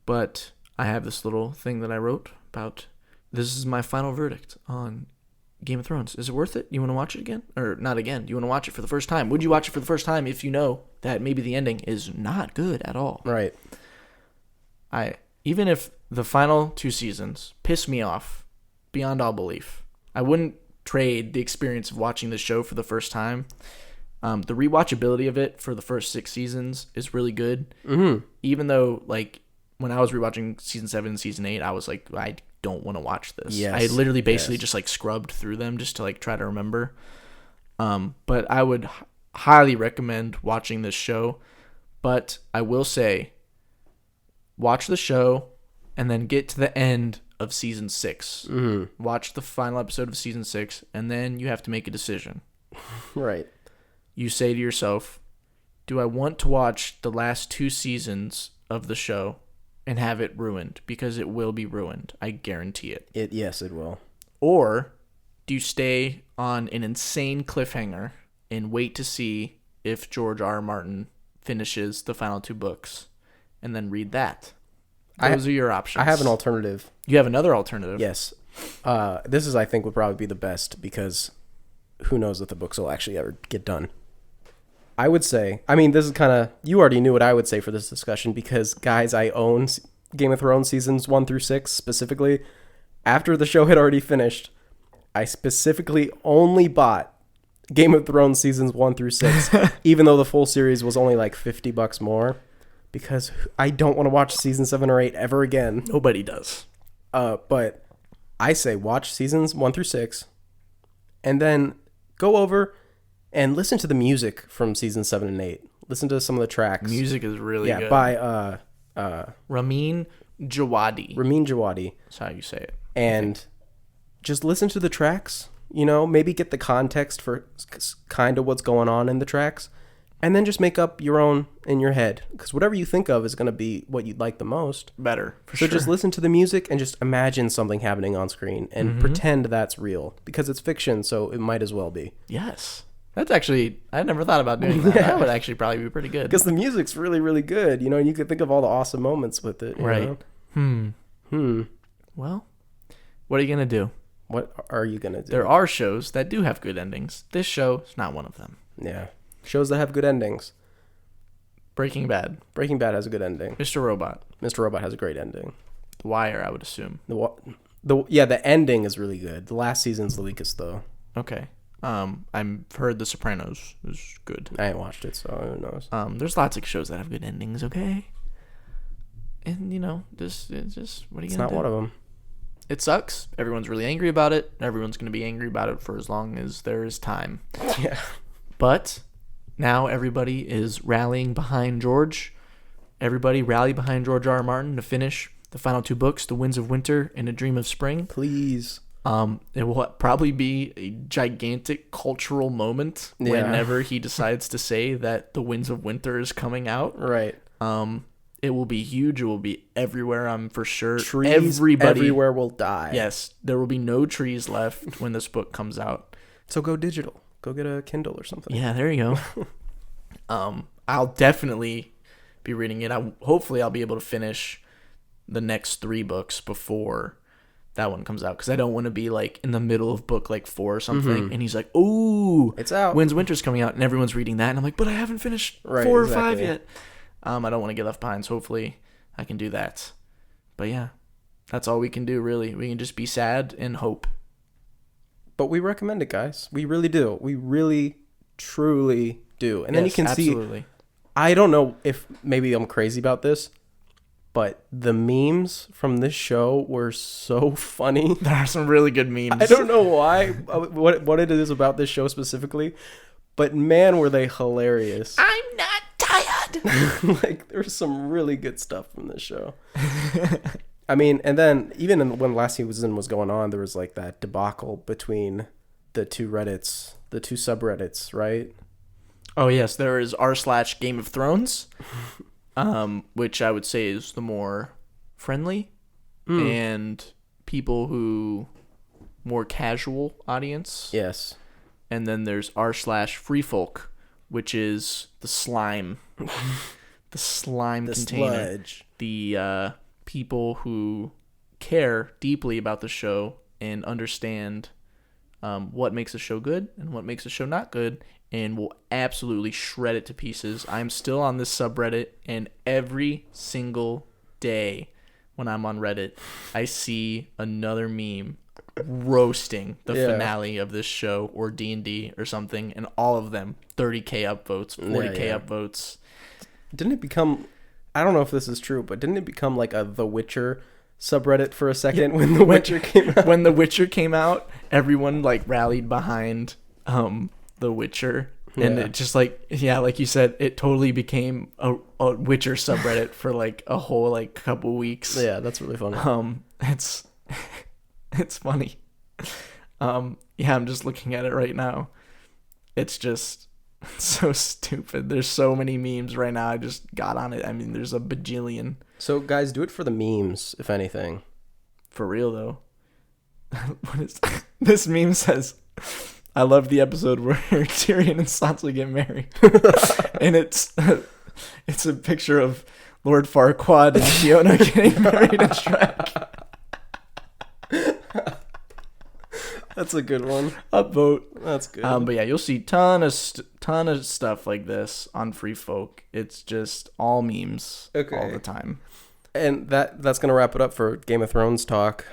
Speaker 2: But I have this little thing that I wrote about... This is my final verdict on... Game of Thrones. Is it worth it? You want to watch it again? Or not again. Do you want to watch it for the first time? Would you watch it for the first time if you know that maybe the ending is not good at all?
Speaker 1: Right.
Speaker 2: Even if the final 2 seasons piss me off beyond all belief, I wouldn't trade the experience of watching the show for the first time. The rewatchability of it for the first 6 seasons is really good. Mm-hmm. Even though, like, when I was rewatching season 7 and season 8, I was like, I don't want to watch this.
Speaker 1: Yes.
Speaker 2: I literally basically just like scrubbed through them just to like try to remember. But I would highly recommend watching this show. But I will say, watch the show and then get to the end of season 6. Mm-hmm. Watch the final episode of season 6, and then you have to make a decision.
Speaker 1: Right.
Speaker 2: You say to yourself, do I want to watch the last 2 seasons of the show and have it ruined? Because it will be ruined. I guarantee it.
Speaker 1: Yes, it will.
Speaker 2: Or do you stay on an insane cliffhanger and wait to see if George R. R. Martin finishes the final 2 books and then read that? Those are your options.
Speaker 1: I have an alternative.
Speaker 2: You have another alternative?
Speaker 1: Yes. This is, I think, would probably be the best, because who knows if the books will actually ever get done. I would say, this is kind of, you already knew what I would say for this discussion, because, guys, I own Game of Thrones seasons 1 through 6 specifically. After the show had already finished, I specifically only bought Game of Thrones seasons 1 through 6, even though the full series was only like $50 more, because I don't want to watch season 7 or 8 ever again.
Speaker 2: Nobody does.
Speaker 1: But I say watch seasons 1 through 6, and then go over and listen to the music from season 7 and 8. Listen to some of the tracks.
Speaker 2: Music is really good.
Speaker 1: Yeah, by
Speaker 2: Ramin Djawadi.
Speaker 1: Ramin Djawadi.
Speaker 2: That's how you say it.
Speaker 1: And just listen to the tracks. Maybe get the context for kind of what's going on in the tracks. And then just make up your own in your head. Because whatever you think of is going to be what you'd like the most.
Speaker 2: Better, for
Speaker 1: so
Speaker 2: sure.
Speaker 1: Just listen to the music and just imagine something happening on screen. And pretend that's real. Because it's fiction, so it might as well be.
Speaker 2: Yes. That's actually, I never thought about doing that. That would actually probably be pretty good.
Speaker 1: Because the music's really, really good. And you could think of all the awesome moments with it.
Speaker 2: Right. Well, what are you going to do?
Speaker 1: What are you going to do?
Speaker 2: There are shows that do have good endings. This show is not one of them.
Speaker 1: Yeah. Shows that have good endings.
Speaker 2: Breaking Bad.
Speaker 1: Breaking Bad has a good ending.
Speaker 2: Mr. Robot.
Speaker 1: Mr. Robot has a great ending.
Speaker 2: The Wire, I would assume.
Speaker 1: The ending is really good. The last season's the weakest, though.
Speaker 2: Okay. I've heard The Sopranos is good.
Speaker 1: I ain't watched it, so who knows.
Speaker 2: There's lots of shows that have good endings, okay? And, just what are you going to do?
Speaker 1: It's not one of them.
Speaker 2: it sucks. Everyone's really angry about it. Everyone's going to be angry about it for as long as there is time.
Speaker 1: Yeah.
Speaker 2: But now everybody is rallying behind George. Everybody rally behind George R. R. Martin to finish the final 2 books, The Winds of Winter and A Dream of Spring.
Speaker 1: Please.
Speaker 2: It will probably be a gigantic cultural moment whenever he decides to say that The Winds of Winter is coming out.
Speaker 1: Right.
Speaker 2: It will be huge. It will be everywhere, I'm for sure.
Speaker 1: Trees everywhere will die.
Speaker 2: Yes, there will be no trees left when this book comes out.
Speaker 1: So go digital. Go get a Kindle or something.
Speaker 2: Yeah, there you go. I'll definitely be reading it. Hopefully I'll be able to finish the next 3 books before that one comes out, because I don't want to be like in the middle of book like 4 or something, and he's like, "Ooh,
Speaker 1: it's out.
Speaker 2: Winds of Winter's coming out," and everyone's reading that, and I'm like, "But I haven't finished 4 or 5 yet." I don't want to get left behind, so hopefully I can do that. But yeah, that's all we can do, really. We can just be sad and hope.
Speaker 1: But we recommend it, guys. We really do. We really, truly do. And then you can see, I don't know if maybe I'm crazy about this, but the memes from this show were so funny.
Speaker 2: There are some really good memes.
Speaker 1: I don't know why, what it is about this show specifically, but man, were they hilarious.
Speaker 2: I'm not tired.
Speaker 1: Like, there's some really good stuff from this show. I mean, and then even when last season was going on, there was like that debacle between the 2 subreddits, right?
Speaker 2: Oh yes, there is r/Game of Thrones, which I would say is the more friendly, and people who more casual audience.
Speaker 1: Yes.
Speaker 2: And then there's r/Free Folk, which is the slime, the slime container,
Speaker 1: sludge.
Speaker 2: The people who care deeply about the show and understand what makes a show good and what makes a show not good, and will absolutely shred it to pieces. I'm still on this subreddit, and every single day when I'm on Reddit, I see another meme roasting the finale of this show or D&D or something, and all of them 30k upvotes, 40k upvotes.
Speaker 1: Didn't it become, I don't know if this is true, but didn't it become like a The Witcher subreddit for a second when The Witcher came out?
Speaker 2: When The Witcher came out, everyone like rallied behind The Witcher, and it just like you said, it totally became a Witcher subreddit for like a whole like couple weeks.
Speaker 1: Yeah, that's really funny.
Speaker 2: It's funny. I'm just looking at it right now. It's just so stupid. There's so many memes right now. I just got on it. I mean, there's a bajillion.
Speaker 1: So guys, do it for the memes, if anything.
Speaker 2: For real though. What is this meme says? I love the episode where Tyrion and Sansa get married, and it's a picture of Lord Farquaad and Fiona getting married in Shrek.
Speaker 1: That's a good one.
Speaker 2: Upvote.
Speaker 1: That's good.
Speaker 2: But yeah, you'll see ton of stuff like this on Free Folk. It's just all memes all the time.
Speaker 1: And that's gonna wrap it up for Game of Thrones talk.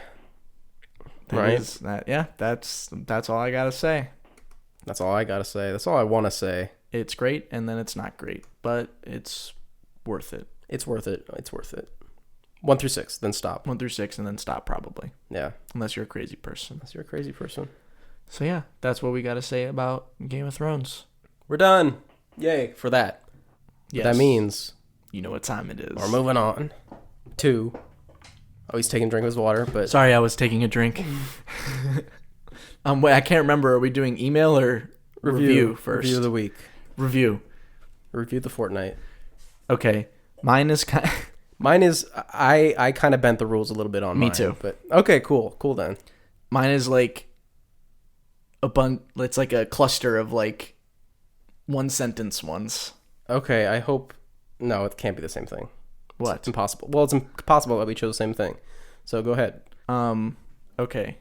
Speaker 2: That's all I gotta say.
Speaker 1: That's all I gotta say. That's all I want to say.
Speaker 2: It's great, and then it's not great, but it's worth it.
Speaker 1: It's worth it. It's worth it. 1 through 6, then stop.
Speaker 2: 1 through 6, and then stop, probably.
Speaker 1: Yeah.
Speaker 2: Unless you're a crazy person. So yeah, that's what we got to say about Game of Thrones.
Speaker 1: We're done. Yay for that. Yes. That means...
Speaker 2: You know what time it is.
Speaker 1: We're moving on to... Oh, he's taking a drink of his water, but...
Speaker 2: Sorry, I was taking a drink. Wait, I can't remember. Are we doing email or review first?
Speaker 1: Review of the week.
Speaker 2: Review
Speaker 1: the fortnight.
Speaker 2: Okay. Mine is...
Speaker 1: I kind of bent the rules a little bit on mine.
Speaker 2: Me too.
Speaker 1: But okay, cool then.
Speaker 2: Mine is like it's like a cluster of like one sentence ones.
Speaker 1: Okay, I hope. No, it can't be the same thing.
Speaker 2: What?
Speaker 1: It's impossible. Well, it's impossible that we chose the same thing. So go ahead.
Speaker 2: Okay.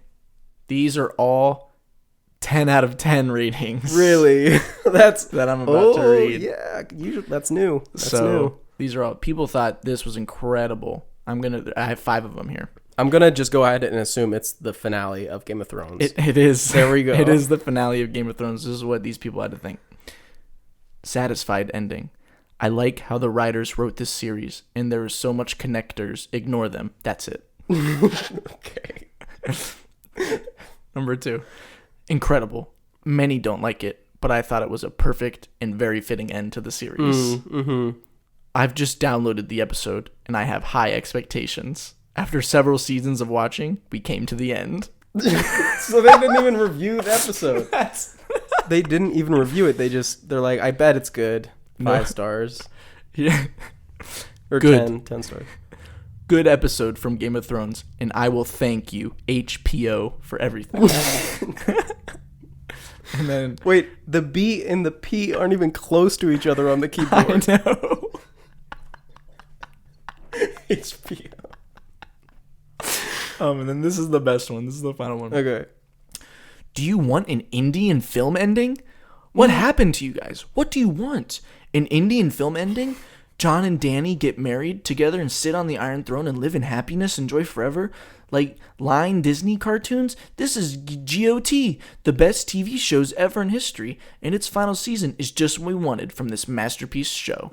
Speaker 2: These are all 10 out of 10 ratings.
Speaker 1: Really? That
Speaker 2: I'm about to read.
Speaker 1: Yeah, that's new.
Speaker 2: These are all, people thought this was incredible. I have 5 of them here.
Speaker 1: I'm going to just go ahead and assume it's the finale of Game of Thrones.
Speaker 2: It is.
Speaker 1: There we go.
Speaker 2: It is the finale of Game of Thrones. This is what these people had to think. Satisfied ending. I like how the writers wrote this series, and there is so much connectors. Ignore them. That's it.
Speaker 1: Okay.
Speaker 2: Number 2. Incredible. Many don't like it, but I thought it was a perfect and very fitting end to the series. I've just downloaded the episode, and I have high expectations. After several seasons of watching, we came to the end.
Speaker 1: So they didn't even review the episode. They didn't even review it. They're like, I bet it's good. 5 stars.
Speaker 2: Yeah.
Speaker 1: Or
Speaker 2: Good.
Speaker 1: 10 stars.
Speaker 2: Good episode from Game of Thrones, and I will thank you, HPO, for everything. And then...
Speaker 1: Wait, the B and the P aren't even close to each other on the keyboard.
Speaker 2: I know.
Speaker 1: HBO.
Speaker 2: And then this is the best one. This is the final one.
Speaker 1: Okay.
Speaker 2: Do you want an Indian film ending? What happened to you guys? What do you want? An Indian film ending? John and Danny get married together and sit on the Iron Throne and live in happiness and joy forever? Like line Disney cartoons? This is GOT, the best TV shows ever in history, and its final season is just what we wanted from this masterpiece show.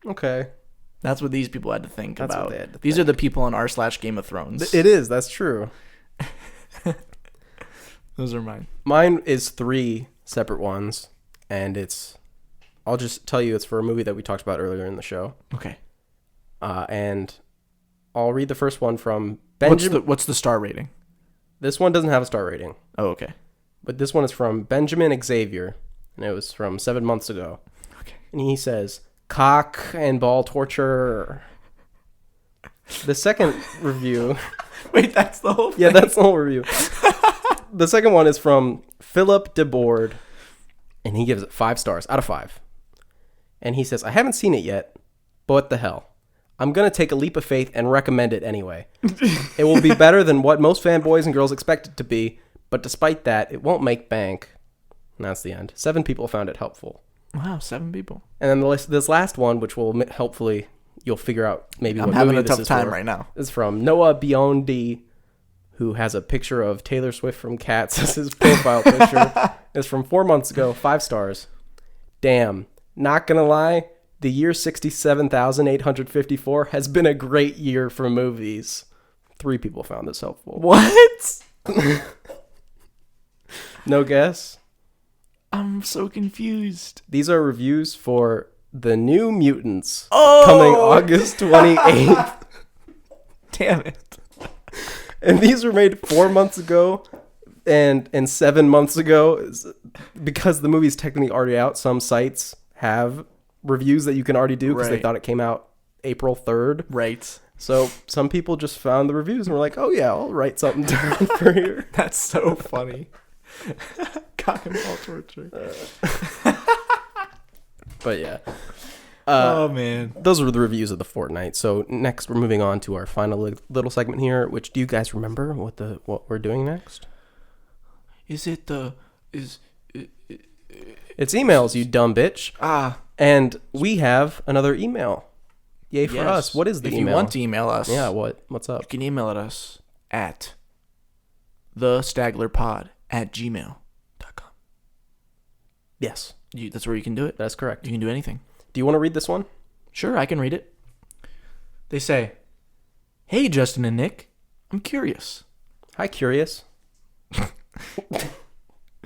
Speaker 1: Okay.
Speaker 2: That's what these people had to think
Speaker 1: That's
Speaker 2: about.
Speaker 1: what they had to
Speaker 2: These
Speaker 1: think.
Speaker 2: are the people on r/Game of Thrones.
Speaker 1: It is. That's true.
Speaker 2: Those are mine.
Speaker 1: Mine is 3 separate ones, and I'll just tell you it's for a movie that we talked about earlier in the show.
Speaker 2: Okay.
Speaker 1: And I'll read the first one from Benjamin.
Speaker 2: What's the star rating?
Speaker 1: This one doesn't have a star rating,
Speaker 2: Oh, okay.
Speaker 1: but this one is from Benjamin Xavier, and it was from 7 months ago.
Speaker 2: Okay.
Speaker 1: And he says, cock and ball torture. The second review...
Speaker 2: Wait, that's the whole thing?
Speaker 1: Yeah, that's the whole review. The second one is from Philip DeBoard, and he gives it 5 stars out of 5. And he says, I haven't seen it yet, but what the hell? I'm going to take a leap of faith and recommend it anyway. It will be better than what most fanboys and girls expect it to be, but despite that, it won't make bank. And that's the end. 7 people found it helpful.
Speaker 2: Wow, 7 people.
Speaker 1: And then this last one, which will hopefully you'll figure out maybe
Speaker 2: I'm
Speaker 1: what
Speaker 2: having
Speaker 1: movie
Speaker 2: a tough
Speaker 1: this is
Speaker 2: time
Speaker 1: for,
Speaker 2: right now.
Speaker 1: is from Noah Biondi, who has a picture of Taylor Swift from Cats as his profile picture. It's from 4 months ago, 5 stars. Damn, not gonna lie, the year 67,854 has been a great year for movies. 3 people found this helpful.
Speaker 2: What?
Speaker 1: No guess?
Speaker 2: I'm so confused.
Speaker 1: These are reviews for The New Mutants,
Speaker 2: Oh!
Speaker 1: coming August 28th.
Speaker 2: Damn it.
Speaker 1: And these were made 4 months ago and 7 months ago. Because the movie's technically already out, some sites have reviews that you can already do because they
Speaker 2: Right.
Speaker 1: thought it came out April 3rd.
Speaker 2: Right.
Speaker 1: So some people just found the reviews and were like, oh yeah, I'll write something down for here.
Speaker 2: That's so funny. Cock and ball torture.
Speaker 1: But yeah.
Speaker 2: Oh, man.
Speaker 1: Those were the reviews of the fortnight. So next we're moving on to our final little segment here, which do you guys remember what we're doing next?
Speaker 2: Is it the...
Speaker 1: It's emails, you dumb bitch. And we have another email. Yay for us. What is the email?
Speaker 2: If you want to email us...
Speaker 1: Yeah, what's up?
Speaker 2: You can email at us at thestaglerpod@gmail.com.
Speaker 1: Yes,
Speaker 2: That's where you can do it.
Speaker 1: that's correct.
Speaker 2: You can do anything.
Speaker 1: Do you want to read this one?
Speaker 2: Sure, I can read it. They say, hey, Justin and Nick, I'm curious.
Speaker 1: Hi, Curious.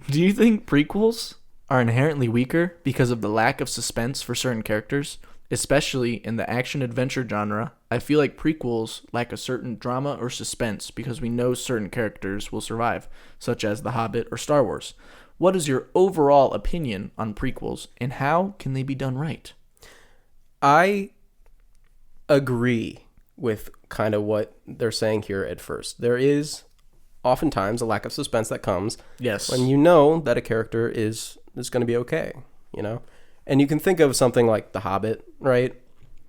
Speaker 2: Do you think prequels are inherently weaker because of the lack of suspense for certain characters? Especially in the action-adventure genre, I feel like prequels lack a certain drama or suspense because we know certain characters will survive, such as The Hobbit or Star Wars. What is your overall opinion on prequels, and how can they be done right?
Speaker 1: I agree with kind of what they're saying here at first. There is oftentimes a lack of suspense that comes
Speaker 2: Yes.
Speaker 1: when you know that a character is going to be okay, you know? And you can think of something like The Hobbit, right?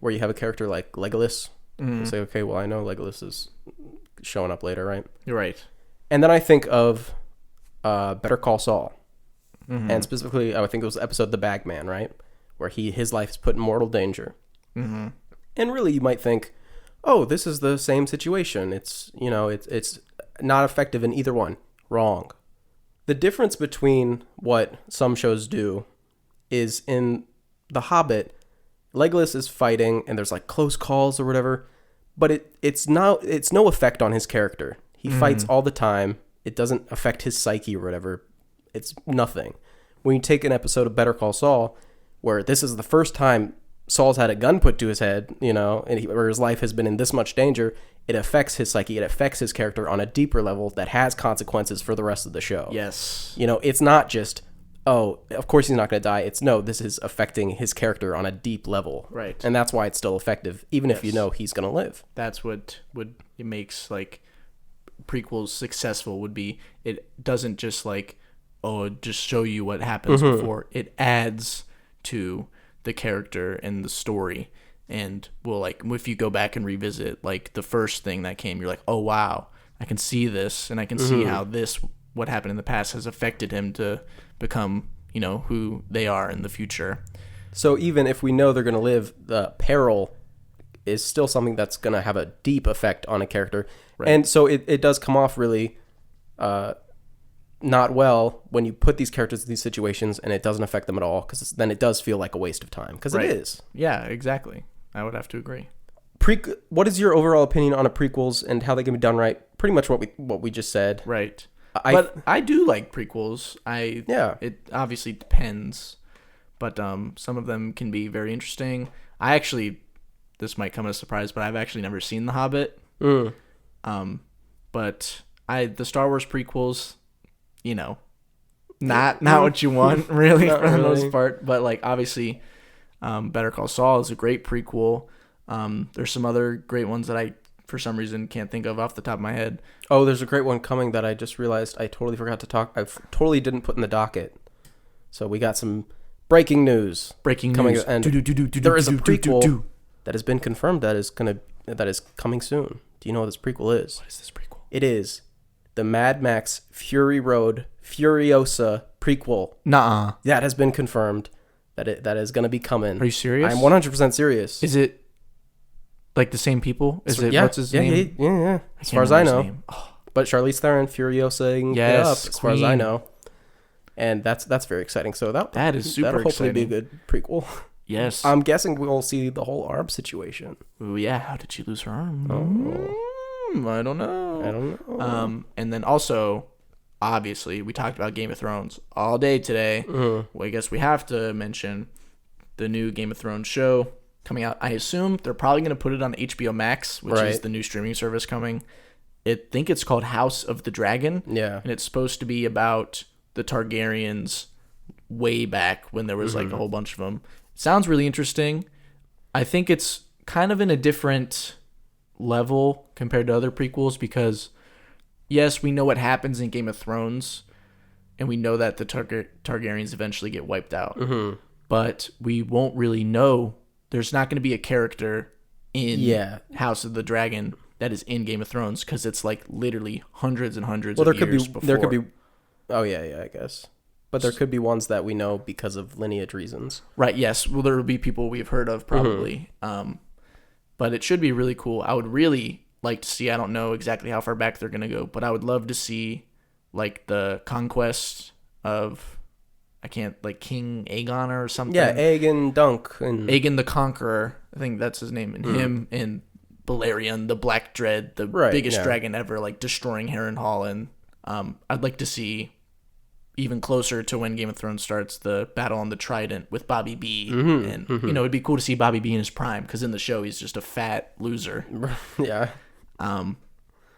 Speaker 1: Where you have a character like Legolas. You say, okay, well, I know Legolas is showing up later, right?
Speaker 2: You're right.
Speaker 1: And then I think of Better Call Saul. And specifically, I think it was the episode The Bagman, right? Where his life is put in mortal danger. And really, you might think, oh, this is the same situation. It's not effective in either one. Wrong. The difference between what some shows do is in The Hobbit, Legolas is fighting and there's like close calls or whatever, but it's no effect on his character. He fights all the time. It doesn't affect his psyche or whatever. It's nothing. When you take an episode of Better Call Saul, where this is the first time Saul's had a gun put to his head, you know, where his life has been in this much danger, it affects his psyche. It affects his character on a deeper level that has consequences for the rest of the show.
Speaker 2: Yes.
Speaker 1: You know, it's not just, oh, of course he's not going to die. It's no, this is affecting his character on a deep level.
Speaker 2: Right.
Speaker 1: And that's why it's still effective, even if you know he's going to live.
Speaker 2: That's what it makes like prequels successful would be. It doesn't just like, oh, just show you what happens before. It adds to the character and the story, and will like if you go back and revisit like the first thing that came, you're like, oh wow, I can see this, and I can see how what happened in the past has affected him to become, you know, who they are in the future.
Speaker 1: So even if we know they're going to live, the peril is still something that's going to have a deep effect on a character. Right. And so it does come off really not well when you put these characters in these situations and it doesn't affect them at all, because then it does feel like a waste of time, because it is.
Speaker 2: Yeah, exactly. I would have to agree.
Speaker 1: What is your overall opinion on prequels and how they can be done right? Pretty much what we just said.
Speaker 2: Right. But I do like prequels. It obviously depends, but some of them can be very interesting. This might come as a surprise, but I've actually never seen The Hobbit. But the Star Wars prequels, you know, not what you want really for the most part. But like obviously, Better Call Saul is a great prequel. There's some other great ones that I, for some reason, can't think of off the top of my head.
Speaker 1: Oh, there's a great one coming that I just realized I totally forgot to talk. I totally didn't put in the docket. So we got some breaking news. Coming, and there is a prequel that has been confirmed that is coming soon. Do you know what this prequel is?
Speaker 2: What is this prequel?
Speaker 1: It is the Mad Max Fury Road Furiosa prequel.
Speaker 2: Nuh-uh.
Speaker 1: That has been confirmed that is going to be coming.
Speaker 2: Are you serious?
Speaker 1: I'm 100% serious.
Speaker 2: Is it like the same people? What's his name?
Speaker 1: Yeah. As far as I know. Oh. But Charlize Theron Furiosa it up, as far as I know. And that's very exciting. So that is super that'll hopefully exciting. Be a good prequel.
Speaker 2: Yes.
Speaker 1: I'm guessing we'll see the whole arm situation.
Speaker 2: Oh yeah, how did she lose her arm? I don't know. And then also, obviously, we talked about Game of Thrones all day today. Well, I guess we have to mention the new Game of Thrones show coming out. I assume they're probably going to put it on HBO Max, which is the new streaming service coming. I think it's called House of the Dragon. Yeah. And it's supposed to be about the Targaryens way back when there was like a whole bunch of them. It sounds really interesting. I think it's kind of in a different level compared to other prequels because, yes, we know what happens in Game of Thrones, and we know that the Targaryens eventually get wiped out. But we won't really know. There's not going to be a character in House of the Dragon that is in Game of Thrones because it's like literally hundreds and hundreds of years before.
Speaker 1: There could be. Oh, yeah, I guess. But there could be ones that we know because of lineage reasons.
Speaker 2: Right, yes. Well, there will be people we've heard of probably. But it should be really cool. I would really like to see, I don't know exactly how far back they're going to go, but I would love to see like the conquest of, King Aegon or something.
Speaker 1: Yeah, Aegon Dunk.
Speaker 2: Aegon the Conqueror, I think that's his name. And him and Balerion, the Black Dread, the biggest dragon ever, like destroying Harrenhal. And I'd like to see, even closer to when Game of Thrones starts, the battle on the Trident with Bobby B. And, you know, it'd be cool to see Bobby B in his prime because in the show he's just a fat loser.
Speaker 1: Yeah.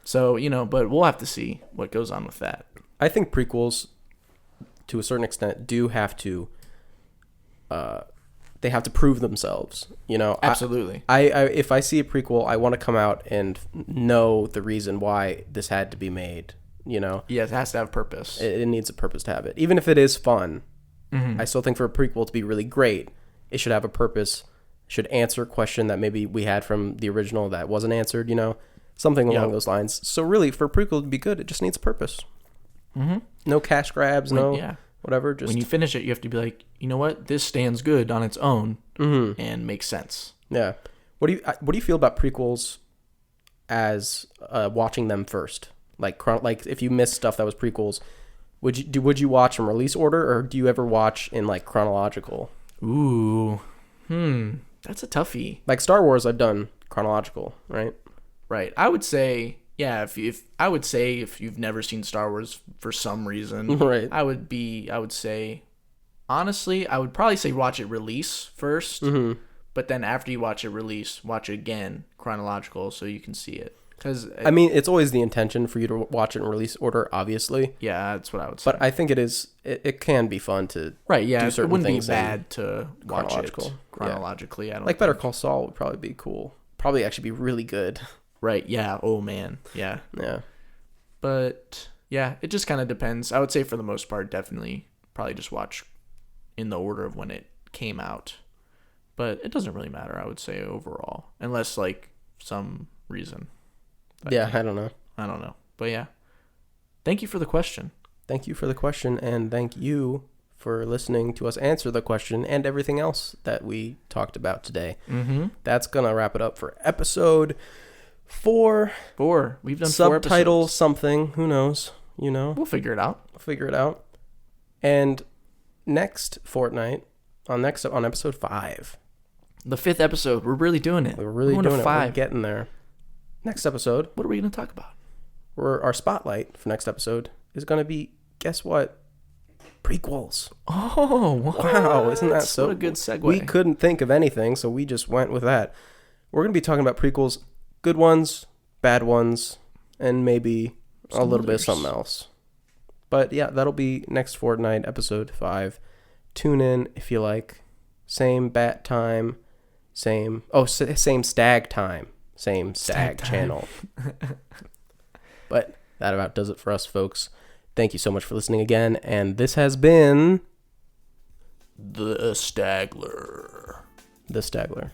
Speaker 2: So, you know, but we'll have to see what goes on with that.
Speaker 1: I think prequels, to a certain extent, do have to, they have to prove themselves, you know.
Speaker 2: Absolutely.
Speaker 1: I if I see a prequel, I want to come out and know the reason why this had to be made. You know,
Speaker 2: yeah, it has to have purpose.
Speaker 1: It needs a purpose to have it, even if it is fun. I still think for a prequel to be really great, it should have a purpose. Should answer a question that maybe we had from the original that wasn't answered. You know, something along those lines. So really, for a prequel to be good, it just needs purpose. No cash grabs, whatever. Just
Speaker 2: when you finish it, you have to be like, you know what, this stands good on its own and makes sense.
Speaker 1: Yeah. What do you feel about prequels as watching them first? Like if you missed stuff that was prequels, would you watch in release order, or do you ever watch in like chronological?
Speaker 2: Ooh, that's a toughie.
Speaker 1: Like Star Wars, I've done chronological, right?
Speaker 2: Right. I would say, yeah, if you've never seen Star Wars for some reason,
Speaker 1: Right.
Speaker 2: I would say, honestly, I would probably say watch it release first, but then after you watch it release, watch it again chronological so you can see it. Because
Speaker 1: I mean, it's always the intention for you to watch it in release order, obviously.
Speaker 2: yeah, that's what I would say.
Speaker 1: But I think it can be fun to
Speaker 2: right, yeah,
Speaker 1: do certain
Speaker 2: it wouldn't be
Speaker 1: things
Speaker 2: bad to watch it
Speaker 1: chronological.
Speaker 2: chronologically. I don't
Speaker 1: like
Speaker 2: think.
Speaker 1: Better Call Saul would probably be cool. Probably actually be really good.
Speaker 2: Right, yeah. Oh man, yeah.
Speaker 1: Yeah.
Speaker 2: But yeah, it just kind of depends. I would say for the most part, definitely probably just watch in the order of when it came out. But it doesn't really matter, I would say, overall, unless like some reason.
Speaker 1: Yeah, I don't know.
Speaker 2: I don't know. But yeah. Thank you for the question.
Speaker 1: Thank you for the question, and thank you for listening to us answer the question and everything else that we talked about today.
Speaker 2: Mm-hmm.
Speaker 1: That's going to wrap it up for episode 4.
Speaker 2: We've done 4
Speaker 1: Subtitle
Speaker 2: episodes.
Speaker 1: something. Who knows? You know?
Speaker 2: We'll figure it out.
Speaker 1: We'll figure it out. And next fortnight, on episode 5.
Speaker 2: The 5th episode. We're really doing it.
Speaker 1: We're really
Speaker 2: going
Speaker 1: doing
Speaker 2: to
Speaker 1: it.
Speaker 2: 5.
Speaker 1: We're getting there. Next episode,
Speaker 2: What are we going to talk about?
Speaker 1: our spotlight for next episode is going to be, guess what? Prequels.
Speaker 2: Oh,
Speaker 1: Wow, isn't that so?
Speaker 2: What a good segue.
Speaker 1: We couldn't think of anything, so we just went with that. We're going to be talking about prequels, good ones, bad ones, and maybe a little bit of something else. But yeah, that'll be next fortnight, episode 5. Tune in if you like. Same bat time, same stag time, same stag channel. But that about does it for us, folks. Thank you so much for listening again, and this has been
Speaker 2: The Stagler.
Speaker 1: The Stagler.